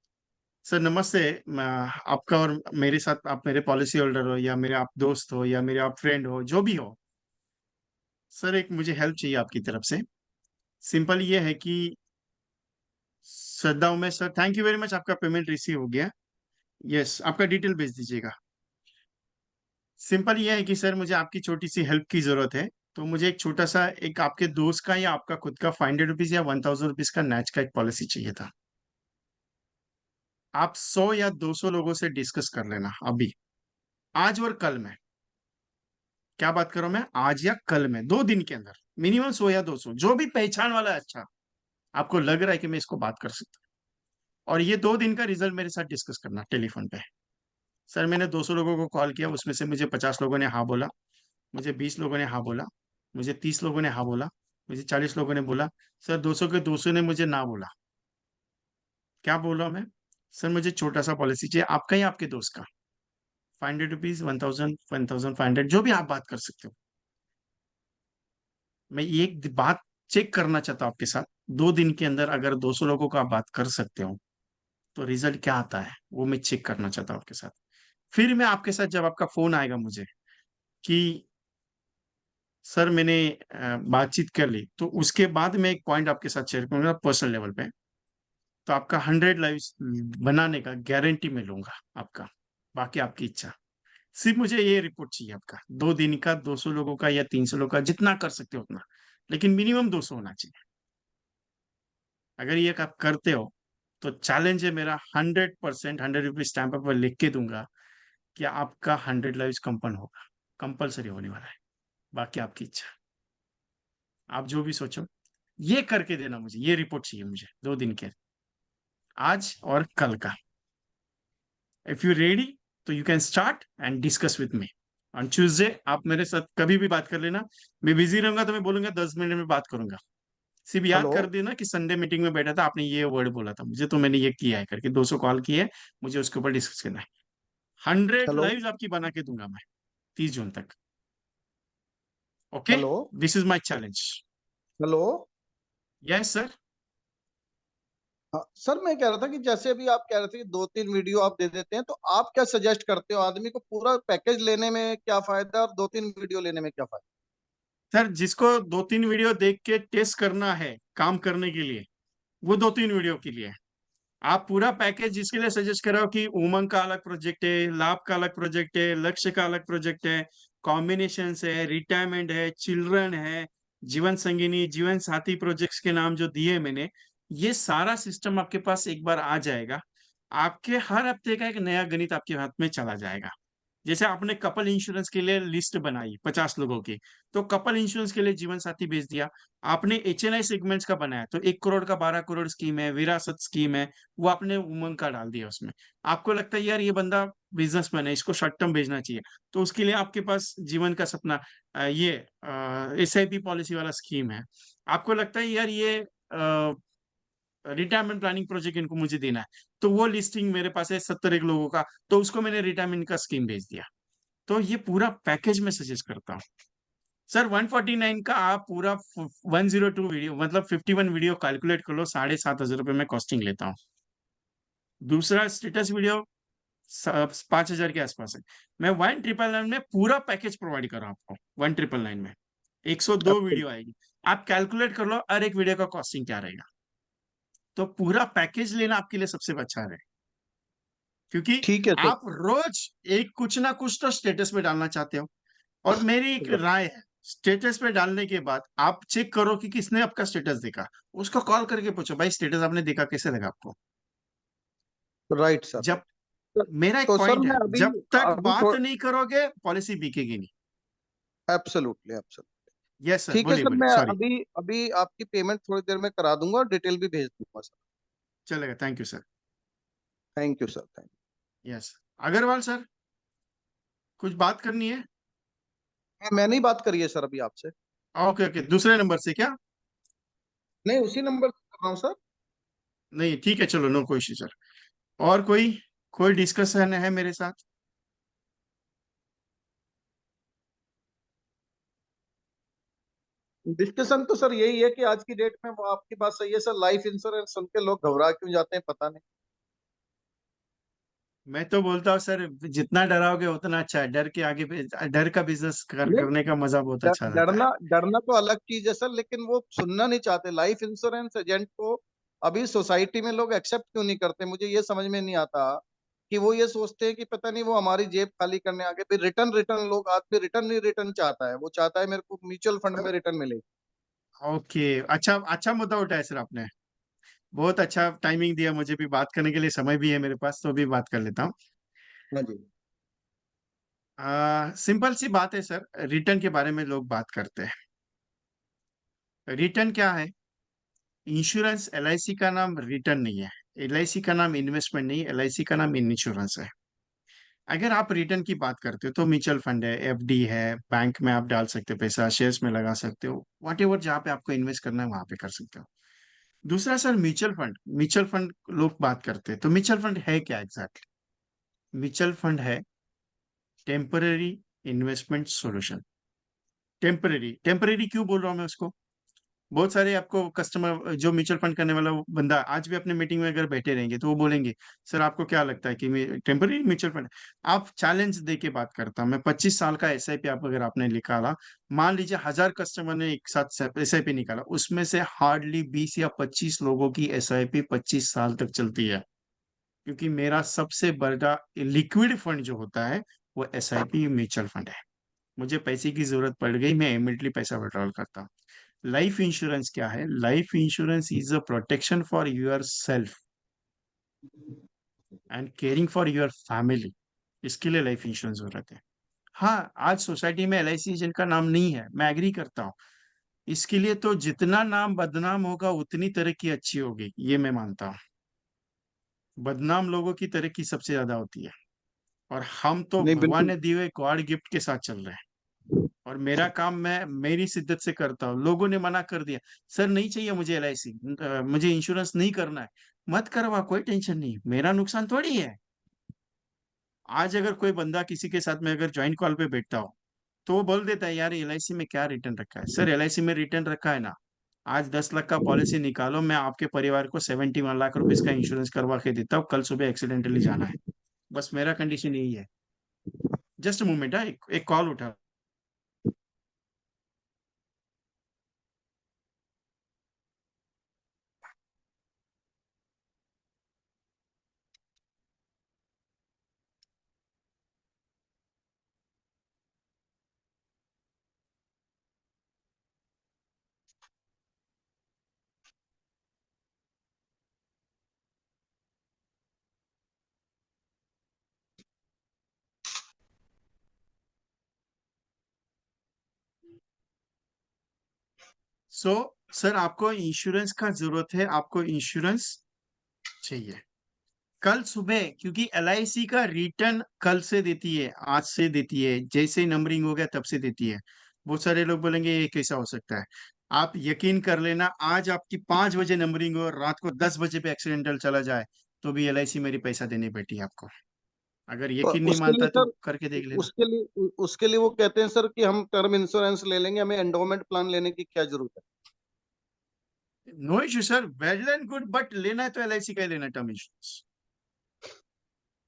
सर नमस्ते, आपका और मेरे साथ, आप मेरे पॉलिसी होल्डर हो या मेरे आप दोस्त हो या मेरे आप फ्रेंड हो, जो भी हो, सर एक मुझे हेल्प चाहिए आपकी तरफ से। सिंपल ये है कि Shraddha Umesh sir, thank you very much, आपका पेमेंट रिसीव हो गया। यस, आपका डिटेल भेज दीजिएगा। सिंपल ये है कि सर मुझे आपकी छोटी सी हेल्प की जरूरत है। तो मुझे एक छोटा सा, एक आपके दोस्त का या आपका खुद का 500 रुपीज या 1000 रुपीज का नैच का एक पॉलिसी चाहिए था। आप 100 या 200 लोगों से डिस्कस कर लेना अभी, आज और कल में। क्या बात करूं मैं, आज या कल में, 2 दिन के अंदर मिनिमम 100 या 200, जो भी पहचान वाला है, अच्छा आपको लग रहा है कि मैं इसको बात कर सकता हूँ, और ये 2 दिन का रिजल्ट मेरे साथ डिस्कस करना टेलीफोन पे। सर मैंने 200 लोगों को कॉल किया, उसमें से मुझे 50 लोगों ने हाँ बोला, मुझे 20 लोगों ने हाँ बोला, मुझे 30 लोगों ने हाँ बोला, मुझे 40 लोगों ने बोला। सर 200 के 200 ने मुझे ना बोला। क्या बोला मैं? सर मुझे छोटा सा पॉलिसी चाहिए, आपका या आपके दोस्त का, 500 रुपीज, 1000, 1500, जो भी आप बात कर सकते हो। मैं एक बात चेक करना चाहता हूँ आपके साथ, 2 दिन के अंदर अगर 200 लोगों को आप बात कर सकते हो तो रिजल्ट क्या आता है, वो मैं चेक करना चाहता हूँ आपके साथ। फिर मैं आपके साथ, जब आपका फोन आएगा मुझे कि सर मैंने बातचीत कर ली, तो उसके बाद मैं एक पॉइंट आपके साथ शेयर करूंगा पर्सनल लेवल पे। तो आपका 100 लाइव्स बनाने का गारंटी मैं लूंगा आपका, बाकी आपकी इच्छा। सिर्फ मुझे ये रिपोर्ट चाहिए आपका, 2 दिन का, 200 लोगों का या 300 लोगों का, जितना कर सकते हो उतना, लेकिन मिनिमम 200 होना चाहिए। अगर ये आप करते हो तो चैलेंज है मेरा, 100% 100 रुपीज स्टैंप पर लिख के दूंगा कि आपका 100 लाइव्स कंपन होगा, कंपलसरी होने वाला है। बाकी आपकी इच्छा, आप जो भी सोचो, ये करके देना मुझे, ये रिपोर्ट चाहिए मुझे 2 दिन के, आज और कल का। इफ यू रेडी तो you can start and discuss with me on Tuesday. आप मेरे साथ कभी भी बात कर लेना, मैं बिजी रहूंगा तो मैं बोलूंगा 10 मिनट में बात करूंगा। सिर्फ याद हेलो कर देना कि संडे मीटिंग में बैठा था, आपने ये वर्ड बोला था मुझे, तो मैंने ये किया है करके 200 कॉल किए, मुझे उसके ऊपर डिस्कस करना है। 100 हेलो लाइव्स आपकी बना के दूंगा मैं 30 जून तक। Okay, hello this is my challenge. Hello yes sir. हाँ सर, मैं कह रहा था कि जैसे अभी आप कह रहे थे कि 2-3 वीडियो आप दे देते हैं, तो आप क्या सजेस्ट करते हो? आदमी को पूरा पैकेज लेने में क्या फायदा और 2-3 वीडियो लेने में क्या फायदा? सर जिसको 2-3 वीडियो देख के टेस्ट करना है काम करने के लिए, वो 2-3 वीडियो के लिए है। आप पूरा पैकेज जिसके लिए सजेस्ट कर रहे हो कि उमंग का अलग प्रोजेक्ट है, लाभ का अलग प्रोजेक्ट है, लक्ष्य का अलग प्रोजेक्ट है, कॉम्बिनेशन है, रिटायरमेंट है, चिल्ड्रन है, जीवन संगिनी, जीवन साथी प्रोजेक्ट्स के नाम जो दिए मैंने, ये सारा सिस्टम आपके पास एक बार आ जाएगा। आपके हर हफ्ते का एक नया गणित आपके हाथ में चला जाएगा। जैसे आपने कपल इंश्योरेंस के लिए लिस्ट बनाई 50 लोगों की, तो कपल इंश्योरेंस के लिए जीवन साथी भेज दिया। आपने एचएनआई सेगमेंट्स का बनाया तो 1 करोड़ का 12 करोड़ स्कीम है, विरासत स्कीम है, वो आपने उमंग का डाल दिया उसमें। आपको लगता है यार ये बंदा बिजनेसमैन है, इसको शॉर्ट टर्म भेजना चाहिए, तो उसके लिए आपके पास जीवन का सपना ये एसआईपी पॉलिसी वाला स्कीम है। आपको लगता है यार ये रिटायरमेंट प्लानिंग प्रोजेक्ट इनको मुझे देना है, तो वो लिस्टिंग मेरे पास है 71 लोगों का, तो उसको मैंने रिटायरमेंट का स्कीम भेज दिया। तो ये पूरा पैकेज में सजेस्ट करता हूँ सर। 149 का आप पूरा 102 वीडियो मतलब 51 वीडियो कैलकुलेट कर लो, 7,500 रुपये में कॉस्टिंग लेता हूँ। दूसरा स्टेटस वीडियो 5,000 के आसपास है। मैं 1,999 में पूरा पैकेज प्रोवाइड कर रहा हूँ आपको। 1,999 में 102 वीडियो आएगी, आप कैलकुलेट कर लो हर एक वीडियो का कॉस्टिंग क्या रहेगा। तो पूरा पैकेज लेना आपके लिए सबसे अच्छा है, क्योंकि ठीक है सर। आप रोज एक कुछ ना कुछ तो स्टेटस पे डालना चाहते हो। और मेरी एक राय है, स्टेटस पे डालने के बाद आप चेक करो कि किसने आपका स्टेटस देखा, उसको कॉल करके पूछो भाई स्टेटस आपने देखा, कैसे लगा आपको। राइट सर, जब राइट। तो, मेरा एक तो सर पॉइंट है, मैं अभी जब तक अभी बात थोड़ा नहीं करोगे पॉलिसी बिकेगी नहीं। एब्सोल्युटली एब्सोल्युटली यस सर, ठीक है बोलिए सर। बोलिए, मैं सॉरी। अभी अभी आपकी पेमेंट थोड़ी देर में करा दूंगा और डिटेल भी भेज दूंगा सर। चलेगा, thank you sir. Thank you sir, thank yes Agarwal sir, कुछ बात करनी है? यू। मैंने ही बात करी है सर अभी आपसे। ओके ओके, दूसरे नंबर से क्या? नहीं, उसी नंबर से कर रहा हूँ सर। नहीं ठीक है, चलो नो कोई इशू सर। और कोई कोई डिस्कशन है मेरे साथ? डिस्कशन तो सर यही है कि आज की डेट में वो आपकी बात सही है सर, लाइफ इंश्योरेंस सुन के लोग घबरा क्यों जाते हैं पता नहीं। मैं तो बोलता हूँ सर, जितना डराओगे उतना अच्छा है। डर के आगे डर का बिजनेस नहीं, करने का मजा बहुत अच्छा रहता है। डरना डरना तो अलग चीज है सर, लेकिन वो सुनना नहीं चाहते। लाइफ इंश्योरेंस एजेंट को अभी सोसाइटी में लोग एक्सेप्ट क्यों नहीं करते, मुझे ये समझ में नहीं आता। कि वो ये सोचते हैं कि पता नहीं वो हमारी जेब खाली करने आगे। फिर रिटर्न रिटर्न लोग आज भी रिटर्न नहीं रिटर्न चाहता है, वो चाहता है मेरे को म्यूचुअल फंड में रिटर्न मिले। ओके, अच्छा अच्छा मुद्दा उठाया सर आपने, बहुत अच्छा टाइमिंग दिया मुझे भी बात करने के लिए, समय भी है मेरे पास तो भी बात कर लेता हूँ। हाँ जी। सिंपल सी बात है सर, रिटर्न के बारे में लोग बात करते हैं। रिटर्न क्या है? इंश्योरेंस, एलआईसी का नाम रिटर्न नहीं है, एलआईसी का नाम इन्वेस्टमेंट नहीं है, एलआईसी का नाम इंश्योरेंस है। अगर आप रिटर्न की बात करते हो तो म्यूचुअल फंड है, एफडी है, बैंक में आप डाल सकते हो पैसा, शेयर्स में लगा सकते हो, वॉट एवर जहाँ पे आपको इन्वेस्ट करना है वहां पे कर सकते हो। दूसरा sir mutual fund, mutual fund लोग बात करते हैं तो म्यूचुअल फंड है क्या एग्जैक्टली? म्यूचुअल फंड है temporary investment solution. Temporary, temporary क्यों बोल रहा हूँ मैं उसको? बहुत सारे आपको कस्टमर जो म्यूचुअल फंड करने वाला वो बंदा आज भी अपने मीटिंग में अगर बैठे रहेंगे तो वो बोलेंगे सर आपको क्या लगता है कि टेम्पररी म्यूचुअल फंड? आप चैलेंज दे के बात करता हूँ मैं, 25 साल का एसआईपी आप अगर आपने निकाला, मान लीजिए 1000 कस्टमर ने एक साथ एसआईपी निकाला, उसमें से हार्डली 20 या 25 लोगों की एसआईपी 25 साल तक चलती है। क्योंकि मेरा सबसे बड़ा लिक्विड फंड जो होता है वो एसआईपी म्यूचुअल फंड है। मुझे पैसे की जरूरत पड़ गई, मैं इमीडिएटली पैसा विड्रॉल करता हूँ। लाइफ इंश्योरेंस क्या है? Life insurance is a protection for your self and caring for your family. इसके लिए लाइफ इंश्योरेंस जरूरत है। हाँ, आज सोसाइटी में LIC एजेंट का नाम नहीं है, मैं एग्री करता हूँ। इसके लिए तो जितना नाम बदनाम होगा उतनी तरक्की अच्छी होगी, ये मैं मानता हूँ। बदनाम लोगों की तरक्की सबसे ज्यादा होती है, और हम तो नहीं भगवान बिल्कुल। ने दिए हुए गॉड गिफ्ट के साथ चल रहे हैं। और मेरा काम मैं मेरी शिद्दत से करता हूँ। लोगों ने मना कर दिया, सर नहीं चाहिए मुझे LIC, मुझे इंश्योरेंस नहीं करना है। मत करवा, कोई टेंशन नहीं, मेरा नुकसान थोड़ी है। आज अगर कोई बंदा किसी के साथ में अगर ज्वाइंट कॉल पे बैठता हो, तो वो बोल देता है यार LIC में क्या रिटर्न रखा है? सर LIC में रिटर्न रखा है ना, आज 10 लाख का पॉलिसी निकालो, मैं आपके परिवार को 71 लाख रुपीज का इंश्योरेंस करवा के देता हूँ, कल सुबह एक्सीडेंटली जाना है। बस मेरा कंडीशन यही है। जस्ट मोमेंट, एक कॉल उठा। सो सर आपको इंश्योरेंस का जरूरत है, आपको इंश्योरेंस चाहिए कल सुबह, क्योंकि LIC का रिटर्न कल से देती है, आज से देती है, जैसे ही नंबरिंग हो गया तब से देती है। बहुत सारे लोग बोलेंगे ये कैसा हो सकता है? आप यकीन कर लेना, आज आपकी 5 बजे नंबरिंग हो, रात को 10 बजे पे एक्सीडेंटल चला जाए, तो भी LIC मेरी पैसा देनी बैठी है आपको। अगर तो यकीन नहीं उसके लिए मानता तो सर, करके देख लेना। उसके लिए वो कहते हैं सर कि हम टर्म इंश्योरेंस ले लेंगे, हमें एंडोमेंट प्लान लेने की क्या जरूरत है? No issue sir, well and good, but लेना है तो LIC का ही लेना, टर्म इंश्योरेंस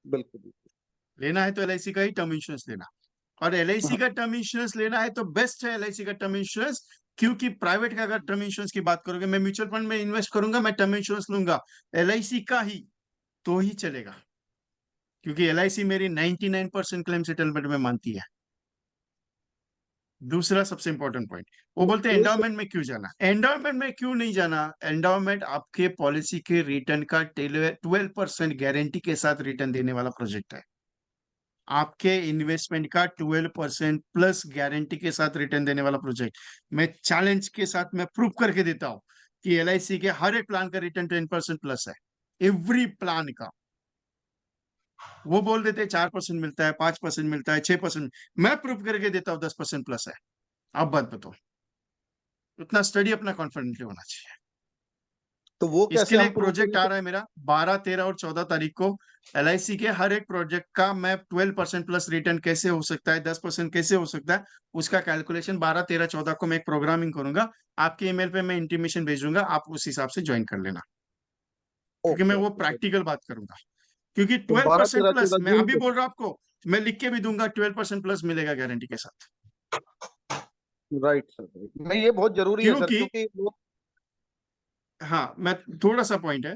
बिल्कुल। लेना है तो LIC का ही टर्म इंश्योरेंस लेना। और LIC का टर्म इंश्योरेंस लेना है तो बेस्ट है LIC का टर्म इंश्योरेंस। क्योंकि प्राइवेट का अगर टर्म इंश्योरेंस की बात करोगे, मैं म्यूचुअल फंड में इन्वेस्ट करूंगा, मैं टर्म इंश्योरेंस लूंगा LIC का ही, तो ही चलेगा। क्योंकि LIC मेरी 99% क्लेम सेटलमेंट में मानती है। दूसरा सबसे इंपॉर्टेंट पॉइंट, वो बोलते हैं ये एंडाउमेंट में क्यों जाना? एंडाउमेंट में क्यों नहीं जाना? एंडाउमेंट आपके पॉलिसी के रिटर्न का 12% गारंटी के साथ रिटर्न देने वाला प्रोजेक्ट है। आपके इन्वेस्टमेंट का 12% प्लस गारंटी के साथ रिटर्न देने वाला प्रोजेक्ट। मैं चैलेंज के साथ मैं प्रूव करके देता हूं कि LIC के हर एक प्लान का रिटर्न 10% प्लस है, एवरी प्लान का। वो बोल देते 4% मिलता है, 5% मिलता है, 6%। मैं प्रूव करके देता हूँ 10% प्लस है। अब बात बताओ, उतना स्टडी अपना कॉन्फिडेंटली होना चाहिए। तो वो इसके कैसे लिए हम एक प्रूव प्रोजेक्ट आ रहा है मेरा 12, 13 और 14 तारीख को। LIC के हर एक प्रोजेक्ट का मैं 12% प्लस रिटर्न कैसे हो सकता है, 10% कैसे हो सकता है, उसका कैलकुलेशन 12, 13, 14 को मैं एक प्रोग्रामिंग करूंगा। आपके ईमेल पे मैं इंटीमेशन भेजूंगा, आप उस हिसाब से ज्वाइन कर लेना। क्योंकि मैं ओके वो ओके सर। प्रैक्टिकल बात करूंगा। क्योंकि तो 12% 12, 13, प्लस 14 मैं जून अभी को बोल सर। रहा हूं आपको, मैं लिख के भी दूंगा 12% प्लस मिलेगा गारंटी के साथ। राइट सर, नहीं ये बहुत जरूरी है सर, क्योंकि क्योंकि लोग। हाँ, मैं थोड़ा सा पॉइंट है।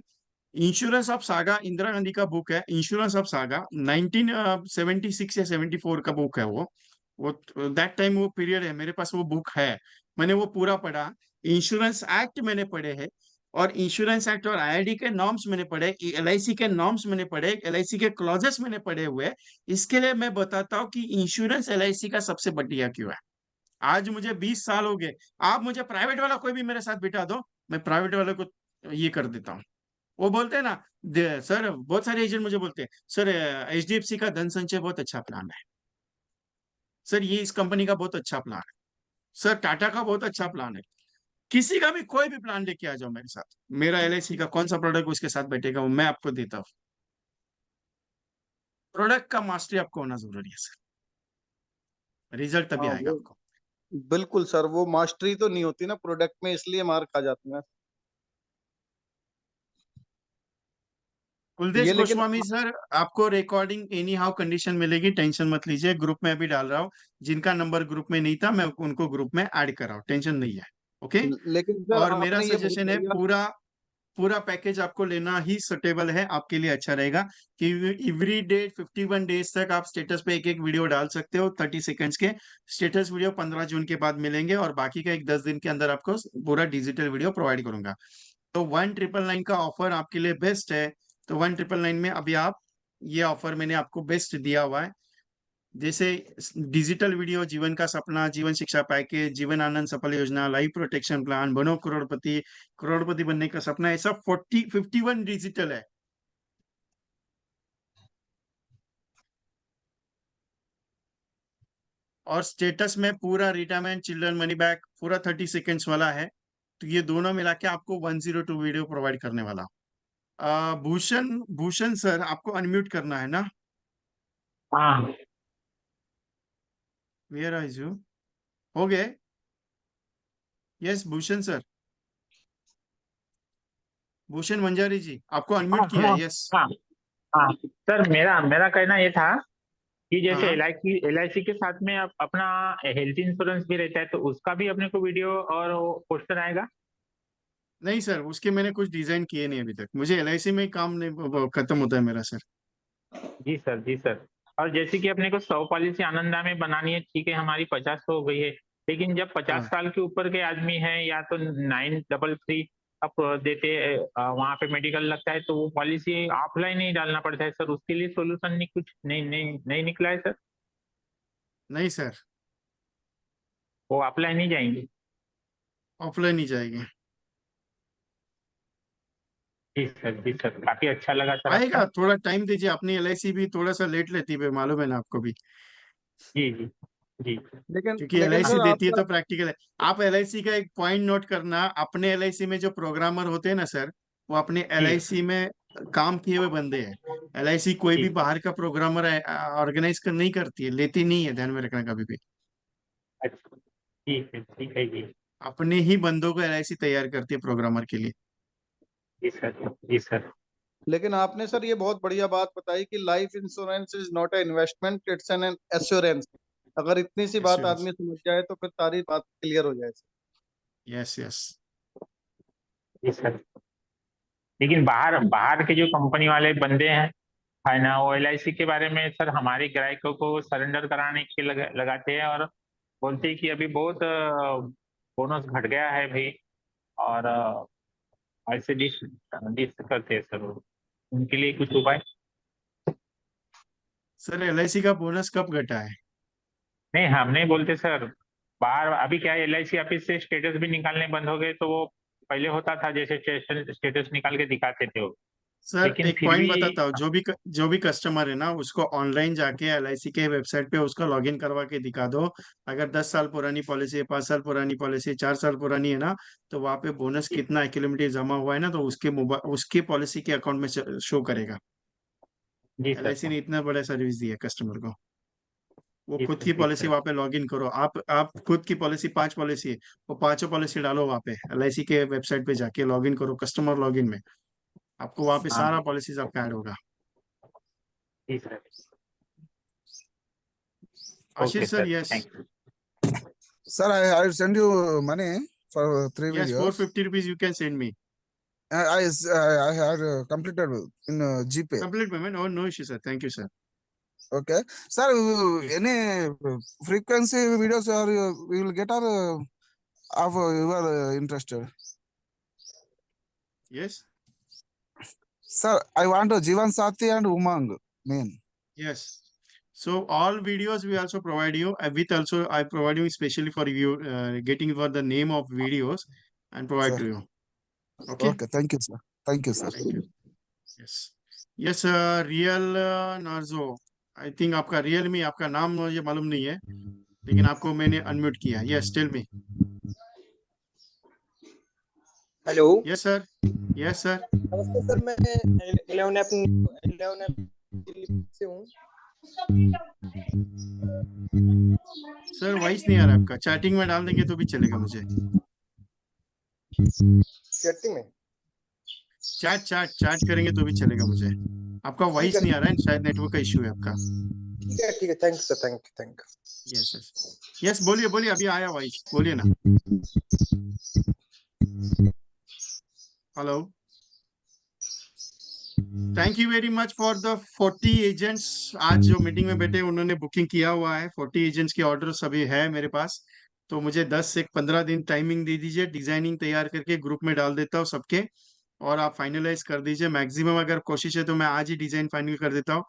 Insurance of saga Indira Gandhi का बुक है, इंश्योरेंस ऑफ सागा 1976 या 74 का बुक है वो दैट टाइम वो पीरियड है, मेरे पास वो बुक है। मैंने वो पूरा पढ़ा। इंश्योरेंस एक्ट मैंने पढ़े हैं, और इंश्योरेंस एक्ट और IRD के नॉर्म्स मैंने पढ़े, LIC के नॉर्म्स मैंने पढ़े, LIC के क्लॉजेस मैंने पढ़े हुए। इसके लिए मैं बताता हूँ कि इंश्योरेंस LIC का सबसे बढ़िया क्यों है। आज मुझे 20 साल हो गए, आप मुझे प्राइवेट वाला कोई भी मेरे साथ बिठा दो, मैं प्राइवेट वाले को ये कर देता हूँ। वो बोलते हैं ना, सर बहुत सारे एजेंट मुझे बोलते हैं, सर HDFC का धन संचय बहुत अच्छा प्लान है, सर ये इस कंपनी का बहुत अच्छा प्लान है, सर टाटा का बहुत अच्छा प्लान है। किसी का भी कोई भी प्लान लेके आ जाओ मेरे साथ, मेरा LIC का कौन सा प्रोडक्ट उसके साथ बैठेगा वो मैं आपको देता हूँ। प्रोडक्ट का मास्टरी आपको होना जरूरी है सर, रिजल्ट तभी हाँ आएगा वो आपको। बिल्कुल सर, वो मास्टरी तो नहीं होती ना प्रोडक्ट में, इसलिए मार खा जाते हैं। कुलदेश ये लेकिन गोस्वामी सर, आपको रिकॉर्डिंग एनी हाउ कंडीशन मिलेगी, टेंशन मत लीजिए। ग्रुप में अभी डाल रहा हूँ, जिनका नंबर ग्रुप में नहीं था मैं उनको ग्रुप में ऐड कर रहा हूँ, टेंशन नहीं है। ओके। लेकिन सर और मेरा आपने ये बहुत सजेशन है बढ़िया। पूरा, पूरा पैकेज आपको लेना ही सुटेबल है, आपके लिए अच्छा रहेगा कि एवरी डे 51 डेज तक आप स्टेटस पे एक एक वीडियो डाल सकते हो। 30 सेकंड्स के स्टेटस वीडियो 15 जून के बाद मिलेंगे और बाकी का एक 10 दिन के अंदर आपको पूरा डिजिटल वीडियो प्रोवाइड करूंगा। तो 1999 का ऑफर आपके लिए बेस्ट है। तो 1999 में अभी आप ये ऑफर मैंने आपको बेस्ट दिया हुआ है, जैसे डिजिटल वीडियो, जीवन का सपना, जीवन शिक्षा पैकेज, जीवन आनंद सफल योजना, लाइफ प्रोटेक्शन प्लान, बनो करोड़पति, करोड़पति बनने का सपना, ये सब 51 डिजिटल है। और स्टेटस में पूरा रिटायरमेंट, चिल्ड्रन मनी बैक, पूरा 30 सेकेंड्स वाला है। तो ये दोनों मिला के आपको 102 वीडियो प्रोवाइड करने वाला। भूषण भूषण सर, आपको अनम्यूट करना है ना? हाँ वेयर आर यू? हो गए? यस भूषण सर, भूषण मंजारी जी, आपको अनम्यूट किया है। यस। हाँ हाँ सर, मेरा मेरा कहना ये था कि जैसे हाँ LIC के साथ में अपना हेल्थ इंश्योरेंस भी रहता है, तो उसका भी अपने को वीडियो और पोस्टर आएगा? नहीं सर, उसके मैंने कुछ डिजाइन किए नहीं अभी तक, मुझे LIC में ही काम नहीं खत्म होता है मेरा सर। जी सर, जी सर। और जैसे कि अपने को 100 पॉलिसी आनंदा में बनानी है, ठीक है, हमारी 50 तो हो गई है, लेकिन जब 50 हाँ साल के ऊपर के आदमी हैं या तो 933 आप देते वहां पे मेडिकल लगता है, तो वो पॉलिसी ऑफलाइन ही डालना पड़ता है सर, उसके लिए सोल्यूशन नहीं, कुछ नहीं निकला है सर? नहीं सर, वो ऑफलाइन ही जाएंगे? ऑफलाइन ही जाएंगे। जी सर, काफी अच्छा लगा सर आपका। आएगा, थोड़ा टाइम दीजिए, अपनी LIC भी थोड़ा सा लेट लेती है, मालूम है ना आपको भी, जी जी जी। लेकिन क्योंकि लेकिन LIC सर देती है आपका तो प्रैक्टिकल है। आप LIC का एक पॉइंट नोट करना, अपने LIC में जो प्रोग्रामर होते हैं ना सर, वो अपने जी LIC में काम किए हुए बंदे हैं। LIC कोई भी जी। बाहर का प्रोग्रामर ऑर्गेनाइज कर नहीं करती है, लेती नहीं है, ध्यान में रखना कभी भी। अच्छा, ठीक है जी। अपने ही बंदों को LIC तैयार करती है प्रोग्रामर के लिए। जी सर, जी सर। लेकिन आपने सर ये बहुत बढ़िया बात बताई कि life insurance is not a investment, it's an assurance. अगर इतनी सी बात एश्योरेंस। आदमी समझ जाए तो फिर सारी बात क्लियर हो जाए सर। Yes yes. जी सर। लेकिन बाहर बाहर के जो कंपनी वाले बंदे हैं, है ना, वो LIC के बारे में सर हमारे ग्राहकों को सरेंडर कराने के लगाते हैं और बोलते हैं कि अभी बहुत बोनस घट गया है भाई, और ऐसे डिस डिस करते हैं सर वो। उनके लिए कुछ उपाय? सर LIC का बोनस कब घटा है? नहीं, हम नहीं बोलते सर। बाहर अभी क्या है, LIC ऑफिस से स्टेटस भी निकालने बंद हो गए, तो वो पहले होता था जैसे स्टेटस निकाल के दिखाते थे वो, सर लेकिन एक फिर पॉइंट भी। बताता हूँ, जो भी कस्टमर है ना, उसको ऑनलाइन जाके LIC के वेबसाइट पे उसका लॉगिन करवा के दिखा दो। अगर 10 साल पुरानी पॉलिसी है, 5 साल पुरानी पॉलिसी है, 4 साल पुरानी है ना, तो वहाँ पे बोनस कितना एक्यूमुलेटिव जमा हुआ है ना, तो उसके पॉलिसी के अकाउंट में शो करेगा। जी सर। LIC ने इतना बड़ा सर्विस दिया कस्टमर को। वो जी खुद सर, की जी पॉलिसी सर। वहाँ पे लॉग इन करो, आप खुद की पॉलिसी 5 पॉलिसी है, वो पांचों पॉलिसी डालो वहाँ पे LIC के वेबसाइट पे जाके लॉग इन करो, कस्टमर लॉग इन में आपको वहाँ पे हाँ सारा पॉलिसीज आपका ऐड होगा। जी sir. Okay Ashish sir, sir, yes thank you. Sir, I will send you money for 3 yes, videos. 450 rupees you can send me. I have completed in GPay. Complete payment? Oh, no issue, sir. Thank you, sir. Okay, sir. Any frequency videos or we will get or of you are interested, Yes, sir. I want Jivan Sati and Umang main. yes. So all videos we also provide you. With also I provide you especially for you getting for the name of videos and provide Sir. to you. Okay. Okay, thank you, sir. Thank you, sir. Thank you. Yes. Yes, real Narzo, I think आपका रियल मी, आपका नाम मुझे मालूम नहीं है, लेकिन आपको मैंने अनम्यूट किया। Yes, tell me. Hello, yes sir, yes sir. नमस्ते सर। मैं 11 से हूँ। सर वॉइस नहीं आ रहा आपका, चैटिंग में डाल देंगे तो भी चलेगा मुझे। चैटिंग में चैट करेंगे तो भी चलेगा मुझे। आपका वॉइस नहीं आ रहा है, शायद नेटवर्क का इश्यू है आपका। ठीक है। Thank you sir, thank you. Yes yes, बोलिए, अभी आया वॉइस, बोलिए ना। Hello. Thank you very much for the 40 agents आज जो मीटिंग में बैठे उन्होंने बुकिंग किया हुआ है। 40 एजेंट्स की ऑर्डर सभी है मेरे पास। तो मुझे 10 से 15 दिन टाइमिंग दे दीजिए, डिजाइनिंग तैयार करके ग्रुप में डाल देता हूँ सबके, और आप फाइनलाइज कर दीजिए। मैक्सिमम अगर कोशिश है तो मैं आज ही डिजाइन फाइनल कर देता हूँ।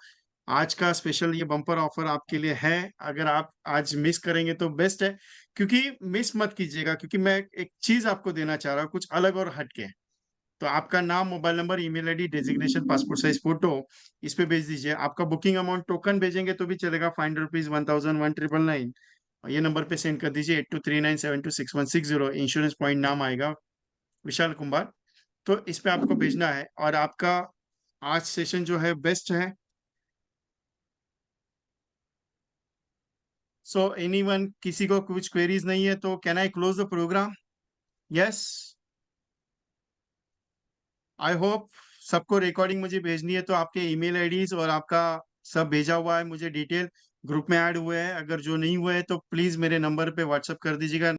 आज का स्पेशल ये बम्पर ऑफर आपके लिए है, अगर आप आज मिस करेंगे तो बेस्ट है, क्योंकि मिस मत कीजिएगा, क्योंकि मैं एक चीज आपको देना चाह रहा हूँ कुछ अलग और हटके। तो आपका नाम, mobile number, email ID, designation, passport size photo इस पे भेज दीजिए। आपका बुकिंग अमाउंट टोकन भेजेंगे तो भी चलेगा, 500 रुपीज, 1000, 1999। और ये नंबर पे सेंड कर दीजिए 8239726160। इंश्योरेंस पॉइंट नाम आएगा विशाल कुमार। तो इस पे आपको भेजना है। और आपका आज सेशन जो है बेस्ट है। सो एनीवन, किसी को कुछ क्वेरीज नहीं है तो can I close the program? Yes, I hope सबको रिकॉर्डिंग मुझे भेजनी है तो आपके ईमेल आईडीज और आपका सब भेजा हुआ है मुझे डिटेल, ग्रुप में ऐड हुए हैं। अगर जो नहीं हुए हैं तो प्लीज मेरे नंबर पे व्हाट्सअप कर दीजिएगा।